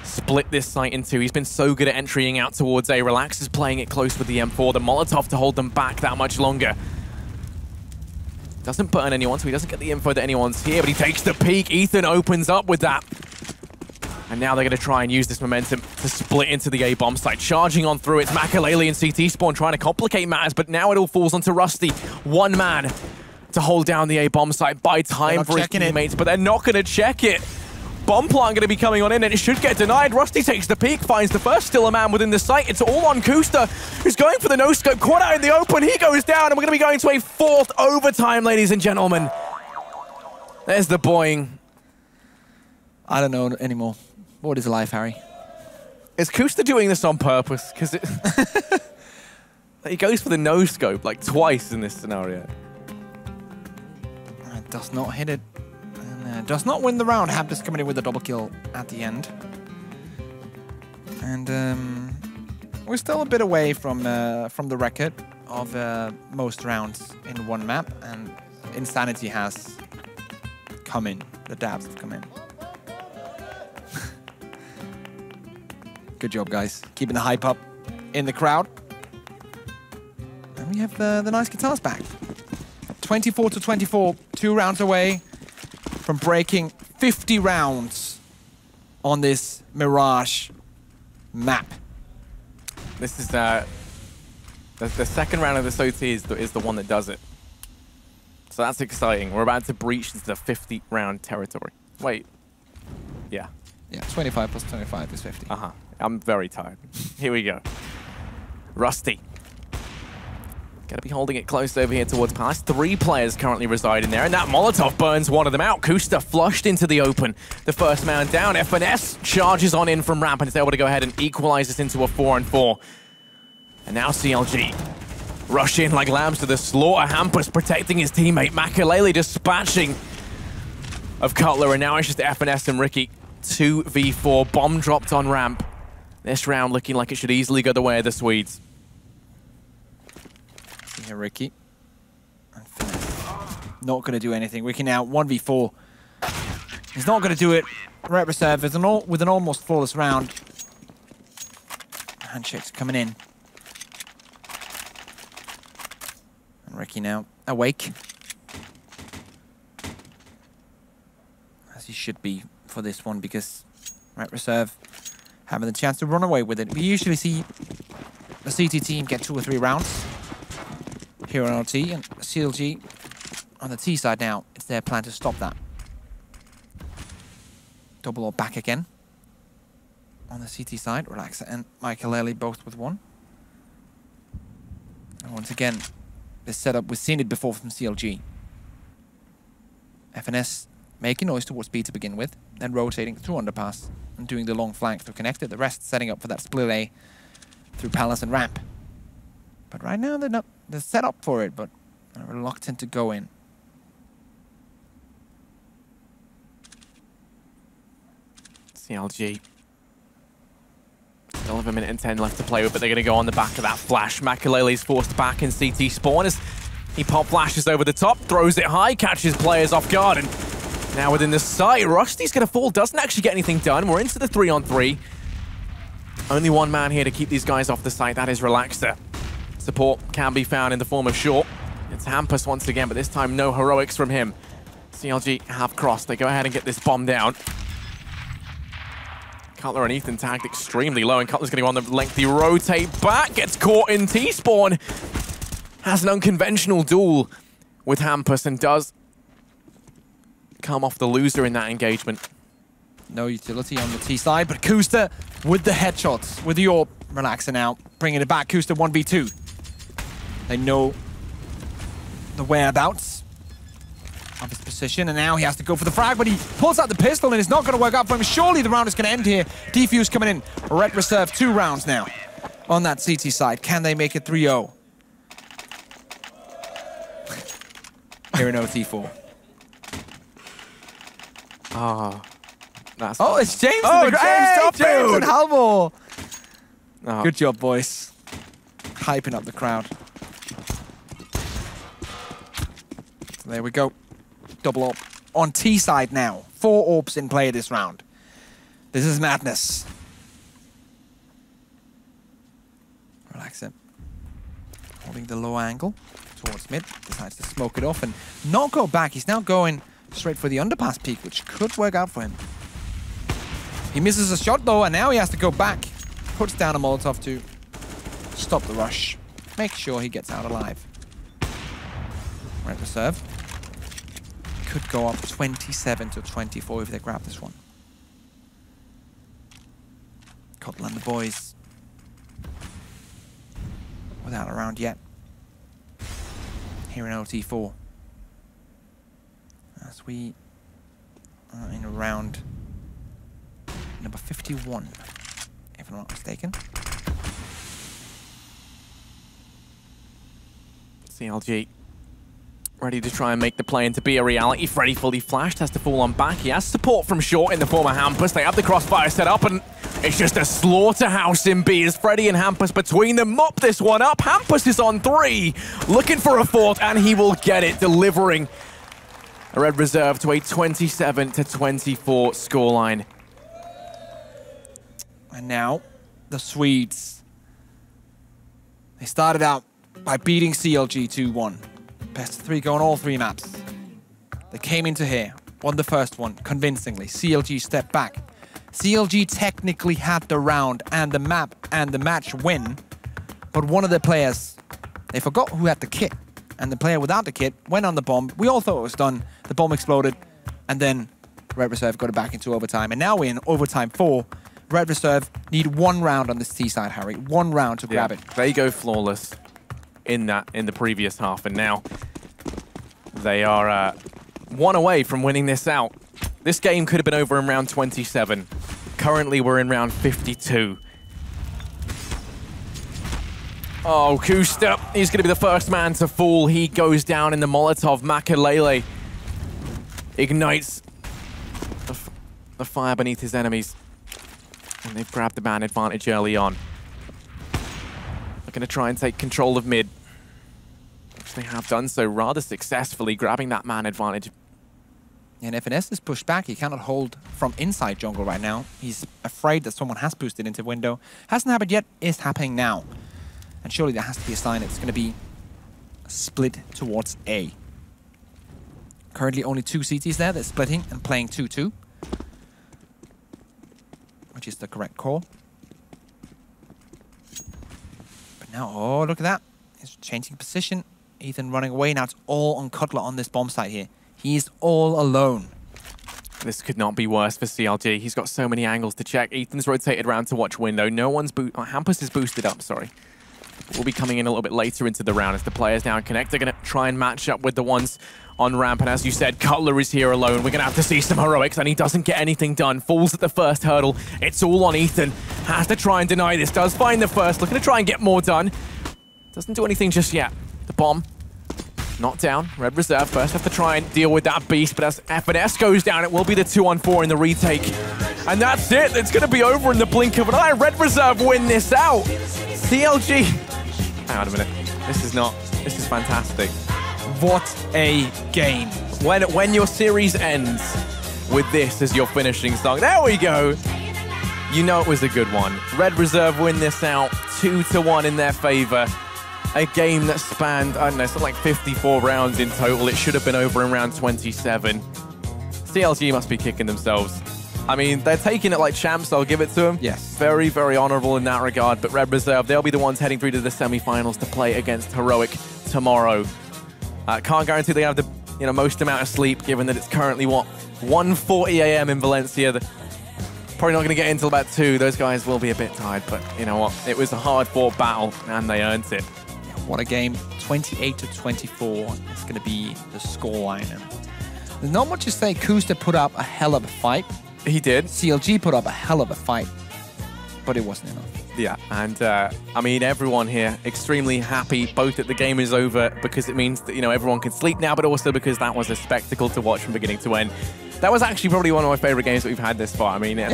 split this site in two. He's been so good at entering out towards A. Relax is playing it close with the M4. The Molotov to hold them back that much longer. Doesn't burn anyone, so he doesn't get the info that anyone's here, but he takes the peek. Ethan opens up with that. And now they're going to try and use this momentum to split into the A-bomb site. Charging on through, it's Makalele and CT Spawn trying to complicate matters, but now it all falls onto Rusty. One man to hold down the A-bomb site, buy time for his teammates, but they're not going to check it. Bomb plant going to be coming on in, and it should get denied. Rusty takes the peek, finds the first still a man within the site. It's all on Kusta, who's going for the no-scope. Caught out in the open, he goes down, and we're going to be going to a fourth overtime, ladies and gentlemen. There's the boing. I don't know anymore. What is life, Harry? Is Kusta doing this on purpose? Because he goes for the no-scope like twice in this scenario. Does not hit it. Does not win the round. Hampus coming in with a double kill at the end. And we're still a bit away from the record of most rounds in one map. And Insanity has come in. The dabs have come in. Good job, guys. Keeping the hype up in the crowd. And we have the nice guitars back. 24-24, 2 rounds away from breaking 50 rounds on this Mirage map. This is the second round of this OT is the one that does it. So that's exciting. We're about to breach into the 50-round territory. Wait. Yeah. Yeah, 25 plus 25 is 50. Uh-huh. I'm very tired. Here we go. Rusty. Gonna be holding it close over here towards Palace. 3 players currently reside in there, and that Molotov burns one of them out. Kusta flushed into the open. The first man down. FNS charges on in from ramp and is able to go ahead and equalize this into a 4-on-4. And now CLG rush in like lambs to the slaughter. Hampus protecting his teammate. Makalele dispatching of Cutler, and now it's just FNS and Ricky. 2v4. Bomb dropped on ramp. This round looking like it should easily go the way of the Swedes. Here, Ricky. Not going to do anything. Ricky now 1v4. He's not going to do it. Ret reserve with an almost flawless round. Handshakes coming in. And Ricky now awake. As he should be for this one, because Ret reserve having the chance to run away with it. We usually see the CT team get 2 or 3 rounds here on RT, and CLG on the T side now. It's their plan to stop that. Double or back again on the CT side. Relaxa and Makalele both with 1. And once again, this setup, we've seen it before from CLG. FNS making noise towards B to begin with, then rotating through underpass and doing the long flank through connected. The rest setting up for that split A through Palace and ramp. But right now they're set up for it, but they're reluctant to go in. CLG. Still have 1:10 left to play with, but they're going to go on the back of that flash. Makalele's forced back in CT spawn as he pop flashes over the top, throws it high, catches players off guard, and now within the site, Rusty's going to fall, doesn't actually get anything done. We're into the 3-on-3. Only one man here to keep these guys off the site, that is Relaxer. Support can be found in the form of Short. It's Hampus once again, but this time no heroics from him. CLG have crossed. They go ahead and get this bomb down. Cutler and Ethan tagged extremely low, and Cutler's going to go on the lengthy rotate back. Gets caught in T-spawn. Has an unconventional duel with Hampus and does come off the loser in that engagement. No utility on the T side, but Kusta with the headshots, with the AWP. Relaxer now, bringing it back. Kusta 1v2. They know the whereabouts of his position, and now he has to go for the frag, but he pulls out the pistol, and it's not going to work out for him. Surely the round is going to end here. Defuse coming in. Red reserve 2 rounds now on that CT side. Can they make it 3-0? here in OT4. Oh, that's... Oh, it's James. Oh, James and Halvor. Oh. Good job, boys. Hyping up the crowd. So there we go. Double AWP on T side now. 4 AWPs in play this round. This is madness. Relax it. Holding the low angle towards mid. Decides to smoke it off and not go back. He's now going straight for the underpass peak, which could work out for him. He misses a shot though, and now he has to go back. Puts down a Molotov to stop the rush. Make sure he gets out alive. Red reserve. Could go up 27 to 24 if they grab this one. Cottle and the boys without a round yet. Here in OT4. As we are in round number 51, if I'm not mistaken. CLG ready to try and make the play into be a reality. Freddy fully flashed, has to fall on back. He has support from short in the form of Hampus. They have the crossfire set up, and it's just a slaughterhouse in B as Freddy and Hampus between them mop this one up. Hampus is on 3, looking for a 4th, and he will get it, delivering a red reserve to a 27 to 24 scoreline. And now, the Swedes. They started out by beating CLG 2-1. Best of 3 go on all 3 maps. They came into here, won the first one convincingly. CLG stepped back. CLG technically had the round and the map and the match win, but one of the players, they forgot who had the kit, and the player without the kit went on the bomb. We all thought it was done. The bomb exploded, and then Red Reserve got it back into overtime. And now we're in overtime 4. Red Reserve need 1 round on this T side, Harry. 1 round to grab it. They go flawless in the previous half, and now they are 1 away from winning this out. This game could have been over in round 27. Currently, we're in round 52. Oh, Kusta, he's going to be the first man to fall. He goes down in the Molotov. Makalele ignites the fire beneath his enemies. And they've grabbed the man advantage early on. They're going to try and take control of mid. Which they have done so rather successfully, grabbing that man advantage. And FNS is pushed back. He cannot hold from inside jungle right now. He's afraid that someone has boosted into window. Hasn't happened yet, is happening now. And surely there has to be a sign it's going to be split towards A. Currently only 2 CTs there. They're splitting and playing 2-2. Which is the correct call. But now, oh, look at that. He's changing position. Ethan running away. Now it's all on Cutler on this bomb site here. He's all alone. This could not be worse for CLG. He's got so many angles to check. Ethan's rotated around to watch window. No one's Hampus is boosted up, sorry. We'll be coming in a little bit later into the round as the players now connect. They're going to try and match up with the ones on ramp. And as you said, Cutler is here alone. We're going to have to see some heroics, and he doesn't get anything done. Falls at the first hurdle. It's all on Ethan. Has to try and deny this. Does find the first. Looking to try and get more done. Doesn't do anything just yet. The bomb. Not down. Red Reserve first have to try and deal with that beast, but as FNS goes down, it will be the 2-on-4 in the retake. And that's it. It's going to be over in the blink of an eye. Red Reserve win this out. CLG. Hang on a minute. This is fantastic. What a game. When your series ends with this as your finishing song. There we go. You know it was a good one. Red Reserve win this out. 2-1 in their favor. A game that spanned, I don't know, something like 54 rounds in total. It should have been over in round 27. CLG must be kicking themselves. I mean, they're taking it like champs, I'll give it to them. Yes. Very, very honorable in that regard. But Red Reserve, they'll be the ones heading through to the semifinals to play against Heroic tomorrow. Can't guarantee they have the most amount of sleep, given that it's currently, 1:40 a.m. in Valencia. Probably not going to get in until about 2. Those guys will be a bit tired, but you know what? It was a hard-fought battle, and they earned it. What a game. 28-24 is going to be the scoreline. And there's not much to say. Kusta put up a hell of a fight. He did. CLG put up a hell of a fight, but it wasn't enough. Yeah, and I mean, everyone here extremely happy, both that the game is over because it means that, you know, everyone can sleep now, but also because that was a spectacle to watch from beginning to end. That was actually probably one of my favorite games that we've had this far. I mean, it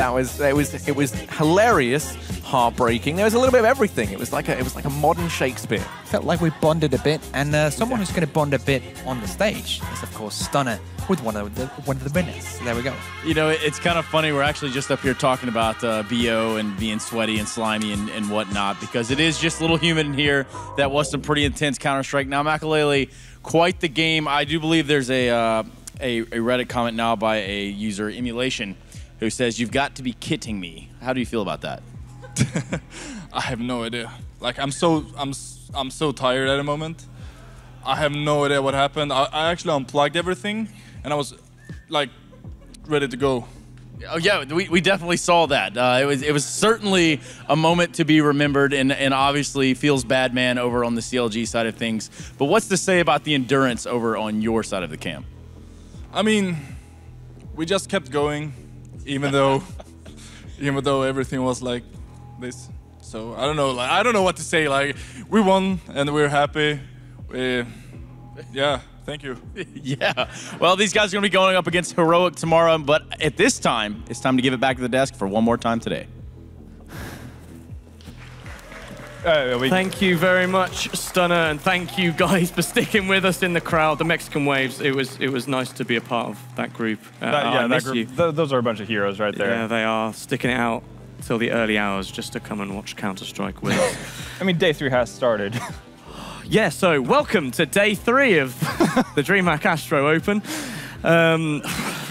was hilarious, heartbreaking. There was a little bit of everything. It was like a modern Shakespeare. Felt like we bonded a bit, and someone who's going to bond a bit on the stage is, of course, Stunner with one of the winners. There we go. You know, it's kind of funny. We're actually just up here talking about BO and being sweaty and slimy and whatnot, because it is just a little humid in here. That was some pretty intense Counter-Strike. Now, Makalele, quite the game. I do believe there's a Reddit comment now by a user, Emulation, who says, "You've got to be kidding me." How do you feel about that? I have no idea. Like, I'm so tired at the moment. I have no idea what happened. I actually unplugged everything, and I was like ready to go. Oh yeah, we definitely saw that. It was certainly a moment to be remembered, and obviously feels bad, man, over on the CLG side of things. But what's to say about the endurance over on your side of the camp? I mean, we just kept going, even though everything was like this. So I don't know. Like, I don't know what to say. Like, we won and we're happy. Yeah. Thank you. Yeah. Well, these guys are going to be going up against Heroic tomorrow, but at this time, it's time to give it back to the desk for one more time today. Thank you very much, Stunner, and thank you guys for sticking with us in the crowd. The Mexican Waves, it was nice to be a part of that group. That group. Those are a bunch of heroes right there. Yeah, they are, sticking it out till the early hours just to come and watch Counter-Strike with us. I mean, day 3 has started. Yeah, so welcome to day 3 of the DreamHack ASTRO Open.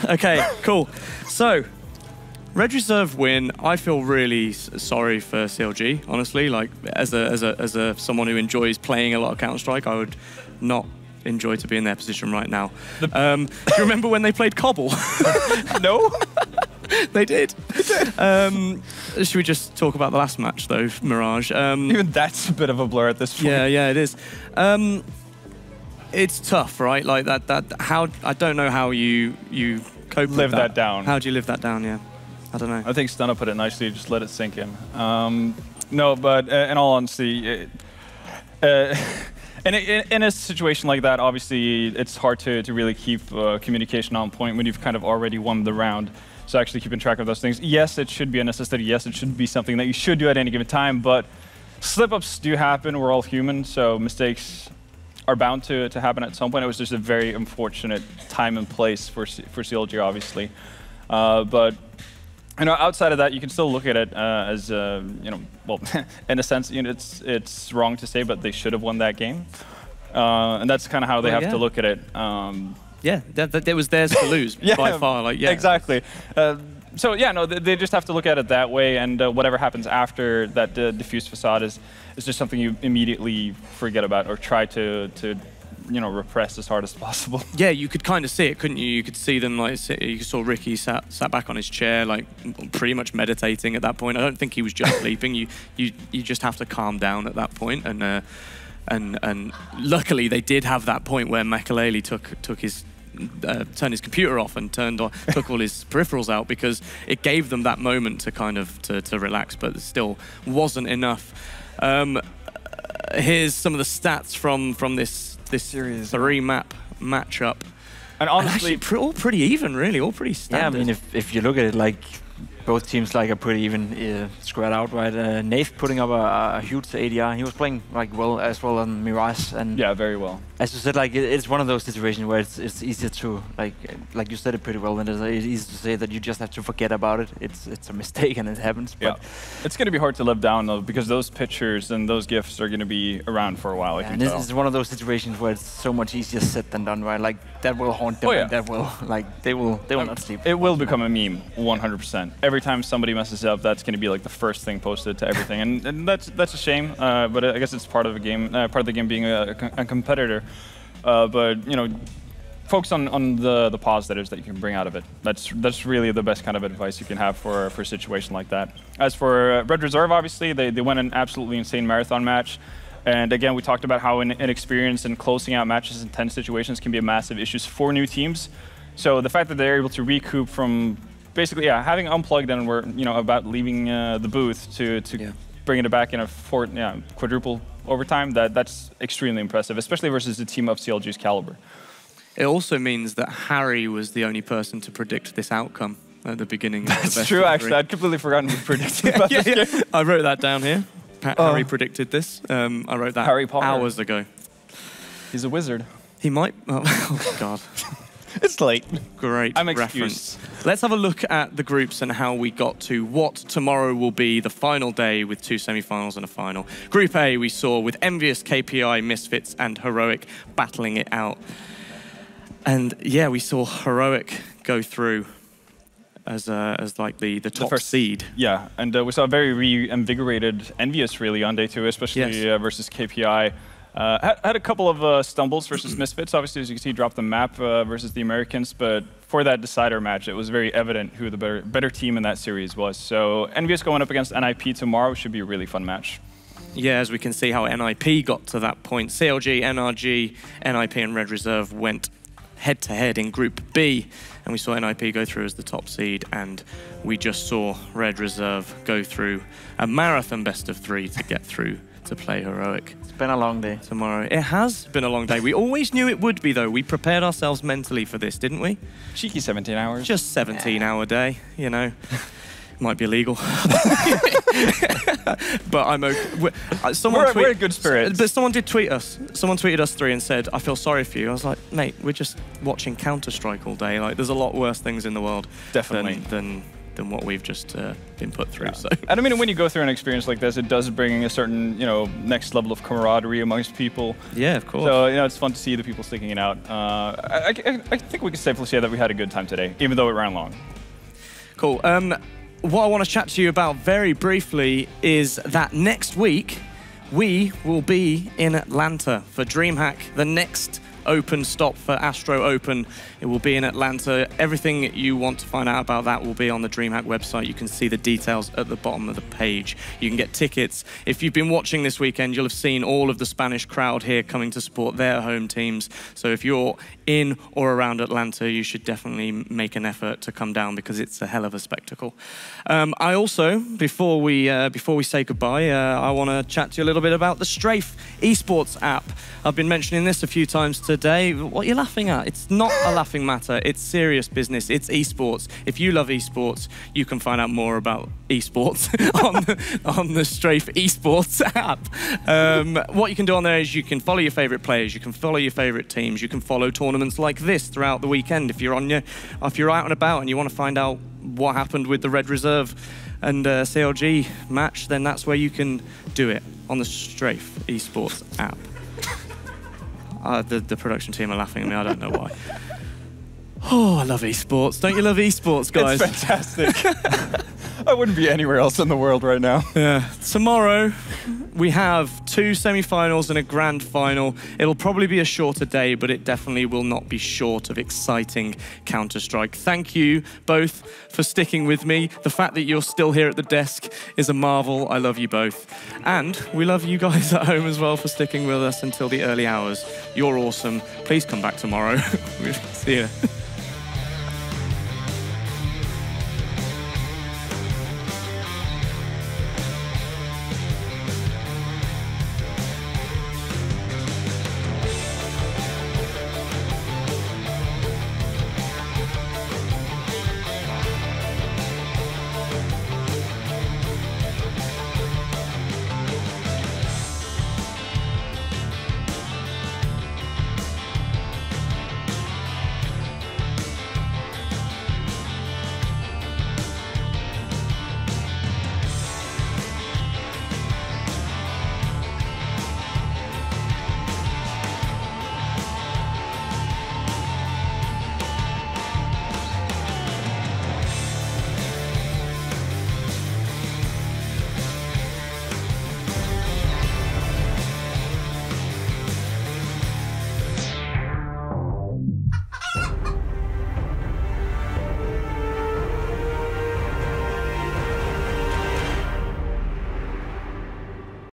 Okay, cool. So, Red Reserve win. I feel really sorry for CLG, honestly. Like, as someone who enjoys playing a lot of Counter-Strike, I would not enjoy to be in their position right now. Do you remember when they played Cobble? No. They did. Should we just talk about the last match, though, Mirage? Even that's a bit of a blur at this point. Yeah, it is. It's tough, right? Like how I don't know how you cope with that. Live that down. How do you live that down? Yeah, I don't know. I think Stunna put it nicely. Just let it sink in. No, but in all honesty, in a situation like that, obviously, it's hard to really keep communication on point when you've kind of already won the round. So actually keeping track of those things. Yes, it should be a necessity. Yes, it should be something that you should do at any given time, but slip-ups do happen. We're all human, so mistakes are bound to happen at some point. It was just a very unfortunate time and place for CLG, obviously. But you know, outside of that, you can still look at it as you know, well, in a sense, you know, it's wrong to say, but they should have won that game, and that's kind of how they have to look at it. Yeah, that was theirs to lose by far. Like, yeah, exactly. So yeah, no, they just have to look at it that way, and whatever happens after that diffused facade is just something you immediately forget about or try to you know, repress as hard as possible. Yeah, you could kind of see it, couldn't you? You could see them, like, you saw Ricky sat back on his chair, like, pretty much meditating at that point. I don't think he was just sleeping. You just have to calm down at that point, and luckily they did have that point where Makalele took his turned his computer off and took all his peripherals out, because it gave them that moment to kind of to relax, but it still wasn't enough. Here's some of the stats from this series 3-map matchup, and honestly, actually, all pretty even, really, all pretty standard. Yeah, I mean, if you look at it, like, both teams like are pretty even squared out, right? Nath putting up a huge ADR. He was playing like as well on Mirage, and yeah, very well. As you said, like, it's one of those situations where it's easier to like you said it pretty well, and it's easy to say that you just have to forget about it. It's a mistake and it happens. But yeah, it's going to be hard to live down though, because those pictures and those GIFs are going to be around for a while. Yeah, and this is one of those situations where it's so much easier said than done, right? Like, that will haunt them. And that will, like, they will not sleep. It will become a meme, 100%. Every time somebody messes up, that's going to be like the first thing posted to everything, and that's a shame. But I guess it's part of the game. Part of the game being a competitor. But you know, focus on the positives that you can bring out of it. That's really the best kind of advice you can have for a situation like that. As for Red Reserve, obviously they won an absolutely insane marathon match. And again, we talked about how inexperience and closing out matches in tense situations can be a massive issue for new teams. So the fact that they're able to recoup from basically, having unplugged and we're about leaving the booth to bringing it back in a quadruple overtime, that's extremely impressive, especially versus a team of CLG's caliber. It also means that Harry was the only person to predict this outcome at the beginning. That's true, actually. I'd completely forgotten who predicted about this game. I wrote that down here. Harry predicted this. I wrote that Harry Potter. hours ago. He's a wizard. He might. Oh, God. It's late. Great I'm reference. Let's have a look at the groups and how we got to what tomorrow will be the final day with 2 semi-finals and a final. Group A we saw with Envious, KPI, Misfits, and Heroic battling it out. And yeah, we saw Heroic go through as like the top first seed. Yeah, and we saw a very reinvigorated Envious really on day 2, especially versus KPI. Had a couple of stumbles versus Misfits. Obviously, as you can see, dropped the map versus the Americans, but for that decider match, it was very evident who the better team in that series was. So Envious going up against NIP tomorrow should be a really fun match. Yeah, as we can see how NIP got to that point. CLG, NRG, NIP and Red Reserve went head-to-head in Group B, and we saw NIP go through as the top seed, and we just saw Red Reserve go through a marathon best of 3 to get through to play Heroic. It's been a long day. Tomorrow. It has been a long day. We always knew it would be, though. We prepared ourselves mentally for this, didn't we? Cheeky 17 hours. Just 17-hour day, you know. Might be illegal. But I'm okay. We're in good spirits. But someone did tweet us. Someone tweeted us 3 and said, I feel sorry for you. I was like, mate, we're just watching Counter-Strike all day. Like, there's a lot worse things in the world than what we've just been put through. So. And I mean, when you go through an experience like this, it does bring a certain, next level of camaraderie amongst people. Yeah, of course. So, it's fun to see the people sticking it out. I think we can safely say that we had a good time today, even though it ran long. Cool. What I want to chat to you about very briefly is that next week, we will be in Atlanta for DreamHack, the next open stop for Astro Open. It will be in Atlanta. Everything you want to find out about that will be on the DreamHack website. You can see the details at the bottom of the page. You can get tickets. If you've been watching this weekend, you'll have seen all of the Spanish crowd here coming to support their home teams. So if you're in or around Atlanta, you should definitely make an effort to come down because it's a hell of a spectacle. I also, before we say goodbye, I want to chat to you a little bit about the Strafe esports app. I've been mentioning this a few times today. What are you laughing at? It's not a laughing matter. It's serious business. It's esports. If you love esports, you can find out more about esports on the Strafe esports app. What you can do on there is you can follow your favorite players, you can follow your favorite teams, you can follow tournaments like this throughout the weekend. If you're out and about and you want to find out what happened with the Red Reserve and CLG match, then that's where you can do it on the Strafe esports app. The production team are laughing at me. I don't know why. Oh, I love esports. Don't you love esports, guys? It's fantastic. I wouldn't be anywhere else in the world right now. Yeah. Tomorrow, we have 2 semi-finals and a grand final. It'll probably be a shorter day, but it definitely will not be short of exciting Counter-Strike. Thank you both for sticking with me. The fact that you're still here at the desk is a marvel. I love you both. And we love you guys at home as well for sticking with us until the early hours. You're awesome. Please come back tomorrow. See ya.